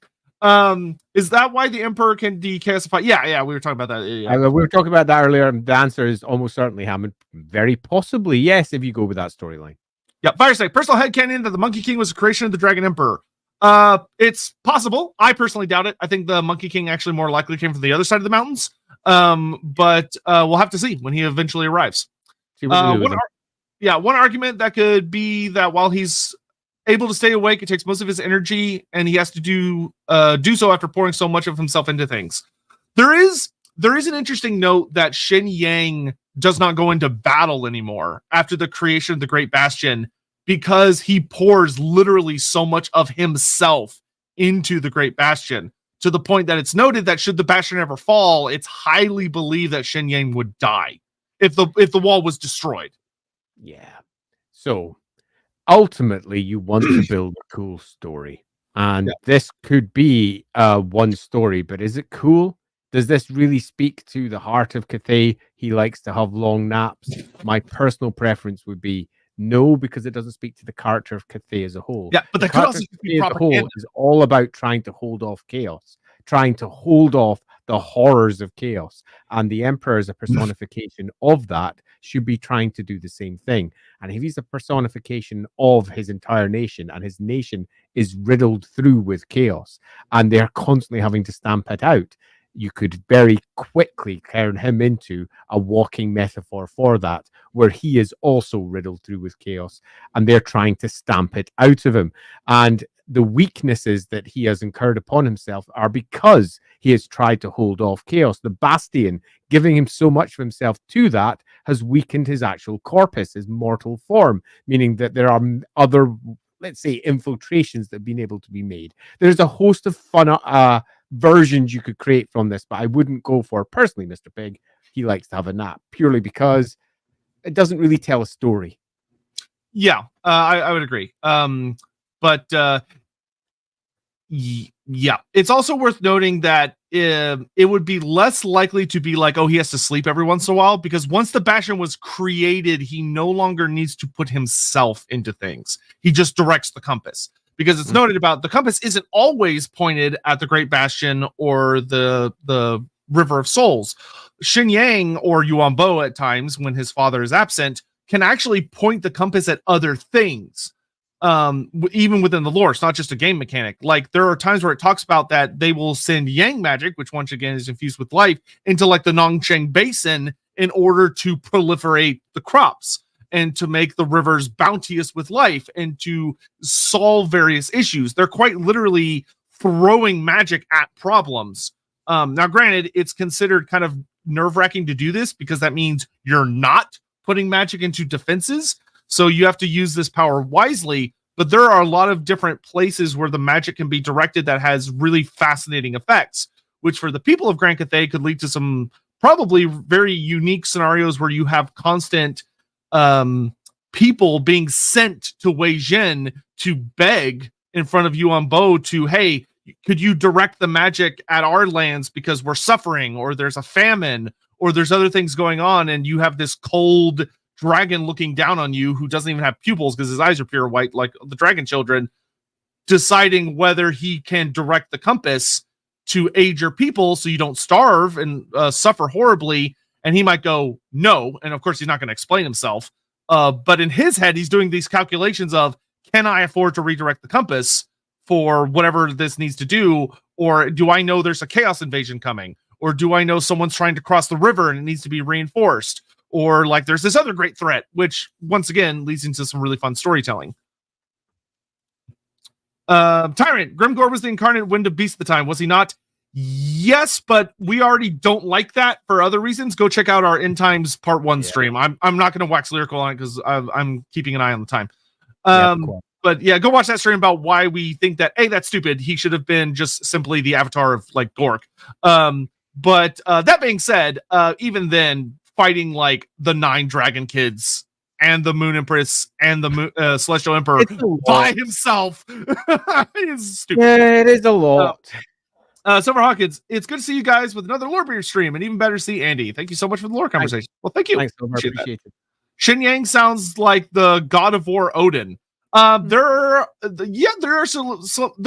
Is that why the Emperor can dechaosify? Yeah, we were talking about that. Yeah. We were talking about that earlier. The answer is almost certainly Hammond. Very possibly, yes, if you go with that storyline. Yeah, Firesnake, personal headcanon that the Monkey King was a creation of the Dragon Emperor. It's possible. I personally doubt it. I think the Monkey King actually more likely came from the other side of the mountains. But we'll have to see when he eventually arrives. One argument that could be that while he's able to stay awake, it takes most of his energy, and he has to do so after pouring so much of himself into things. There is an interesting note that Shen Yang does not go into battle anymore after the creation of the Great Bastion, because he pours literally so much of himself into the Great Bastion, to the point that it's noted that should the Bastion ever fall, it's highly believed that Shen Yang would die if the wall was destroyed. Yeah. So ultimately, you want to build a cool story, and this could be one story, but is it cool? Does this really speak to the heart of Cathay? He likes to have long naps. My personal preference would be no, because it doesn't speak to the character of Cathay as a whole. Yeah, but the character of Cathay as a whole is all about trying to hold off chaos, trying to hold off the horrors of chaos. And the Emperor, as a personification of that, should be trying to do the same thing. And if he's a personification of his entire nation, and his nation is riddled through with chaos, and they're constantly having to stamp it out, you could very quickly turn him into a walking metaphor for that, where he is also riddled through with chaos, and they're trying to stamp it out of him. And the weaknesses that he has incurred upon himself are because he has tried to hold off chaos. The Bastion, giving him so much of himself to that, has weakened his actual corpus, his mortal form, meaning that there are other, let's say, infiltrations that have been able to be made. There's a host of fun versions you could create from this, but I wouldn't go for, personally, Mr. Pig. He likes to have a nap purely because it doesn't really tell a story. Yeah, I would agree. Yeah, it's also worth noting that it would be less likely to be like, oh, he has to sleep every once in a while, because once the Bastion was created, he no longer needs to put himself into things. He just directs the compass, because it's noted about the compass isn't always pointed at the Great Bastion or the River of Souls. Shen Yang or Yuanbo at times, when his father is absent, can actually point the compass at other things. Even within the lore, it's not just a game mechanic. Like, there are times where it talks about that they will send Yang magic, which once again is infused with life, into like the Nongsheng Basin in order to proliferate the crops and to make the rivers bounteous with life and to solve various issues. They're quite literally throwing magic at problems. Now, granted, it's considered kind of nerve-wracking to do this, because that means you're not putting magic into defenses. So you have to use this power wisely, but there are a lot of different places where the magic can be directed that has really fascinating effects, which for the people of Grand Cathay could lead to some probably very unique scenarios where you have constant people being sent to Wei Zhen to beg in front of Yuanbo to, hey, could you direct the magic at our lands because we're suffering, or there's a famine, or there's other things going on, and you have this cold dragon looking down on you who doesn't even have pupils because his eyes are pure white like the dragon children, deciding whether he can direct the compass to aid your people so you don't starve and suffer horribly. And he might go no, and of course he's not going to explain himself, but in his head he's doing these calculations of, can I afford to redirect the compass for whatever this needs to do, or do I know there's a chaos invasion coming, or do I know someone's trying to cross the river and it needs to be reinforced, or like there's this other great threat, which once again leads into some really fun storytelling. Tyrant, Grimgor was the incarnate wind of beast at the time, was he not? Yes, but we already don't like that for other reasons. Go check out our End Times Part 1 stream. I'm not going to wax lyrical on it because I'm keeping an eye on the time. But yeah, go watch that stream about why we think that that's stupid. He should have been just simply the avatar of like Gork. But that being said, even then, fighting like the 9 dragon kids and the Moon Empress and the Celestial Emperor by himself is stupid. Yeah, it is a lot. Summer Hawkins, it's good to see you guys with another Lorebeards stream, and even better to see Andy. Thank you so much for the lore conversation. Well, thank you. Thanks, Silver. Appreciate it. Shin Yang sounds like the God of War Odin. There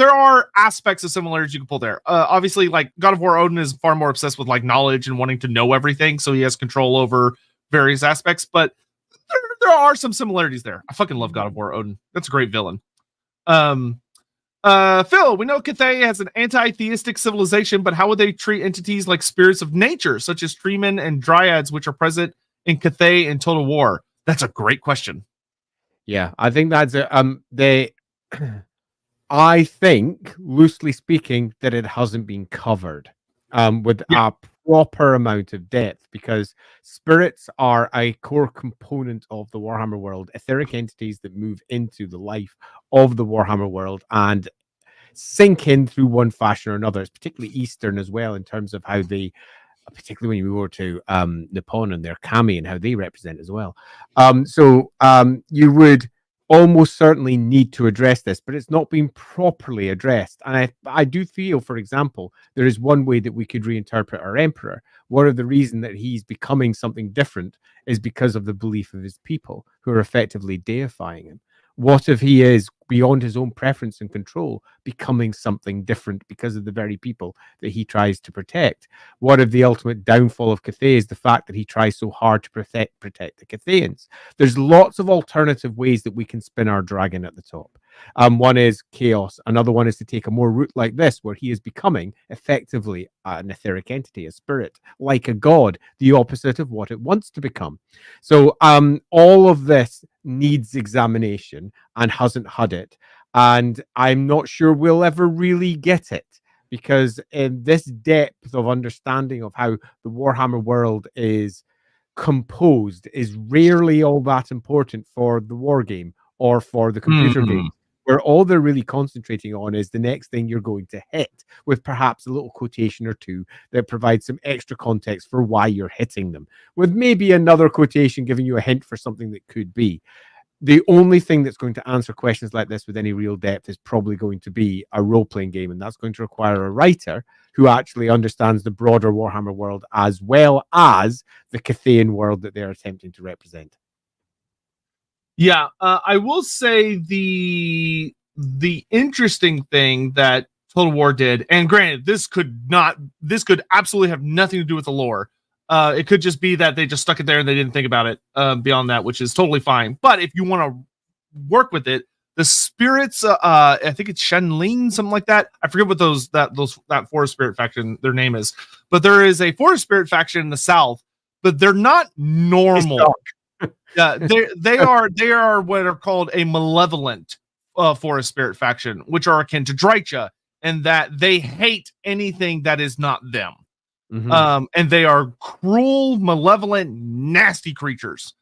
are aspects of similarities you can pull there. Obviously, like God of War Odin is far more obsessed with like knowledge and wanting to know everything, so he has control over various aspects. But there are some similarities there. I fucking love God of War Odin. That's a great villain. Phil, we know Cathay has an anti-theistic civilization, but how would they treat entities like spirits of nature, such as treemen and dryads, which are present in Cathay and Total War? That's a great question. Yeah, I think that's I think, loosely speaking, that it hasn't been covered with a proper amount of depth, because spirits are a core component of the Warhammer world, etheric entities that move into the life of the Warhammer world and sink in through one fashion or another. It's particularly Eastern as well, in terms of how they, particularly when you move over to Nippon and their kami and how they represent as well. So you would almost certainly need to address this, but it's not been properly addressed. And I do feel, for example, there is one way that we could reinterpret our emperor. One of the reasons that he's becoming something different is because of the belief of his people, who are effectively deifying him. What if he is, beyond his own preference and control, becoming something different because of the very people that he tries to protect? What if the ultimate downfall of Cathay is the fact that he tries so hard to protect the Cathayans? There's lots of alternative ways that we can spin our dragon at the top. One is chaos. Another one is to take a more route like this, where he is becoming effectively an etheric entity, a spirit, like a god, the opposite of what it wants to become. So all of this needs examination and hasn't had it. And I'm not sure we'll ever really get it, because in this depth of understanding of how the Warhammer world is composed is rarely all that important for the war game or for the computer game, where all they're really concentrating on is the next thing you're going to hit, with perhaps a little quotation or two that provides some extra context for why you're hitting them, with maybe another quotation giving you a hint for something that could be. The only thing that's going to answer questions like this with any real depth is probably going to be a role-playing game, and that's going to require a writer who actually understands the broader Warhammer world as well as the Cathayan world that they're attempting to represent. Yeah, I will say the interesting thing that Total War did, and granted, this could absolutely have nothing to do with the lore. It could just be that they just stuck it there and they didn't think about it beyond that, which is totally fine. But if you want to work with it, the spirits, I think it's Shenling, something like that. I forget what that forest spirit faction their name is, but there is a forest spirit faction in the south, but they're not normal. Yeah, they are what are called a malevolent forest spirit faction, which are akin to Drycha, and that they hate anything that is not them. Mm-hmm. And they are cruel, malevolent, nasty creatures.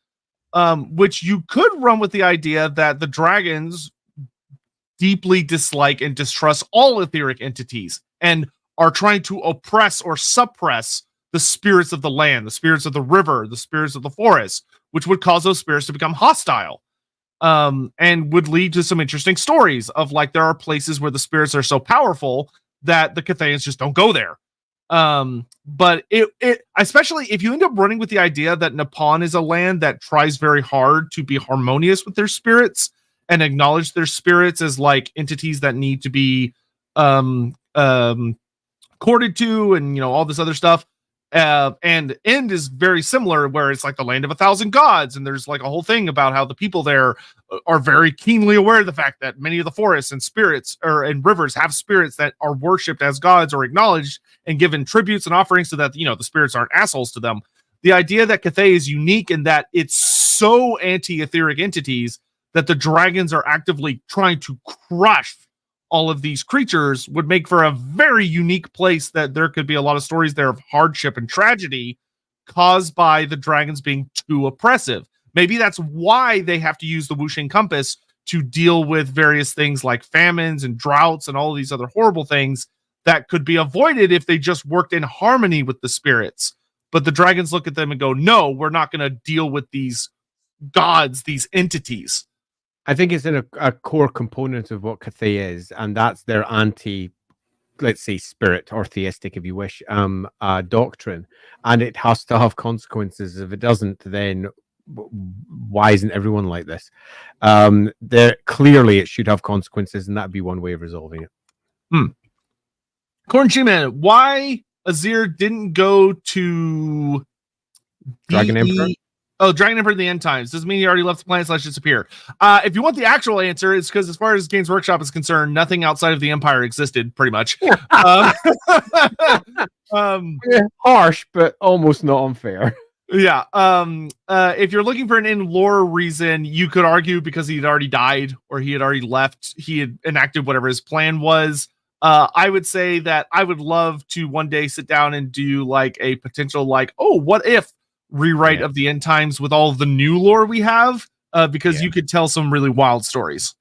Which you could run with the idea that the dragons deeply dislike and distrust all etheric entities and are trying to oppress or suppress the spirits of the land, the spirits of the river, the spirits of the forest, which would cause those spirits to become hostile. And would lead to some interesting stories of, like, there are places where the spirits are so powerful that the Cathayans just don't go there. But it especially if you end up running with the idea that Nippon is a land that tries very hard to be harmonious with their spirits and acknowledge their spirits as like entities that need to be courted to, and all this other stuff. And End is very similar, where it's like the land of 1,000 gods, and there's like a whole thing about how the people there are very keenly aware of the fact that many of the forests and spirits and rivers have spirits that are worshipped as gods or acknowledged and given tributes and offerings, so that the spirits aren't assholes to them. The idea that Cathay is unique in that it's so anti-etheric entities that the dragons are actively trying to crush all of these creatures would make for a very unique place, that there could be a lot of stories there of hardship and tragedy caused by the dragons being too oppressive. Maybe that's why they have to use the Wuxing compass to deal with various things like famines and droughts and all these other horrible things that could be avoided if they just worked in harmony with the spirits. But the dragons look at them and go, no, we're not going to deal with these gods, these entities. I think it's in a core component of what Cathay is, and that's their let's say spirit or theistic, if you wish, doctrine, and it has to have consequences. If it doesn't, then why isn't everyone like this? There clearly it should have consequences, and that'd be one way of resolving it. Corn G-Man, why Azir didn't go to Dragon Emperor? Oh, Dragon Emperor in the End Times. Doesn't mean he already left the planet / disappear. If you want the actual answer, it's because as far as Games Workshop is concerned, nothing outside of the Empire existed, pretty much. Harsh, but almost not unfair. Yeah. If you're looking for an in-lore reason, you could argue because he had already died or he had already left, he had enacted whatever his plan was. I would say that I would love to one day sit down and do like a potential what if rewrite of the End Times with all of the new lore we have, because you could tell some really wild stories.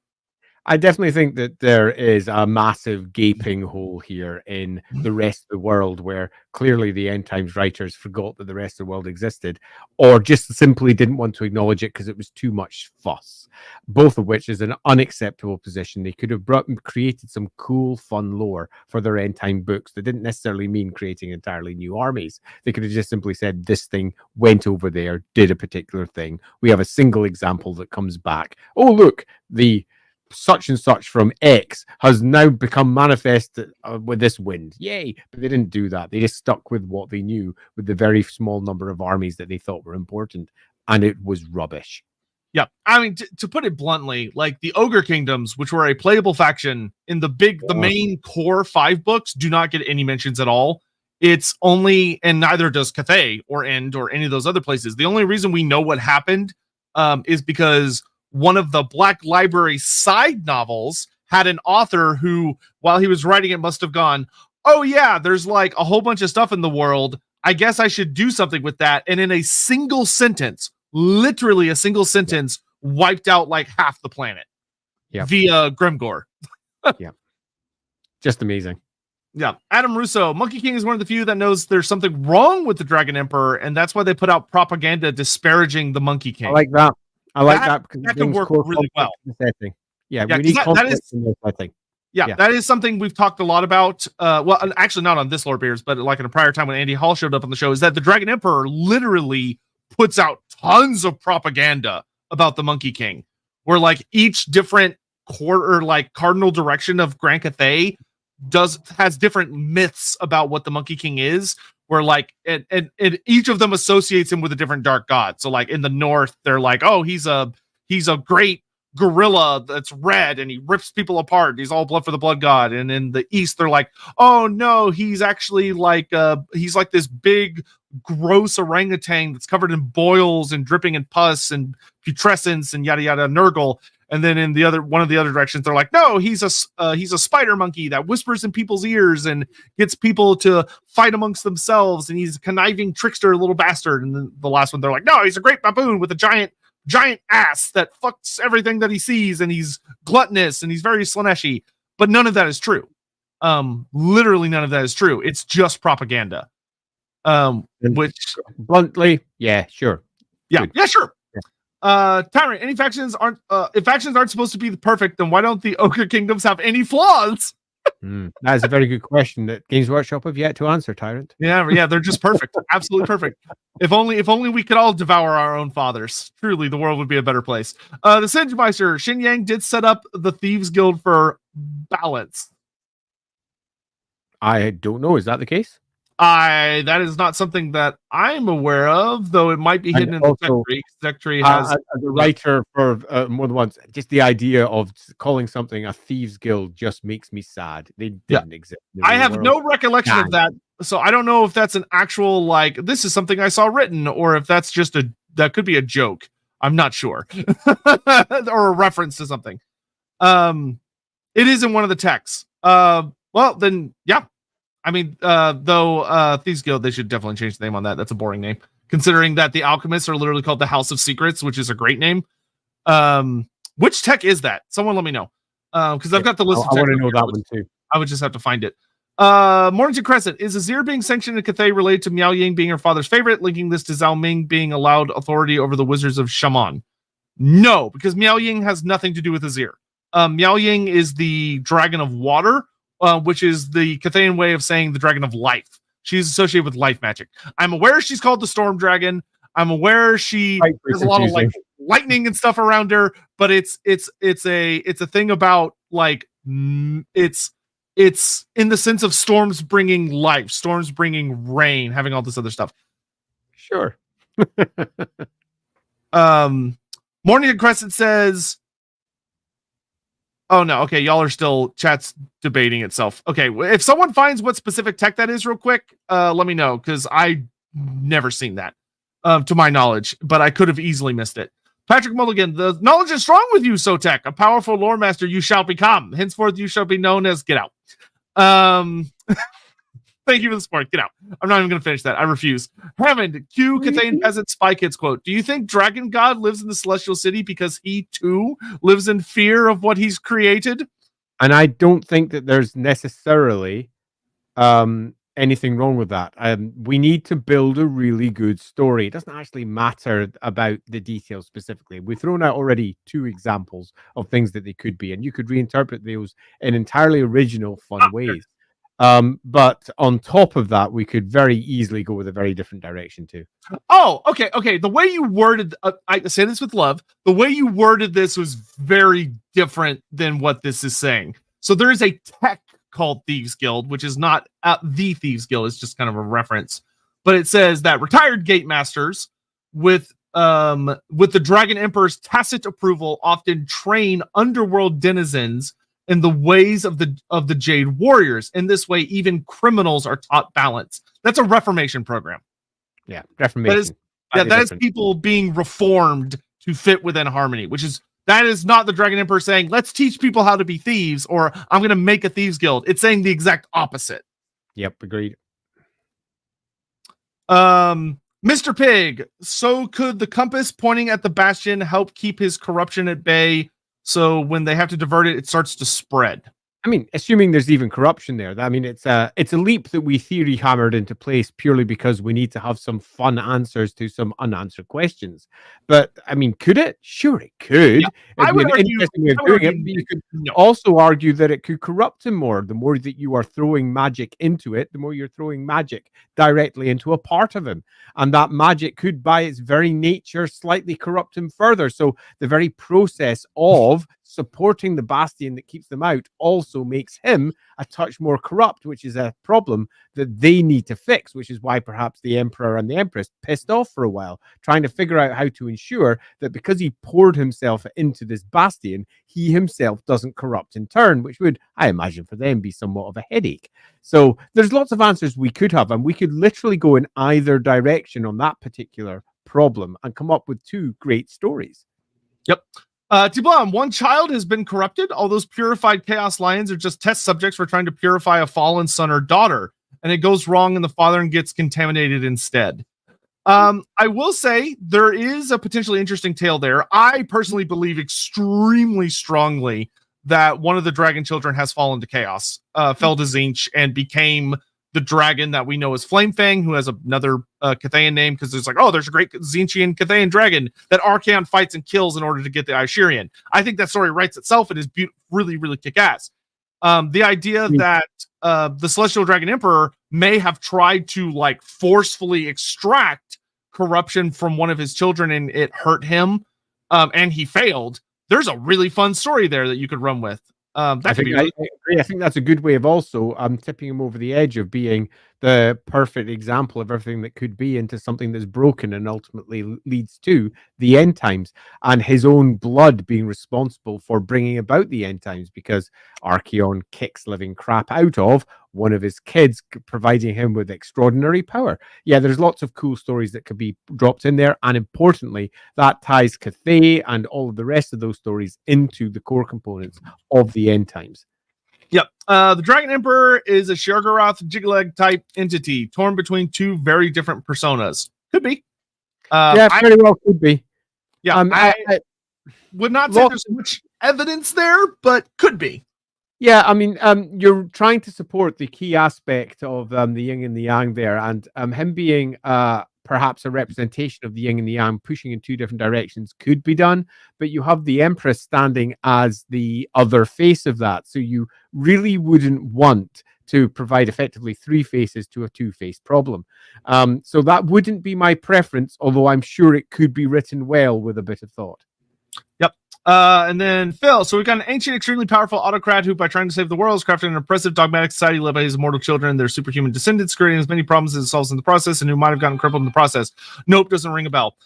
I definitely think that there is a massive gaping hole here in the rest of the world where clearly the End Times writers forgot that the rest of the world existed, or just simply didn't want to acknowledge it because it was too much fuss. Both of which is an unacceptable position. They could have created some cool, fun lore for their End Time books that didn't necessarily mean creating entirely new armies. They could have just simply said, this thing went over there, did a particular thing. We have a single example that comes back. Oh, look, the such and such from X has now become manifest with this wind. Yay. But they didn't do that. They just stuck with what they knew with the very small number of armies that they thought were important. And it was rubbish. Yeah. I mean, to put it bluntly, like the Ogre Kingdoms, which were a playable faction in the main core 5 books, do not get any mentions at all. It's only, and neither does Cathay or End or any of those other places. The only reason we know what happened is because one of the Black Library side novels had an author who, while he was writing it, must have gone, oh yeah, there's like a whole bunch of stuff in the world. I guess I should do something with that. And in a single sentence, literally a single sentence, wiped out like half the planet via Grimgor. Yeah. Just amazing. Yeah. Adam Russo, Monkey King is one of the few that knows there's something wrong with the Dragon Emperor, and that's why they put out propaganda disparaging the Monkey King. I like that. I like that because that could work really well. Yeah, we need conflict in this, I think. Yeah, that is something we've talked a lot about. Well, actually not on this Lorebeards, but like in a prior time when Andy Hall showed up on the show, is that the Dragon Emperor literally puts out tons of propaganda about the Monkey King, where like each different cardinal direction of Grand Cathay has different myths about what the Monkey King is, where like and each of them associates him with a different dark god. So like in the north, they're like, oh, he's a great gorilla that's red and he rips people apart. He's all blood for the blood god. And in the east, they're like, oh no, he's actually like he's like this big gross orangutan that's covered in boils and dripping in pus and putrescence and yada yada Nurgle. And then in one of the other directions, they're like, no, he's a spider monkey that whispers in people's ears and gets people to fight amongst themselves. And he's a conniving trickster, little bastard. And then the last one, they're like, no, he's a great baboon with a giant ass that fucks everything that he sees. And he's gluttonous and he's very Slaneshi. But none of that is true. Literally none of that is true. It's just propaganda. Which bluntly, yeah, sure. Yeah, sure. Tyrant, if factions aren't supposed to be perfect, then why don't the Ogre Kingdoms have any flaws? That is a very good question that Games Workshop have yet to answer, Tyrant. Yeah, they're just perfect. Absolutely perfect. If only we could all devour our own fathers. Truly, the world would be a better place. The Singemeister, Xin Yang did set up the Thieves Guild for balance. I don't know. Is that the case? That is not something that I'm aware of, though it might be hidden in the tech tree. Tech tree has as a writer for more than once. Just the idea of calling something a thieves guild just makes me sad. They didn't exist. I have no recollection of that, so I don't know if that's an actual this is something I saw written, or if that's just that could be a joke. I'm not sure, or a reference to something. It is in one of the texts. Well, then, yeah. I mean, though, Thieves Guild, they should definitely change the name on that. That's a boring name, considering that the Alchemists are literally called the House of Secrets, which is a great name. Which tech is that? Someone let me know. Because I've got the list of I tech. want to know that one too. I would just have to find it. Mornington Crescent. Is Azir being sanctioned in Cathay related to Miao Ying being her father's favorite, linking this to Zhao Ming being allowed authority over the Wizards of Shaman? No, because Miao Ying has nothing to do with Azir. Miao Ying is the dragon of water, which is the Cathayan way of saying the dragon of life. She's associated with life magic. I'm aware she's called the Storm Dragon. I'm aware she has a lot of lightning and stuff around her, but it's a thing about like it's in the sense of storms bringing life, storms bringing rain, having all this other stuff. Sure. Morning Crescent says, oh no, okay, y'all are still, chat's debating itself. Okay, if someone finds what specific tech that is real quick, let me know, because I never seen that, to my knowledge, but I could have easily missed it. Patrick Mulligan, the knowledge is strong with you, Sotek. A powerful lore master you shall become. Henceforth, you shall be known as Get Out. Thank you for the support. Get out. I'm not even going to finish that. I refuse. Hammond, Q, Cathayan Peasant, Spy Kids quote. Do you think Dragon God lives in the Celestial City because he, too, lives in fear of what he's created? And I don't think that there's necessarily anything wrong with that. We need to build a really good story. It doesn't actually matter about the details specifically. We've thrown out already 2 examples of things that they could be, and you could reinterpret those in entirely original, fun ways. But on top of that, we could very easily go with a very different direction too. Oh, okay. The way you worded, I say this with love, the way you worded this was very different than what this is saying. So there is a tech called Thieves Guild, which is not the Thieves Guild, it's just kind of a reference. But it says that retired gate masters with the Dragon Emperor's tacit approval often train underworld denizens in the ways of the Jade Warriors. In this way, even criminals are taught balance. That's a Reformation program. Yeah, Reformation. That is people being reformed to fit within harmony, that is not the Dragon Emperor saying, let's teach people how to be thieves, or I'm going to make a Thieves Guild. It's saying the exact opposite. Yep, agreed. Mr. Pig, so could the compass pointing at the bastion help keep his corruption at bay? So when they have to divert it, it starts to spread. I mean, assuming there's even corruption there. I mean, it's a leap that we theory hammered into place purely because we need to have some fun answers to some unanswered questions. But I mean, could it? Sure, it could. Yeah, I would argue, you could also argue that it could corrupt him more. The more that you are throwing magic into it, the more you're throwing magic directly into a part of him. And that magic could, by its very nature, slightly corrupt him further. So the very process of supporting the bastion that keeps them out also makes him a touch more corrupt, which is a problem that they need to fix, which is why perhaps the Emperor and the Empress pissed off for a while, trying to figure out how to ensure that because he poured himself into this bastion, he himself doesn't corrupt in turn, which would, I imagine, for them be somewhat of a headache. So there's lots of answers we could have, and we could literally go in either direction on that particular problem and come up with 2 great stories. Yep. Tiblam, one child has been corrupted. All those purified chaos lions are just test subjects for trying to purify a fallen son or daughter, and it goes wrong and the father gets contaminated instead. I will say there is a potentially interesting tale there. I personally believe extremely strongly that one of the dragon children has fallen to chaos, fell to Zinch, and became the dragon that we know as Flamefang, who has another Cathayan name, because there's there's a great Zinchian Cathayan dragon that Archaon fights and kills in order to get the Aishirian. I think that story writes itself and is really, really kick-ass. The idea that the Celestial Dragon Emperor may have tried to forcefully extract corruption from one of his children and it hurt him, and he failed. There's a really fun story there that you could run with. I agree. I think that's a good way of also tipping him over the edge of being the perfect example of everything that could be into something that's broken and ultimately leads to the end times, and his own blood being responsible for bringing about the end times because Archaon kicks living crap out of one of his kids, providing him with extraordinary power. Yeah, there's lots of cool stories that could be dropped in there, and importantly, that ties Cathay and all of the rest of those stories into the core components of the end times. Yep. The Dragon Emperor is a Sheogorath Jigleg type entity, torn between 2 very different personas. Could be. Yeah, very well could be. Yeah. would not say there's much evidence there, but could be. Yeah, I mean, you're trying to support the key aspect of the yin and the yang there, and him being perhaps a representation of the yin and the yang, pushing in two different directions, could be done. But you have the Empress standing as the other face of that, so you really wouldn't want to provide effectively three faces to a two-face problem. So that wouldn't be my preference, although I'm sure it could be written well with a bit of thought. Yep. And then Phil. So we've got an ancient, extremely powerful autocrat who, by trying to save the world, has crafted an oppressive, dogmatic society led by his immortal children, their superhuman descendants, creating as many problems as it solves in the process, and who might have gotten crippled in the process. Nope, doesn't ring a bell.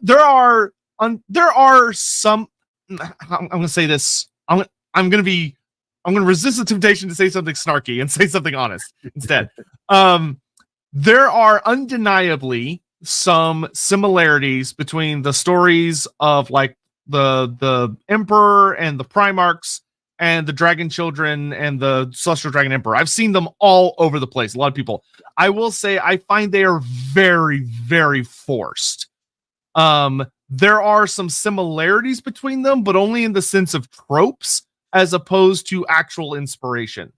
There are some. I'm going to say this. I'm going to resist the temptation to say something snarky and say something honest instead. There are undeniably some similarities between the stories of like the Emperor and the Primarchs and the Dragon Children and the Celestial Dragon Emperor. I've seen them all over the place. A lot of people. I will say I find they are very, very forced. There are some similarities between them, but only in the sense of tropes as opposed to actual inspiration.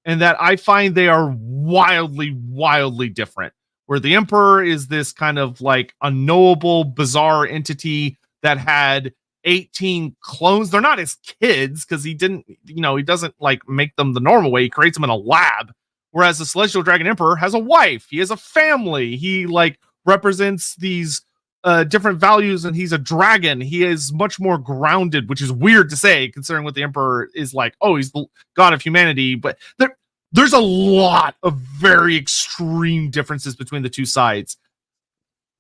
And that I find they are wildly, wildly different. Where the Emperor is this kind of like unknowable, bizarre entity that had 18 clones. They're not his kids because he doesn't like make them the normal way. He creates them in a lab. Whereas the Celestial Dragon Emperor has a wife. He has a family. He like represents these different values, and he's a dragon. He is much more grounded, which is weird to say considering what the Emperor is like. Oh, he's the god of humanity. But there's a lot of very extreme differences between the two sides.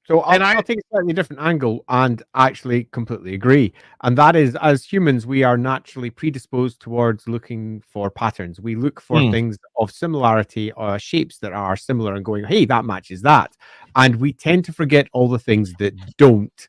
So I'll take a slightly different angle and actually completely agree. And that is, as humans, we are naturally predisposed towards looking for patterns. We look for things of similarity or shapes that are similar and going, hey, that matches that. And we tend to forget all the things that don't.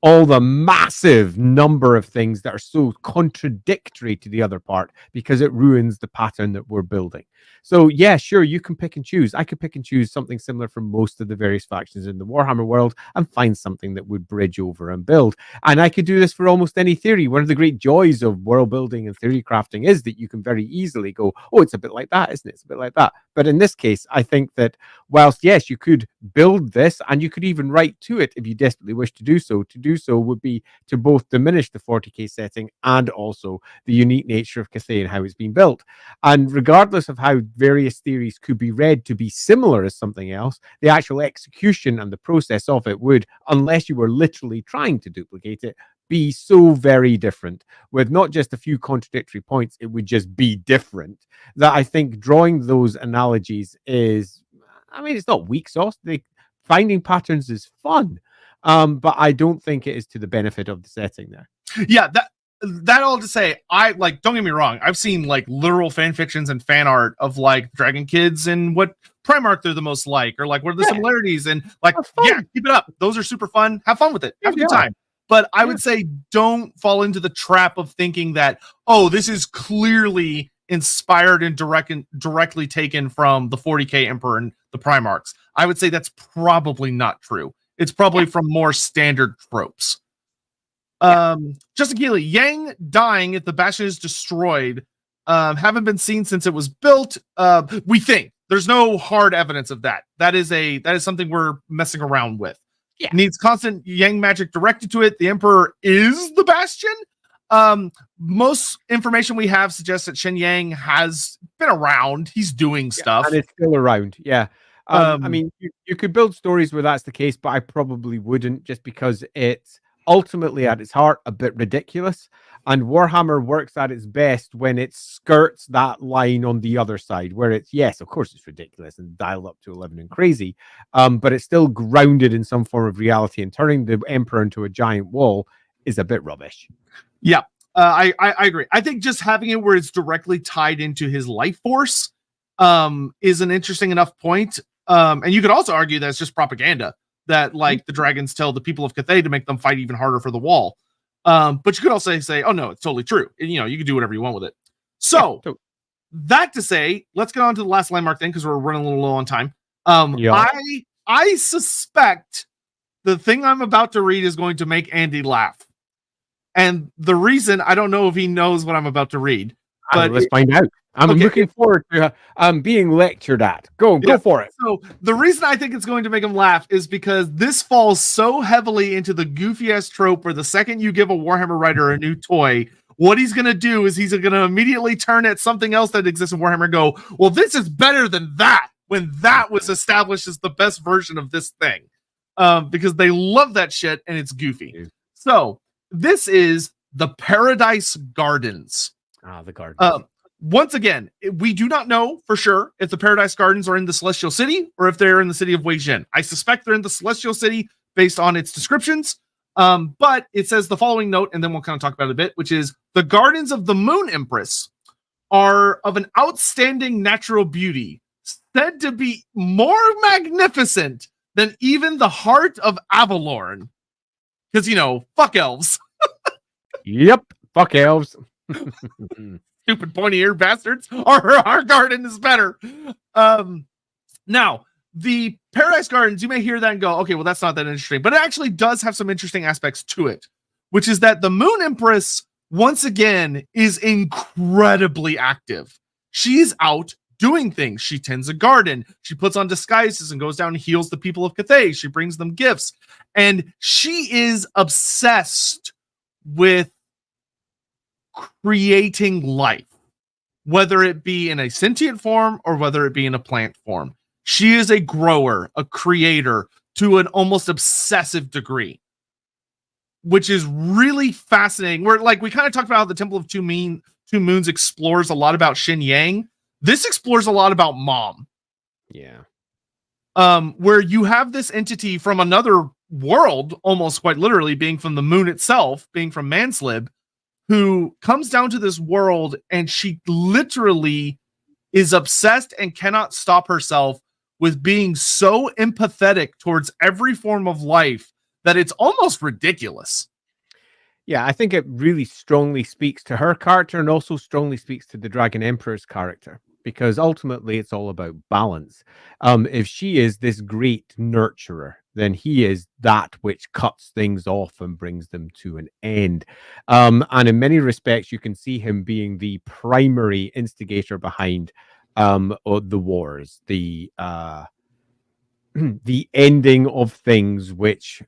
All the massive number of things that are so contradictory to the other part because it ruins the pattern that we're building. So yeah, sure, you can pick and choose. I could pick and choose something similar from most of the various factions in the Warhammer world and find something that would bridge over and build. And I could do this for almost any theory. One of the great joys of world building and theory crafting is that you can very easily go, oh, it's a bit like that, isn't it? It's a bit like that. But in this case, I think that whilst, yes, you could build this and you could even write to it if you desperately wish to do so. To do so would be to both diminish the 40k setting and also the unique nature of Cathay and how it's been built. And regardless of how various theories could be read to be similar as something else, the actual execution and the process of it would, unless you were literally trying to duplicate it, be so very different. With not just a few contradictory points, it would just be different. That I think drawing those analogies is, I mean, it's not weak sauce. Finding patterns is fun. But I don't think it is to the benefit of the setting there. Yeah, that all to say, I like, don't get me wrong, I've seen like literal fan fictions and fan art of like Dragon Kids and what Primarch they're the most like, or like what are the similarities, and like, yeah, keep it up. Those are super fun. Have fun with it. Have a good time. But I would say don't fall into the trap of thinking that, oh, this is clearly inspired and directly taken from the 40k Emperor and the Primarchs. I would say that's probably not true. It's probably from more standard tropes. Justin Keeley, Yang dying if the Bastion is destroyed haven't been seen since it was built. We think there's no hard evidence of that. That is something we're messing around with. Yeah. Needs constant Yang magic directed to it. The Emperor is the Bastion. Most information we have suggests that Shen Yang has been around. He's doing stuff. And it's still around. Yeah. I mean, you could build stories where that's the case, but I probably wouldn't, just because it's ultimately at its heart a bit ridiculous. And Warhammer works at its best when it skirts that line on the other side, where it's, yes, of course it's ridiculous and dialed up to 11 and crazy, but it's still grounded in some form of reality, and turning the Emperor into a giant wall is a bit rubbish. Yeah, I agree. I think just having it where it's directly tied into his life force is an interesting enough point. And you could also argue that it's just propaganda, that like the dragons tell the people of Cathay to make them fight even harder for the wall. But you could also say, oh no, it's totally true. And, you can do whatever you want with it. So that to say, let's get on to the last landmark thing, because we're running a little low on time. I suspect the thing I'm about to read is going to make Andy laugh. And the reason, I don't know if he knows what I'm about to read, but let's find out. I'm okay, looking forward to being lectured at. Go for it. So the reason I think it's going to make him laugh is because this falls so heavily into the goofy ass trope where the second you give a Warhammer writer a new toy, what he's going to do is he's going to immediately turn at something else that exists in Warhammer and go, well, this is better than that, when that was established as the best version of this thing. Because they love that shit and it's goofy. So this is the Paradise Gardens. The gardens. Once again, we do not know for sure if the Paradise Gardens are in the Celestial City or if they're in the city of Wei Jin. I suspect they're in the Celestial City based on its descriptions. But it says the following note, and then we'll kind of talk about it a bit, which is the Gardens of the Moon Empress are of an outstanding natural beauty, said to be more magnificent than even the heart of Avalorn. Because, fuck elves. Yep, fuck elves. Stupid pointy-eared bastards. Our garden is better. Now, the Paradise Gardens, you may hear that and go, okay, well, that's not that interesting. But it actually does have some interesting aspects to it, which is that the Moon Empress, once again, is incredibly active. She's out doing things. She tends a garden. She puts on disguises and goes down and heals the people of Cathay. She brings them gifts. And she is obsessed with creating life, whether it be in a sentient form or whether it be in a plant form. She is a grower, a creator to an almost obsessive degree, which is really fascinating. We kind of talked about how the Temple of Two Moons explores a lot about Xin Yang. This explores a lot about Mom. Yeah. Where you have this entity from another world, almost quite literally being from the moon itself, being from Manslib, who comes down to this world and she literally is obsessed and cannot stop herself with being so empathetic towards every form of life that it's almost ridiculous. Yeah, I think it really strongly speaks to her character and also strongly speaks to the Dragon Emperor's character, because ultimately it's all about balance. If she is this great nurturer, then he is that which cuts things off and brings them to an end. And in many respects, you can see him being the primary instigator behind the wars, the the ending of things which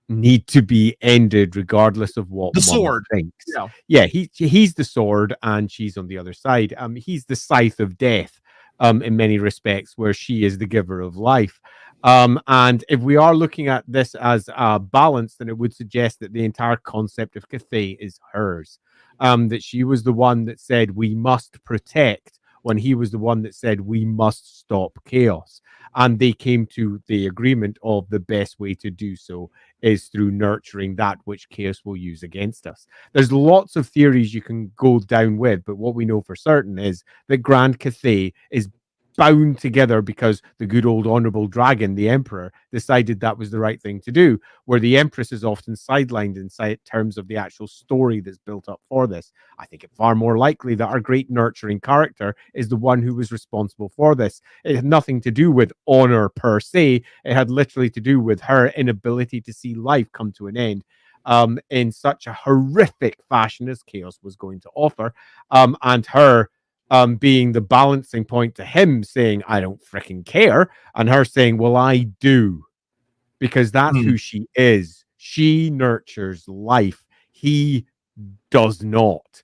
need to be ended regardless of what the Mom sword thinks. Yeah, he's the sword and she's on the other side. He's the scythe of death in many respects, where she is the giver of life. And if we are looking at this as a balance, then it would suggest that the entire concept of Cathay is hers. That she was the one that said we must protect, when he was the one that said we must stop chaos. And they came to the agreement of the best way to do so is through nurturing that which chaos will use against us. There's lots of theories you can go down with, but what we know for certain is that Grand Cathay is bound together because the good old honorable dragon, the emperor, decided that was the right thing to do, where the empress is often sidelined in terms of the actual story that's built up for this. I think it far more likely that our great nurturing character is the one who was responsible for this. It had nothing to do with honor per se. It had literally to do with her inability to see life come to an end in such a horrific fashion as chaos was going to offer, and her being the balancing point to him saying, I don't freaking care, and her saying, well, I do, because that's who she is. She nurtures life. He does not.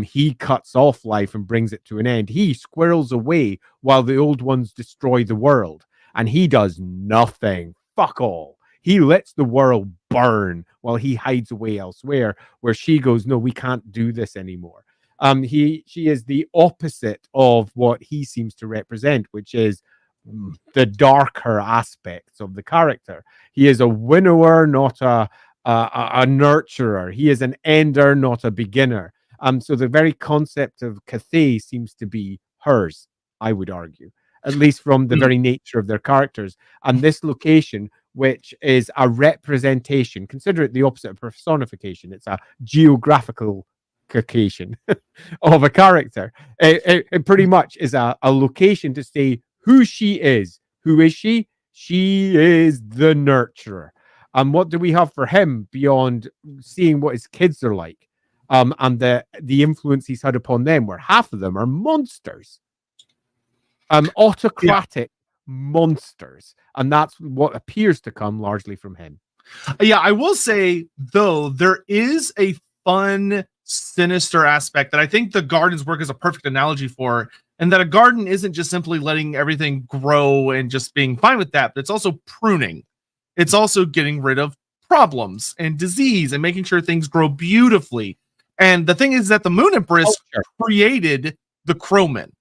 He cuts off life and brings it to an end. He squirrels away while the old ones destroy the world, and he does nothing. Fuck all. He lets the world burn while he hides away elsewhere, where she goes, no, we can't do this anymore. She is the opposite of what he seems to represent, which is the darker aspects of the character. He is a winnower, not a nurturer. He is an ender, not a beginner. So the very concept of Cathay seems to be hers, I would argue, at least from the very nature of their characters. And this location, which is a representation, consider it the opposite of personification. It's a geographical location of a character. It pretty much is a location to say who she is. Who is she? She is the nurturer. And what do we have for him beyond seeing what his kids are like? And the influence he's had upon them, where half of them are monsters. Autocratic monsters. And that's what appears to come largely from him. Yeah, I will say, though, there is a fun, sinister aspect that I think the gardens work as a perfect analogy for, and that a garden isn't just simply letting everything grow and just being fine with that, but it's also pruning. It's also getting rid of problems and disease and making sure things grow beautifully. And the thing is that the Moon Empress created the Crowmen.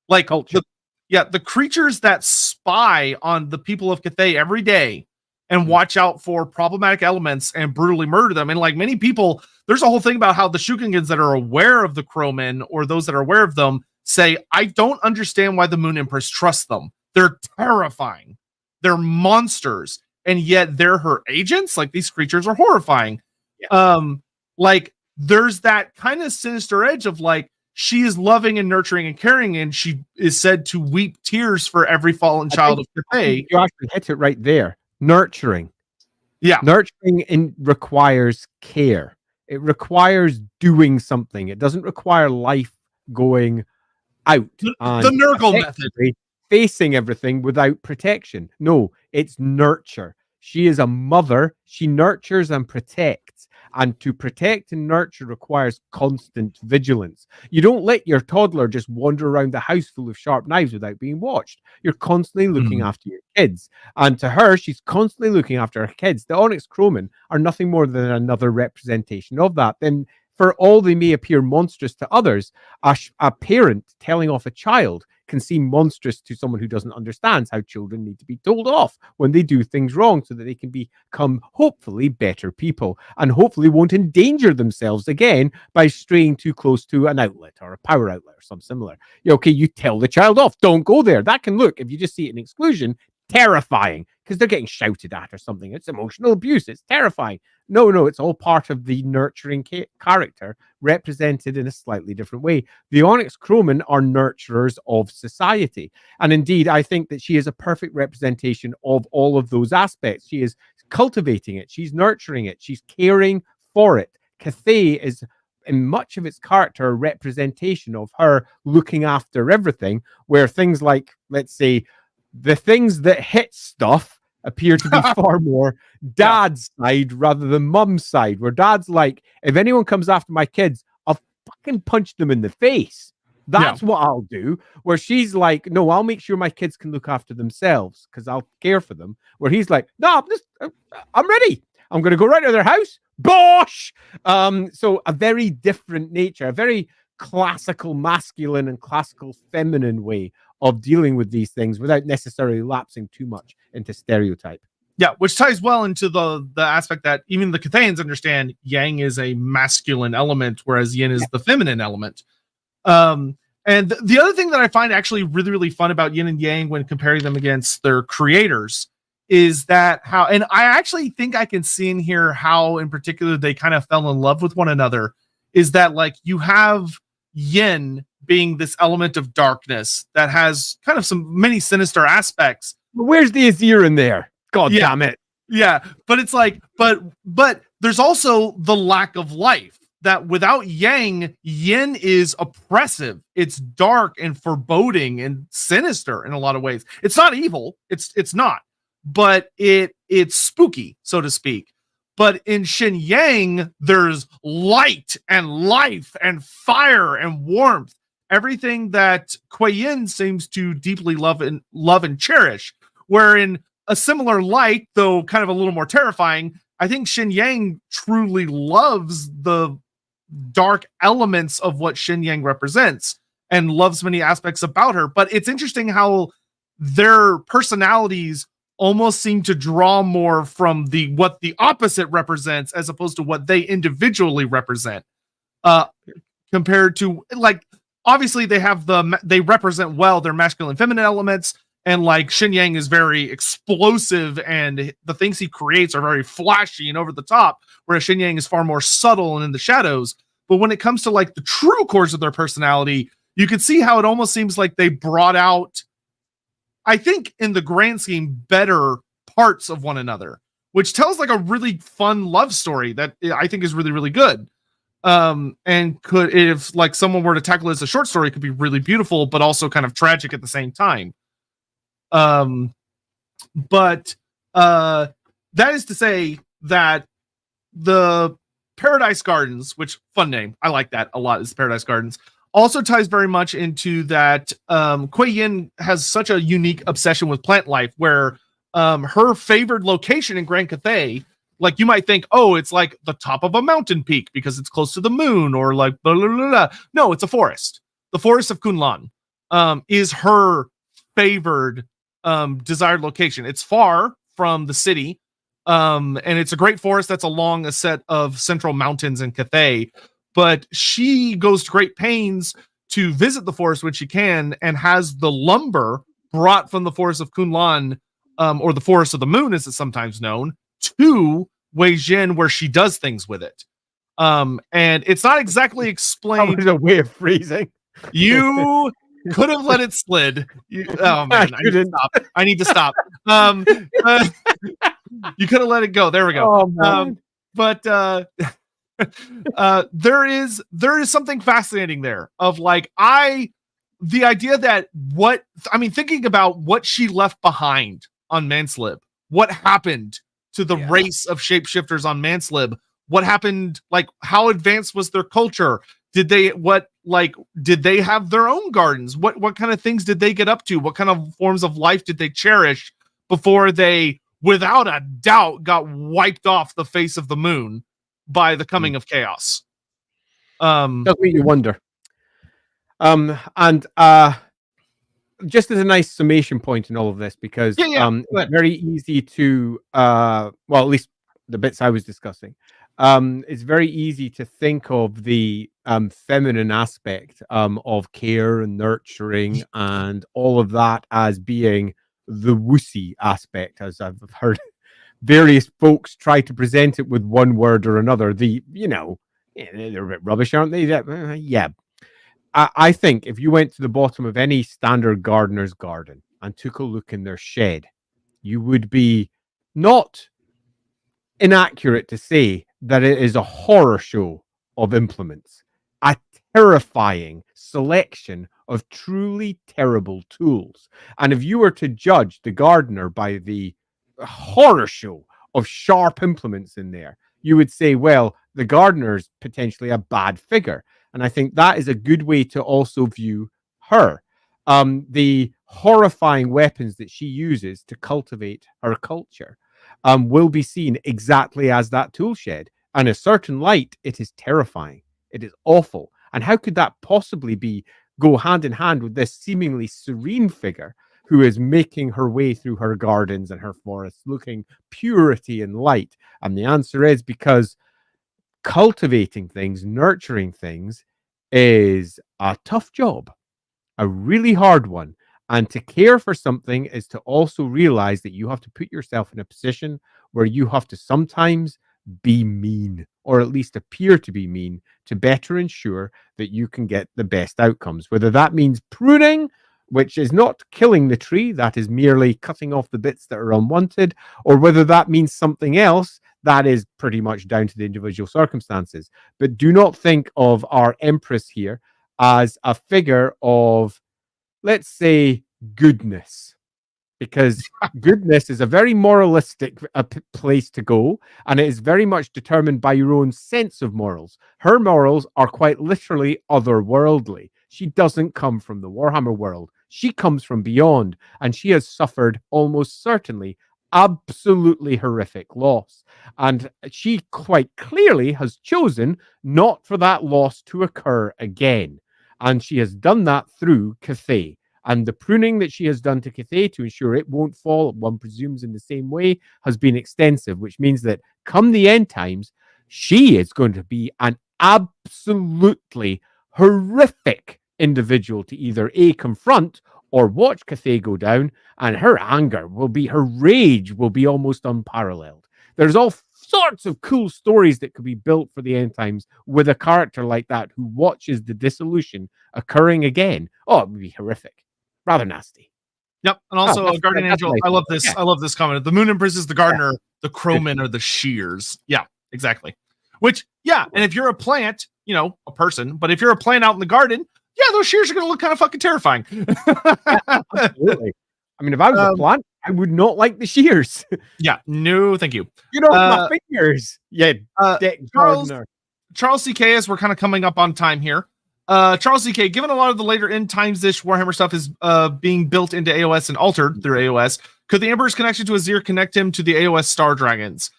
Like, the creatures that spy on the people of Cathay every day and watch out for problematic elements and brutally murder them. And like many people, there's a whole thing about how the Shukingans that are aware of the Crowmen, or those that are aware of them, say, I don't understand why the Moon Empress trusts them. They're terrifying. They're monsters. And yet they're her agents. Like, these creatures are horrifying. Like, there's that kind of sinister edge of like, she is loving and nurturing and caring, and she is said to weep tears for every fallen child of Cathay. You actually hit it right there. Nurturing. Yeah. Nurturing requires care. It requires doing something. It doesn't require life going out. The Nurgle method. Facing everything without protection. No, it's nurture. She is a mother. She nurtures and protects. And to protect and nurture requires constant vigilance. You don't let your toddler just wander around the house full of sharp knives without being watched. You're constantly looking after your kids. And to her, she's constantly looking after her kids. The Onyx Crowmen are nothing more than another representation of that. Then, for all they may appear monstrous to others, a parent telling off a child can seem monstrous to someone who doesn't understand how children need to be told off when they do things wrong, so that they can become hopefully better people and hopefully won't endanger themselves again by straying too close to an outlet or a power outlet or something similar. Okay, you tell the child off, don't go there. That can look, if you just see it in exclusion, terrifying, because they're getting shouted at or something. It's emotional abuse. It's terrifying. No, it's all part of the nurturing character represented in a slightly different way. The Onyx Crowmen are nurturers of society. And indeed, I think that she is a perfect representation of all of those aspects. She is cultivating it. She's nurturing it. She's caring for it. Cathay is, in much of its character, a representation of her looking after everything, where things like, let's say, the things that hit stuff appear to be far more dad's side rather than mum's side, where dad's like, if anyone comes after my kids, I'll fucking punch them in the face. That's what I'll do. Where she's like, no, I'll make sure my kids can look after themselves because I'll care for them. Where he's like, no, I'm ready. I'm going to go right to their house. Bosh! So a very different nature, a very classical masculine and classical feminine way of dealing with these things without necessarily lapsing too much into stereotype. Yeah, which ties well into the aspect that even the Cathayans understand Yang is a masculine element, whereas Yin is the feminine element. And the other thing that I find actually really, really fun about Yin and Yang when comparing them against their creators is that how, and I actually think I can see in here how in particular they kind of fell in love with one another, is that like you have Yin being this element of darkness that has kind of many sinister aspects. Where's the Azir in there? God damn it. Yeah, but it's like, but there's also the lack of life, that without Yang, Yin is oppressive. It's dark and foreboding and sinister in a lot of ways. It's not evil. It's not, but it's spooky, so to speak. But in Shin Yang, there's light and life and fire and warmth. Everything that Kuei Yin seems to deeply love and cherish. Where in a similar light, though kind of a little more terrifying, I think Shin Yang truly loves the dark elements of what Shin Yang represents and loves many aspects about her. But it's interesting how their personalities almost seem to draw more from what the opposite represents as opposed to what they individually represent. Compared to, like, obviously they represent well their masculine and feminine elements, and like Shin Yang is very explosive and the things he creates are very flashy and over the top, whereas Shin Yang is far more subtle and in the shadows. But when it comes to like the true cores of their personality, you can see how it almost seems like they brought out, I think in the grand scheme, better parts of one another, which tells like a really fun love story that I think is really, really good. And could, if like someone were to tackle it as a short story, it could be really beautiful, but also kind of tragic at the same time. But that is to say that the Paradise Gardens, which fun name, I like that a lot, is Paradise Gardens, also ties very much into that Kuei Yin has such a unique obsession with plant life, where her favored location in Grand Cathay, like you might think, oh, it's like the top of a mountain peak because it's close to the moon, or like blah, blah, blah, blah. No, it's a forest. The forest of Kunlan is her favored desired location. It's far from the city, and it's a great forest that's along a set of central mountains in Cathay, but she goes to great pains to visit the forest when she can, and has the lumber brought from the forest of Kunlan, or the forest of the moon as it's sometimes known, to Weijin, where she does things with it. And it's not exactly explained. That was a way of phrasing. You could have let it slid. Oh man, I need to stop. You could have let it go. There we go. Oh, but there is something fascinating there of like the idea that thinking about what she left behind on Manslib, what happened to the race of shapeshifters on Manslib, what happened, like how advanced was their culture? Did they have their own gardens? What kind of things did they get up to? What kind of forms of life did they cherish before they, without a doubt, got wiped off the face of the moon by the coming of chaos? Does make you wonder. And just as a nice summation point in all of this, because it's very easy to well, at least the bits I was discussing, it's very easy to think of the feminine aspect of care and nurturing and all of that as being the wussy aspect, as I've heard various folks try to present it with one word or another. They're a bit rubbish, aren't they? Yeah. I think if you went to the bottom of any standard gardener's garden and took a look in their shed, you would be not inaccurate to say that it is a horror show of implements, a terrifying selection of truly terrible tools. And if you were to judge the gardener by the horror show of sharp implements in there, you would say, well, the gardener's potentially a bad figure. And I think that is a good way to also view her. The horrifying weapons that she uses to cultivate her culture will be seen exactly as that tool shed. And in a certain light, it is terrifying. It is awful. And how could that possibly go hand in hand with this seemingly serene figure who is making her way through her gardens and her forests, looking purity and light? And the answer is because cultivating things, nurturing things is a tough job, a really hard one. And to care for something is to also realize that you have to put yourself in a position where you have to sometimes be mean, or at least appear to be mean, to better ensure that you can get the best outcomes. Whether that means pruning, which is not killing the tree, that is merely cutting off the bits that are unwanted, or whether that means something else, that is pretty much down to the individual circumstances. But do not think of our Empress here as a figure of, let's say, goodness, because goodness is a very moralistic place to go, and it is very much determined by your own sense of morals. Her morals are quite literally otherworldly. She doesn't come from the Warhammer world. She comes from beyond, and she has suffered almost certainly absolutely horrific loss. And she quite clearly has chosen not for that loss to occur again. And she has done that through Cathay. And the pruning that she has done to Cathay to ensure it won't fall, one presumes in the same way, has been extensive, which means that come the end times, she is going to be an absolutely horrific individual to either A, confront, or watch Cathay go down, and her anger will be, her rage will be almost unparalleled. There's all sorts of cool stories that could be built for the end times with a character like that who watches the dissolution occurring again. Oh, it would be horrific. Rather nasty. Yep, and also that's- Guardian that's Angel. nice. I love this. Yeah. I love this comment. The Moon Empress is the gardener. The crowmen are the shears. Yeah, exactly. Which, yeah, and if you're a plant, a person, but if you're a plant out in the garden, yeah, those shears are going to look kind of fucking terrifying. Absolutely. I mean, if I was a plant, I would not like the shears. Yeah, no, thank you. You know, my fingers. Yeah, dick gardener. Charles CK, as we're kind of coming up on time here. Charles CK, given a lot of the later end times-ish Warhammer stuff is being built into AOS and altered through AOS, could the Emperor's connection to Azir connect him to the AOS Star Dragons?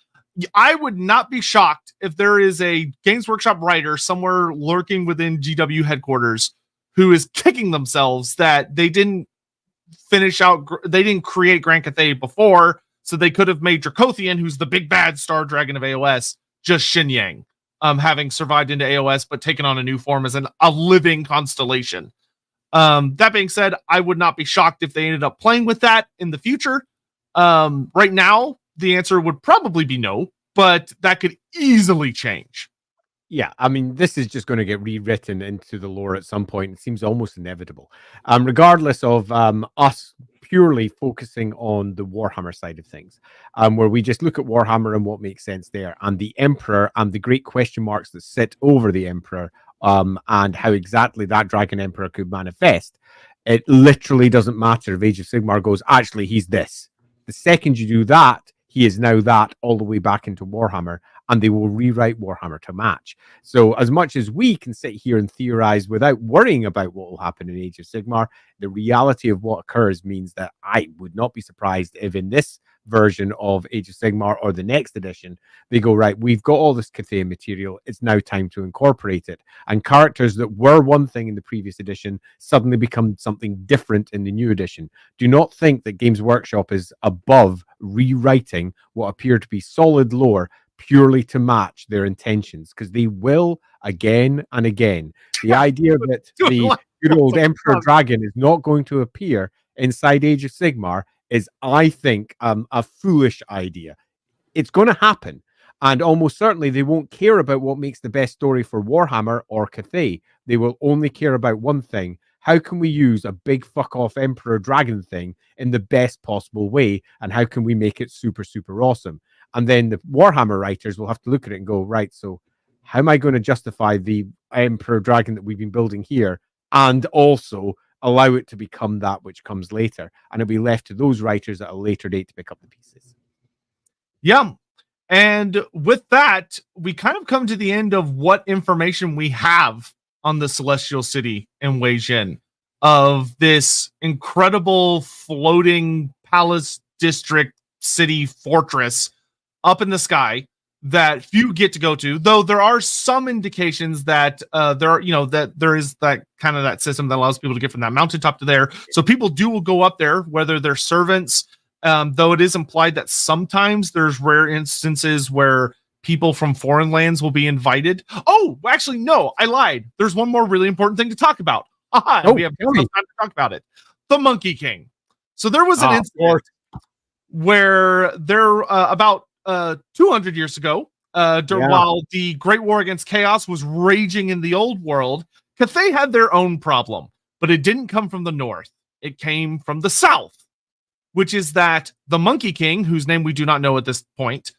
I would not be shocked if there is a Games Workshop writer somewhere lurking within GW headquarters who is kicking themselves that they didn't they didn't create Grand Cathay before, so they could have made Dracothian, who's the big bad Star Dragon of AOS, just Xinyan. Having survived into AOS, but taken on a new form as a living constellation. That being said, I would not be shocked if they ended up playing with that in the future. Right now, the answer would probably be no, but that could easily change. Yeah, I mean, this is just going to get rewritten into the lore at some point. It seems almost inevitable. Regardless of us purely focusing on the Warhammer side of things, where we just look at Warhammer and what makes sense there, and the Emperor and the great question marks that sit over the Emperor, and how exactly that Dragon Emperor could manifest. It literally doesn't matter if Age of Sigmar goes, actually, he's this. The second you do that, he is now that all the way back into Warhammer, and they will rewrite Warhammer to match. So as much as we can sit here and theorize without worrying about what will happen in Age of Sigmar, the reality of what occurs means that I would not be surprised if in this version of Age of Sigmar or the next edition, they go, right, we've got all this Cathay material, it's now time to incorporate it. And characters that were one thing in the previous edition suddenly become something different in the new edition. Do not think that Games Workshop is above rewriting what appear to be solid lore purely to match their intentions, because they will again and again. The idea that the good old Emperor Dragon is not going to appear inside Age of Sigmar is, I think, a foolish idea. It's going to happen. And almost certainly they won't care about what makes the best story for Warhammer or Cathay. They will only care about one thing. How can we use a big fuck off Emperor Dragon thing in the best possible way? And how can we make it super, super awesome? And then the Warhammer writers will have to look at it and go, right, so how am I going to justify the Emperor Dragon that we've been building here and also allow it to become that which comes later? And it'll be left to those writers at a later date to pick up the pieces. Yeah. And with that, we kind of come to the end of what information we have on the Celestial City in Wei Jin, of this incredible floating palace district city fortress up in the sky that few get to go to, though there are some indications that that there is that kind of that system that allows people to get from that mountaintop to there. So people will go up there, whether they're servants, though it is implied that sometimes there's rare instances where people from foreign lands will be invited. Oh, actually, no, I lied. There's one more really important thing to talk about. We have time to talk about it. The Monkey King. So there was an incident where there about 200 years ago, while the Great War Against Chaos was raging in the old world, Cathay had their own problem, but it didn't come from the north. It came from the south, which is that the Monkey King, whose name we do not know at this point,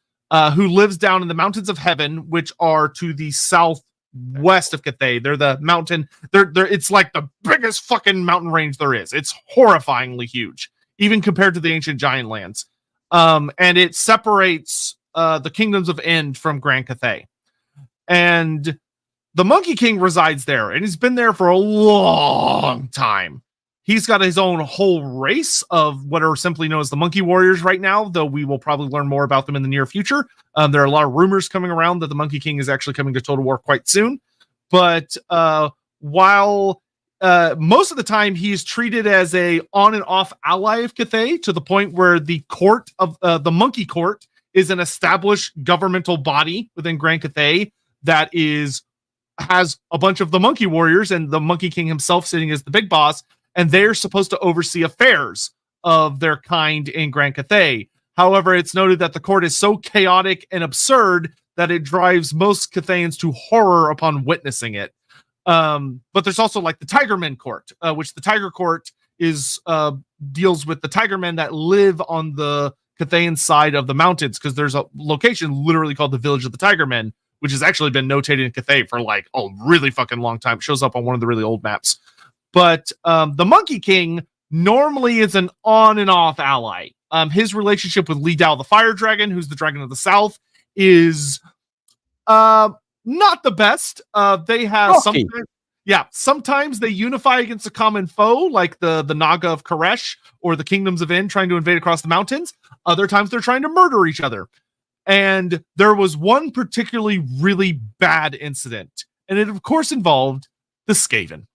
who lives down in the mountains of heaven, which are to the southwest of Cathay. They're the mountain. It's like the biggest fucking mountain range there is. It's horrifyingly huge, even compared to the ancient giant lands. And it separates the kingdoms of End from Grand Cathay. And the Monkey King resides there, and he's been there for a long time. He's got his own whole race of what are simply known as the Monkey Warriors right now, though we will probably learn more about them in the near future. There are a lot of rumors coming around that the Monkey King is actually coming to Total War quite soon. But while most of the time he's treated as a on and off ally of Cathay, to the point where the court of the Monkey Court is an established governmental body within Grand Cathay that has a bunch of the Monkey Warriors and the Monkey King himself sitting as the big boss, and they're supposed to oversee affairs of their kind in Grand Cathay. However, it's noted that the court is so chaotic and absurd that it drives most Cathayans to horror upon witnessing it. But there's also like the Tigerman Court, which the Tiger Court is deals with the tiger men that live on the Cathayan side of the mountains, because there's a location literally called the Village of the Tiger Men, which has actually been notated in Cathay for like a really fucking long time. It shows up on one of the really old maps. But the Monkey King normally is an on and off ally. His relationship with Li Dao the Fire Dragon, who's the Dragon of the South, is not the best. They have sometimes they unify against a common foe, like the Naga of Koresh or the Kingdoms of In trying to invade across the mountains. Other times they're trying to murder each other. And there was one particularly really bad incident, and it of course involved the Skaven,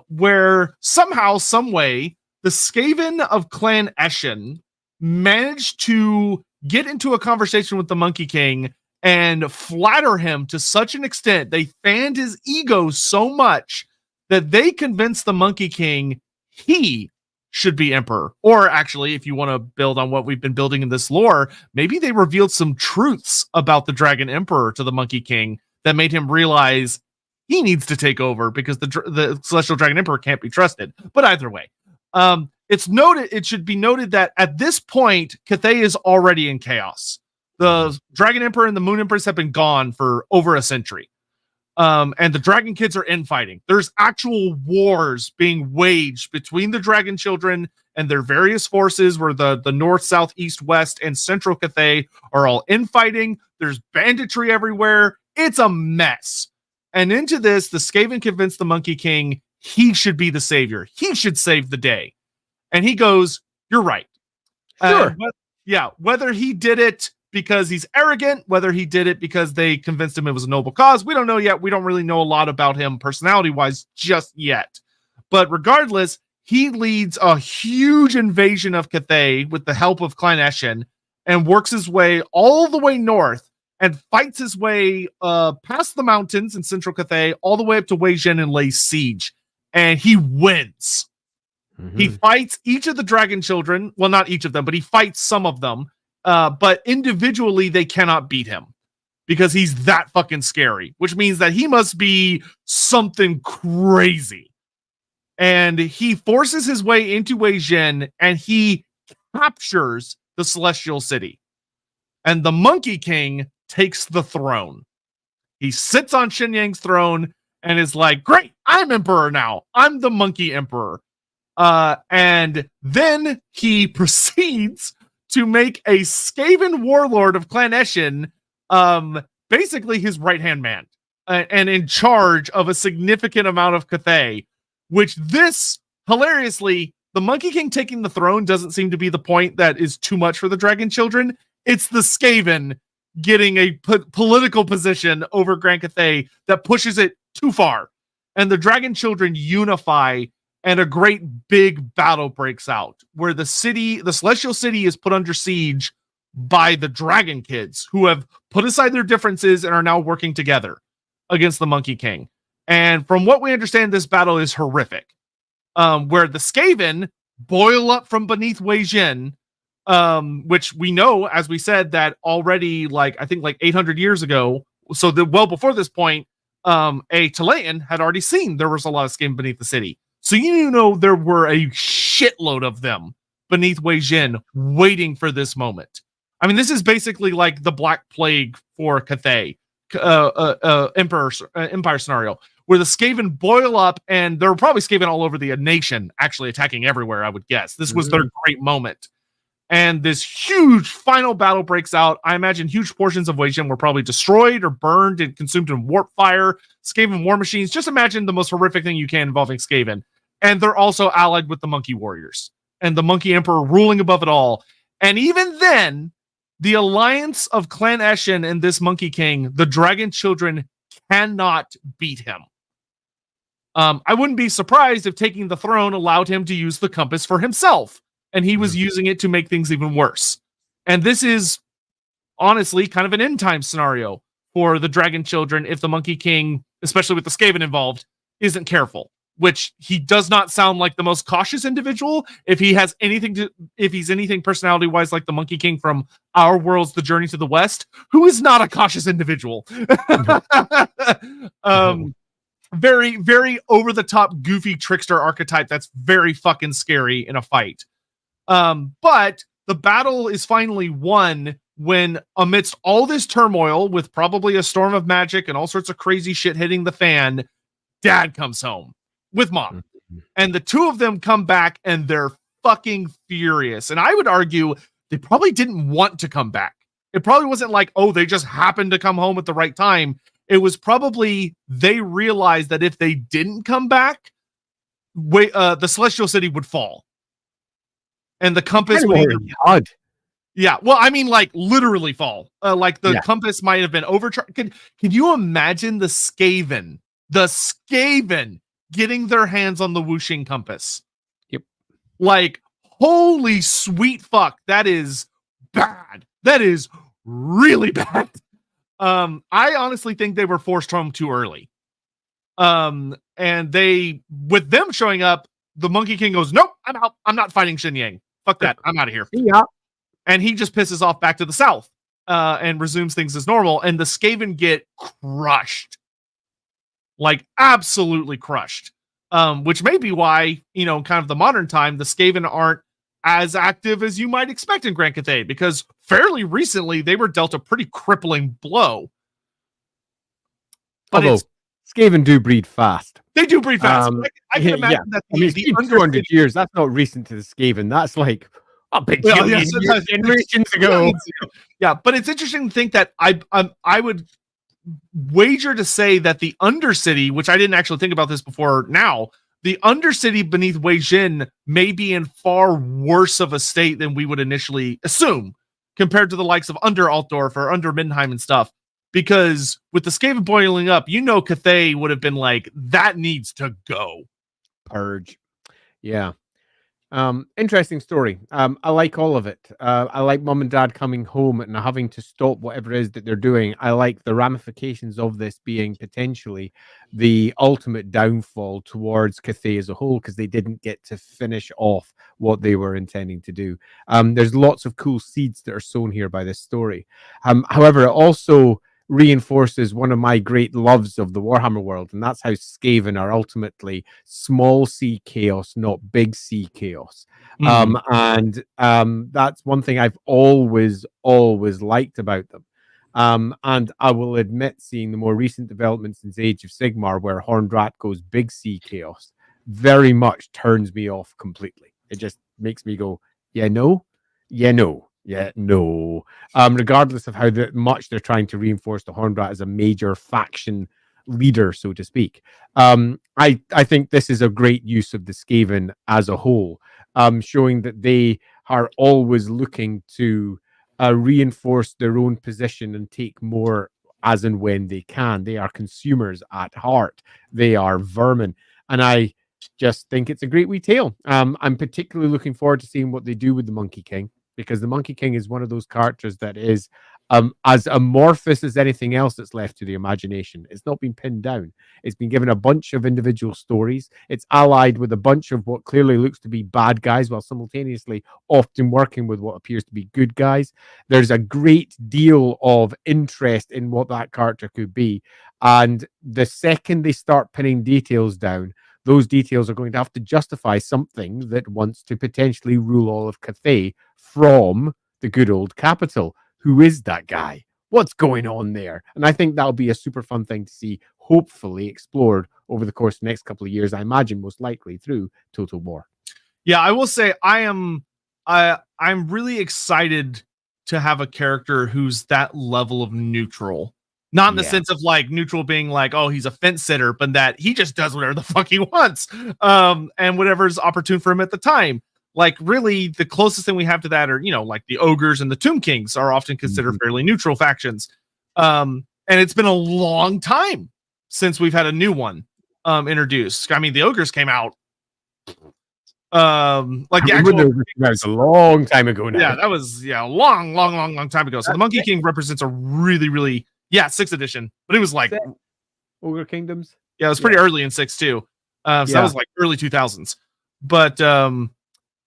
where somehow, some way, the Skaven of Clan Eshin managed to get into a conversation with the Monkey King and flatter him to such an extent. They fanned his ego so much that they convinced the Monkey King he should be emperor. Or actually, if you want to build on what we've been building in this lore, maybe they revealed some truths about the Dragon Emperor to the Monkey King that made him realize he needs to take over, because the Celestial Dragon Emperor can't be trusted. But either way, it should be noted that at this point, Cathay is already in chaos. The Dragon Emperor and the Moon Empress have been gone for over a century. And the Dragon Kids are infighting. There's actual wars being waged between the Dragon Children and their various forces, where the north, south, east, west, and central Cathay are all infighting. There's banditry everywhere. It's a mess. And into this, the Skaven convinced the Monkey King he should be the savior. He should save the day. And he goes, "You're right." Sure. Whether he did it because he's arrogant, whether he did it because they convinced him it was a noble cause, we don't know yet. We don't really know a lot about him personality-wise just yet. But regardless, he leads a huge invasion of Cathay with the help of Clan Eshin, and works his way all the way north and fights his way past the mountains in central Cathay all the way up to Wei Zhen and lays siege. And he wins. Mm-hmm. He fights each of the Dragon Children. Well, not each of them, but he fights some of them. But individually, they cannot beat him because he's that fucking scary, which means that he must be something crazy. And he forces his way into Wei Zhen, and he captures the Celestial City. And the Monkey King takes the throne. He sits on Shenyang's throne and is like, "Great, I'm emperor now. I'm the Monkey Emperor." And then he proceeds to make a Skaven warlord of Clan Eshin basically his right-hand man, and in charge of a significant amount of Cathay, which this, hilariously, the Monkey King taking the throne doesn't seem to be the point that is too much for the Dragon Children. It's the Skaven getting a political position over Grand Cathay that pushes it too far. And the Dragon Children unify, and a great big battle breaks out where the Celestial City is put under siege by the Dragon Kids, who have put aside their differences and are now working together against the Monkey King. And from what we understand, this battle is horrific, where the Skaven boil up from beneath Wei Zhen, which we know, as we said, that already, I think 800 years ago, so well before this point, a Talayan had already seen there was a lot of Skaven beneath the city. So you know there were a shitload of them beneath Wei Zhen waiting for this moment. I mean, this is basically like the Black Plague for Cathay Empire scenario, where the Skaven boil up, and there were probably Skaven all over the nation, actually attacking everywhere, I would guess. This was their great moment. And this huge final battle breaks out. I imagine huge portions of Wei Zhen were probably destroyed or burned and consumed in warp fire. Skaven war machines. Just imagine the most horrific thing you can involving Skaven. And they're also allied with the Monkey Warriors and the Monkey Emperor ruling above it all. And even then, the alliance of Clan Eshin and this Monkey King, the Dragon Children, cannot beat him. I wouldn't be surprised if taking the throne allowed him to use the compass for himself, and he was using it to make things even worse. And this is honestly kind of an end time scenario for the Dragon Children if the Monkey King, especially with the Skaven involved, isn't careful, which he does not sound like the most cautious individual. If he's anything personality wise like the Monkey King from Our World's The Journey to the West, who is not a cautious individual. very, very over the top, goofy trickster archetype that's very fucking scary in a fight. But the battle is finally won when, amidst all this turmoil, with probably a storm of magic and all sorts of crazy shit hitting the fan, Dad comes home with Mom. And the two of them come back and they're fucking furious. And I would argue they probably didn't want to come back. It probably wasn't like, oh, they just happened to come home at the right time. It was probably they realized that if they didn't come back, the Celestial City would fall. And the compass would either... Yeah, well, I mean, like, literally fall. Like, the compass might have been overcharged. Can you imagine the Skaven getting their hands on the Wuxing compass? Yep. Like, holy sweet fuck, that is bad. That is really bad. I honestly think they were forced home too early. And with them showing up, the Monkey King goes, nope, I'm out. I'm not fighting Shen Yang. Fuck that. I'm out of here. Yeah. And he just pisses off back to the south and resumes things as normal. And the Skaven get crushed. Like, absolutely crushed. Which may be why, kind of the modern time, the Skaven aren't as active as you might expect in Grand Cathay, because fairly recently they were dealt a pretty crippling blow. But although Skaven do breed fast. They do breed fast. I can imagine that the 200 years, that's not recent to the Skaven. That's like a big generations ago. Yeah, but it's interesting to think that I would wager to say that the Undercity, which I didn't actually think about this before now, the Undercity beneath Wei Jin may be in far worse of a state than we would initially assume, compared to the likes of Under Altdorf or Under Mindenheim and stuff. Because with the Skaven boiling up, Cathay would have been like, that needs to go. Purge. Yeah. Interesting story. I like all of it. I like Mom and Dad coming home and having to stop whatever it is that they're doing. I like the ramifications of this being potentially the ultimate downfall towards Cathay as a whole, because they didn't get to finish off what they were intending to do. There's lots of cool seeds that are sown here by this story. However, it also reinforces one of my great loves of the Warhammer world, and that's how Skaven are ultimately small C chaos, not big C chaos. And that's one thing I've always liked about them. And I will admit, seeing the more recent developments since Age of Sigmar, where Horned Rat goes big C chaos, very much turns me off completely. It just makes me go, no. Regardless of how much they're trying to reinforce the Horned Rat as a major faction leader, so to speak. I think this is a great use of the Skaven as a whole, showing that they are always looking to reinforce their own position and take more as and when they can. They are consumers at heart. They are vermin. And I just think it's a great wee tale. I'm particularly looking forward to seeing what they do with the Monkey King, because the Monkey King is one of those characters that is as amorphous as anything else that's left to the imagination. It's not been pinned down. It's been given a bunch of individual stories. It's allied with a bunch of what clearly looks to be bad guys, while simultaneously often working with what appears to be good guys. There's a great deal of interest in what that character could be. And the second they start pinning details down, those details are going to have to justify something that wants to potentially rule all of Cathay from the good old capital. Who is that guy? What's going on there? And I think that'll be a super fun thing to see, hopefully explored over the course of the next couple of years. I imagine most likely through Total War. Yeah, I will say I'm really excited to have a character who's that level of neutral. Not in the sense of like neutral being like, oh, he's a fence sitter, but that he just does whatever the fuck he wants. And whatever's opportune for him at the time. Like, really, the closest thing we have to that are, like the Ogres and the Tomb Kings are often considered fairly neutral factions. And it's been a long time since we've had a new one introduced. I mean, the Ogres came out like the actual, that was a long time ago now. Yeah, that was a long time ago. So the Monkey King represents a really 6th edition, but it was like Ogre Kingdoms. Yeah, it was pretty early in 6 too. So that was like early 2000s. But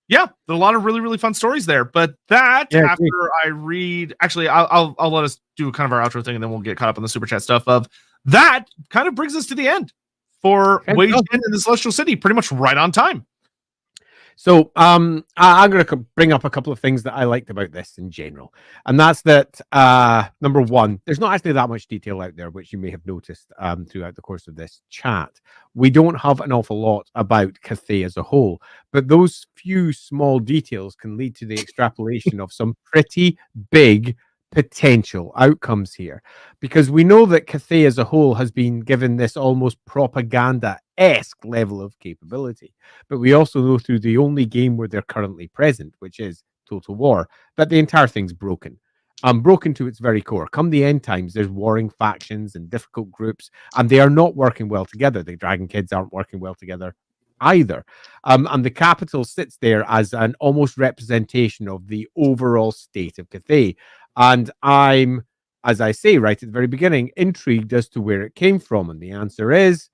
yeah, there's a lot of really fun stories there. But that after I read, actually, I'll let us do kind of our outro thing, and then we'll get caught up on the super chat stuff. Of that kind of brings us to the end. for Wei Jin Fantastic. and the Celestial City, pretty much right on time. So I'm going to bring up a couple of things that I liked about this in general, and that's that number one, there's not actually that much detail out there, which you may have noticed throughout the course of this chat. We don't have an awful lot about Cathay as a whole, but those few small details can lead to the extrapolation of some pretty big potential outcomes here, because we know that Cathay as a whole has been given this almost propaganda-esque level of capability. But we also know through the only game where they're currently present, which is Total War, that the entire thing's broken. Broken to its very core. Come the end times, there's warring factions and difficult groups, and they are not working well together. The Dragon Kids aren't working well together either. And the capital sits there as an almost representation of the overall state of Cathay. And I'm, as I say right at the very beginning, intrigued as to where it came from. And the answer is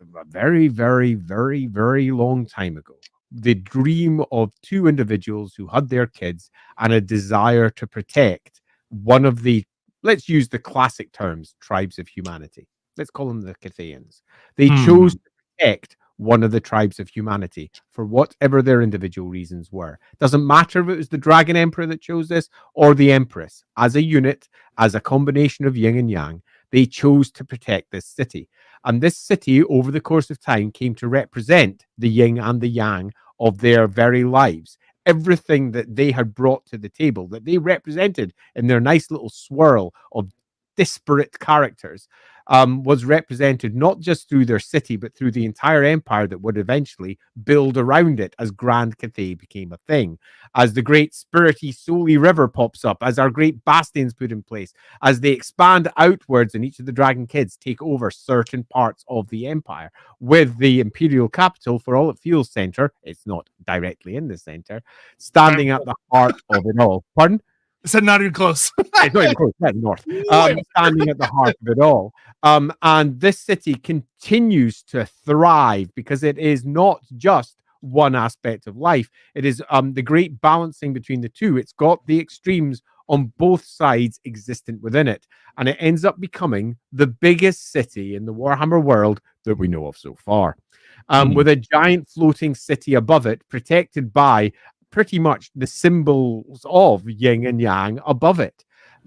a very, very, very, very long time ago. The dream of two individuals who had their kids and a desire to protect one of the, let's use the classic terms, tribes of humanity. Let's call them the Cathayans. They chose to protect one of the tribes of humanity for whatever their individual reasons were. Doesn't matter if it was the Dragon Emperor that chose this or the Empress. As a unit, as a combination of yin and yang, they chose to protect this city. And this city, over the course of time, came to represent the yin and the yang of their very lives. Everything that they had brought to the table, that they represented in their nice little swirl of disparate characters, was represented not just through their city, but through the entire empire that would eventually build around it as Grand Cathay became a thing, as the great spirity Soli River pops up, as our great bastions put in place, as they expand outwards and each of the Dragon Kids take over certain parts of the empire, with the imperial capital, for all it feels center, it's not directly in the center, standing at the heart of it all. Pardon? I said not even close. It's not even close, that's north. Standing at the heart of it all. And this city continues to thrive because it is not just one aspect of life. It is the great balancing between the two. It's got the extremes on both sides existent within it. And it ends up becoming the biggest city in the Warhammer world that we know of so far. With a giant floating city above it, protected by pretty much the symbols of yin and yang above it,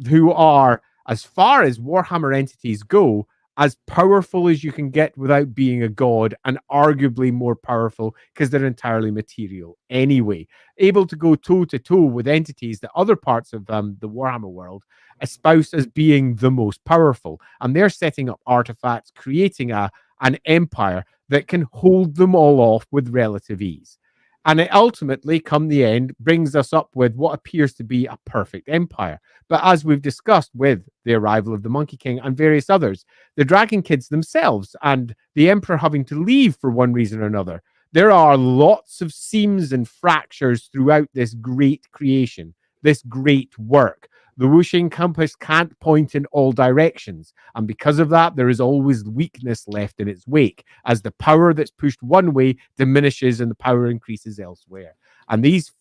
who are, as far as Warhammer entities go, as powerful as you can get without being a god, and arguably more powerful because they're entirely material anyway, able to go toe-to-toe with entities that other parts of the Warhammer world espouse as being the most powerful. And they're setting up artifacts, creating an empire that can hold them all off with relative ease. And it ultimately, come the end, brings us up with what appears to be a perfect empire. But as we've discussed with the arrival of the Monkey King and various others, the Dragon Kids themselves and the Emperor having to leave for one reason or another, there are lots of seams and fractures throughout this great creation, this great work. The Wuxing compass can't point in all directions. And because of that, there is always weakness left in its wake as the power that's pushed one way diminishes and the power increases elsewhere. And these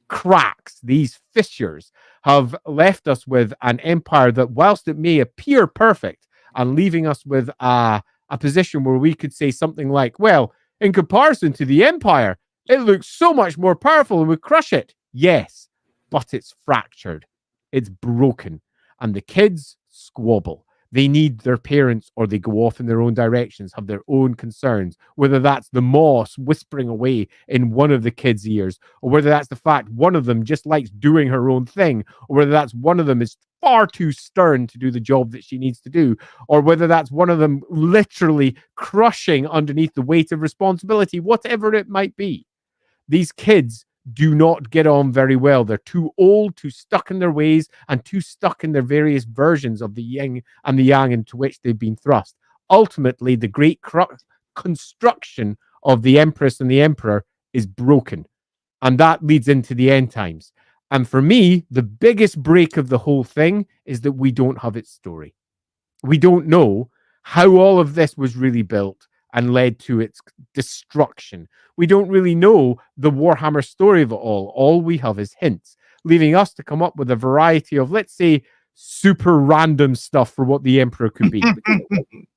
cracks, these fissures, have left us with an empire that, whilst it may appear perfect, and leaving us with a position where we could say something like, well, in comparison to the empire, it looks so much more powerful and we crush it. Yes, but it's fractured. It's broken. And the kids squabble. They need their parents, or they go off in their own directions, have their own concerns, whether that's the moss whispering away in one of the kids' ears, or whether that's the fact one of them just likes doing her own thing, or whether that's one of them is far too stern to do the job that she needs to do, or whether that's one of them literally crushing underneath the weight of responsibility, whatever it might be. These kids do not get on very well. They're too old, too stuck in their ways, and too stuck in their various versions of the yin and the yang into which they've been thrust. Ultimately, the great construction of the Empress and the Emperor is broken. And that leads into the end times. And for me, the biggest break of the whole thing is that we don't have its story. We don't know how all of this was really built and led to its destruction. We don't really know the Warhammer story of it all. All we have is hints, leaving us to come up with a variety of, let's say, super random stuff for what the Emperor could be.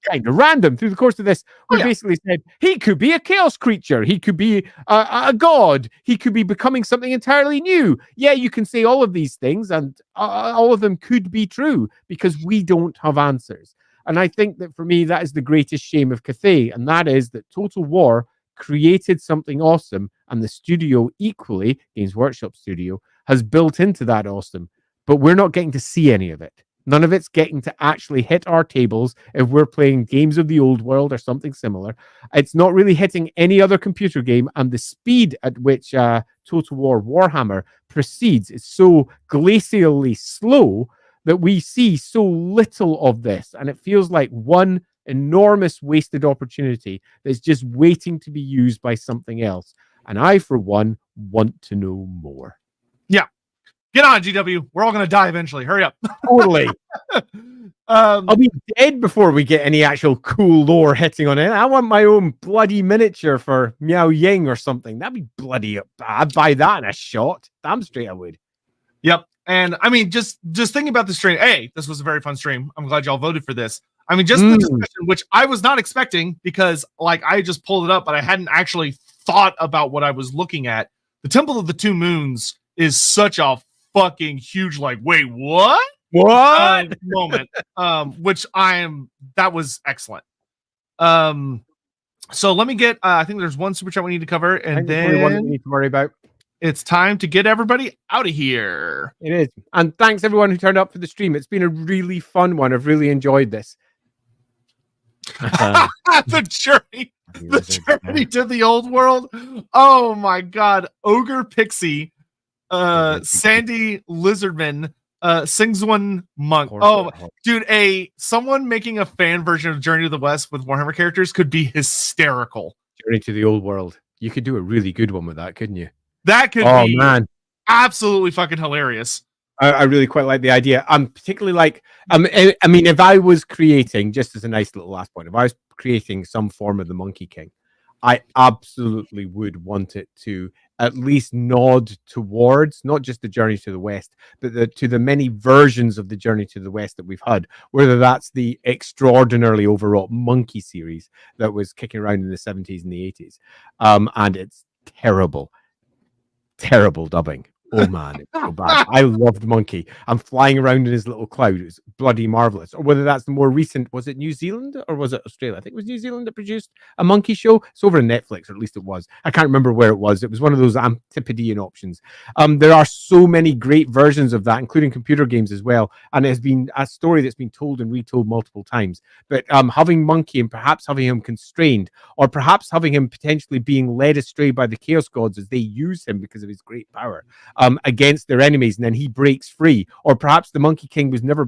Kind of random through the course of this. We basically said he could be a chaos creature. He could be a god. He could be becoming something entirely new. Yeah, you can say all of these things, and all of them could be true because we don't have answers. And I think that for me, that is the greatest shame of Cathay, and that is that Total War created something awesome, and the studio equally, Games Workshop Studio, has built into that awesome, but we're not getting to see any of it. None of it's getting to actually hit our tables if we're playing games of the old world or something similar. It's not really hitting any other computer game, and the speed at which Total War Warhammer proceeds is so glacially slow that we see so little of this, and it feels like one enormous wasted opportunity that's just waiting to be used by something else. And I, for one, want to know more. Yeah. Get on, GW. We're all going to die eventually. Hurry up. Totally. I'll be dead before we get any actual cool lore hitting on it. I want my own bloody miniature for Miao Ying or something. That'd be bloody up. I'd buy that in a shot. Damn straight I would. Yep. And I mean, just thinking about the stream. Hey, this was a very fun stream. I'm glad y'all voted for this. I mean, just the discussion, which I was not expecting because, like, I just pulled it up, but I hadn't actually thought about what I was looking at. The Temple of the Two Moons is such a fucking huge, like, wait, what? What? Moment. Which that was excellent. So let me get, I think there's one super chat we need to cover, and then one we need to worry about. It's time to get everybody out of here. It is. And thanks everyone who turned up for the stream. It's been a really fun one. I've really enjoyed this. The journey to the old world. Oh my god. Ogre Pixie, Sandy Lizardman, Singswan Monk. Oh dude, someone making a fan version of Journey to the West with Warhammer characters could be hysterical. Journey to the old world. You could do a really good one with that, couldn't you? That could be man, absolutely fucking hilarious. I really quite like the idea. I'm particularly like, I mean, if I was creating, just as a nice little last point, if I was creating some form of the Monkey King, I absolutely would want it to at least nod towards not just the Journey to the West, but to the many versions of the Journey to the West that we've had, whether that's the extraordinarily overwrought Monkey series that was kicking around in the 70s and the 80s. And it's terrible dubbing. Oh man, it's so bad. I loved Monkey. I'm flying around in his little cloud. It was bloody marvelous. Or whether that's the more recent, was it New Zealand or was it Australia? I think it was New Zealand that produced a Monkey show. It's over on Netflix, or at least it was. I can't remember where it was. It was one of those Antipodean options. There are so many great versions of that, including computer games as well. And it has been a story that's been told and retold multiple times. But having Monkey and perhaps having him constrained, or perhaps having him potentially being led astray by the Chaos Gods as they use him because of his great power. Against their enemies, and then he breaks free. Or perhaps the Monkey King was never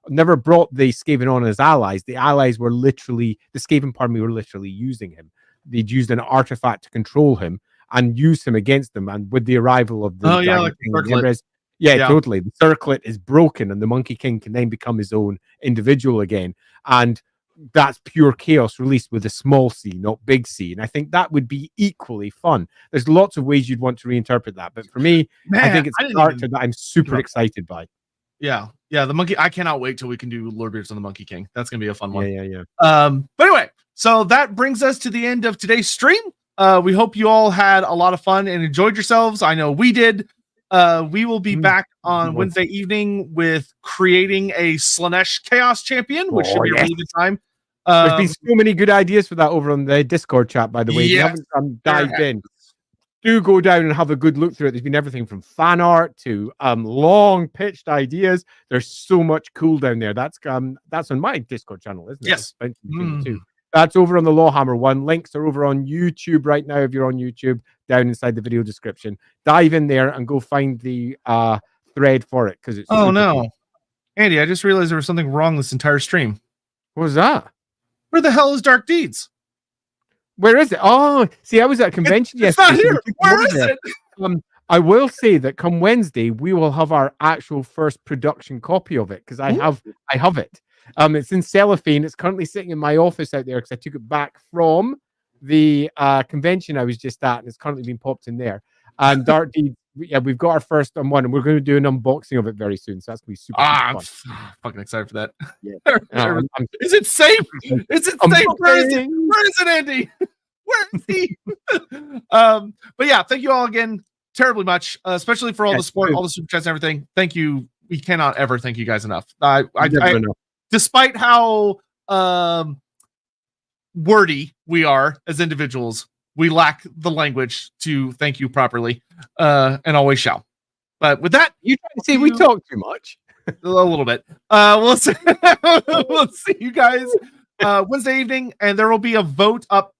never brought the Skaven on as allies. The allies were literally, the Skaven army were literally using him. They'd used an artifact to control him and use him against them. And with the arrival of the like the totally. The circlet is broken, and the Monkey King can then become his own individual again. And that's pure chaos released with a small c, not big C. And I think that would be equally fun. There's lots of ways you'd want to reinterpret that. But for me, I think it's a character that I'm super excited by. Yeah. The Monkey. I cannot wait till we can do Lorebeards on the Monkey King. That's going to be a fun one. Yeah. But anyway, so that brings us to the end of today's stream. We hope you all had a lot of fun and enjoyed yourselves. I know we did. We will be back on Wednesday evening with creating a Slanesh Chaos Champion, which should be a really good time. There's been so many good ideas for that over on the Discord chat, by the way. If you haven't dived in, do go down and have a good look through it. There's been everything from fan art to long pitched ideas. There's so much cool down there. That's on my Discord channel, isn't it? Yes. That's over on the Lawhammer one. Links are over on YouTube right now. If you're on YouTube, down inside the video description, dive in there and go find the thread for it, because it's cool. Andy, I just realized there was something wrong this entire stream. What was that? Where the hell is Dark Deeds? Where is it? Oh, see, I was at a convention yesterday. It's not here. Where is it? I will say that come Wednesday, we will have our actual first production copy of it, because I have it. It's in cellophane. It's currently sitting in my office out there because I took it back from the convention I was just at, and it's currently been popped in there. And Dark Deeds we've got our first one, and we're going to do an unboxing of it very soon. So that's going to be super I'm fun. fucking excited for that. Yeah. Is it safe? Is it safe? Where is it? Unboxing. Where is it, Andy? Where is he? But yeah, thank you all again terribly much, especially for all the support, all the super chats and everything. Thank you. We cannot ever thank you guys enough. Despite how wordy we are as individuals, we lack the language to thank you properly, and always shall. But with that, You trying to say we talk too much? A little bit. We'll see. We'll see you guys Wednesday evening, and there will be a vote up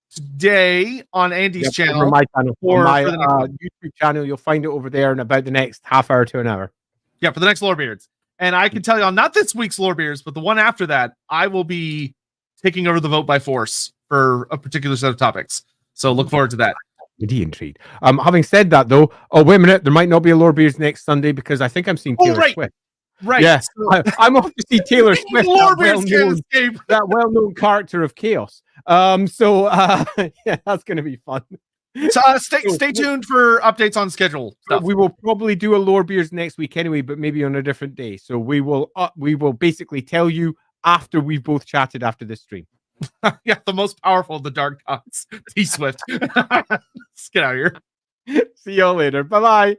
today on Andy's channel. On my channel, or my for the next YouTube channel. You'll find it over there in about the next half hour to an hour. Yeah, for the next Lorebeards. And I can tell you on not this week's Lorebeards, but the one after that, I will be taking over the vote by force for a particular set of topics. So look forward to that. Really intrigued. Having said that, though, oh wait a minute, there might not be a Lorebeards next Sunday because I think I'm seeing Taylor Swift. Right. Yeah, So, I'm off to see Taylor Swift. Lorebeards can't escape. That well-known character of chaos. So yeah, that's going to be fun. So stay tuned for updates on schedule stuff. We will probably do a Lorebeards next week anyway, but maybe on a different day. So we will basically tell you after we've both chatted after this stream. Yeah, the most powerful of the dark gods, T Swift. Let's get out of here. See y'all later. Bye bye.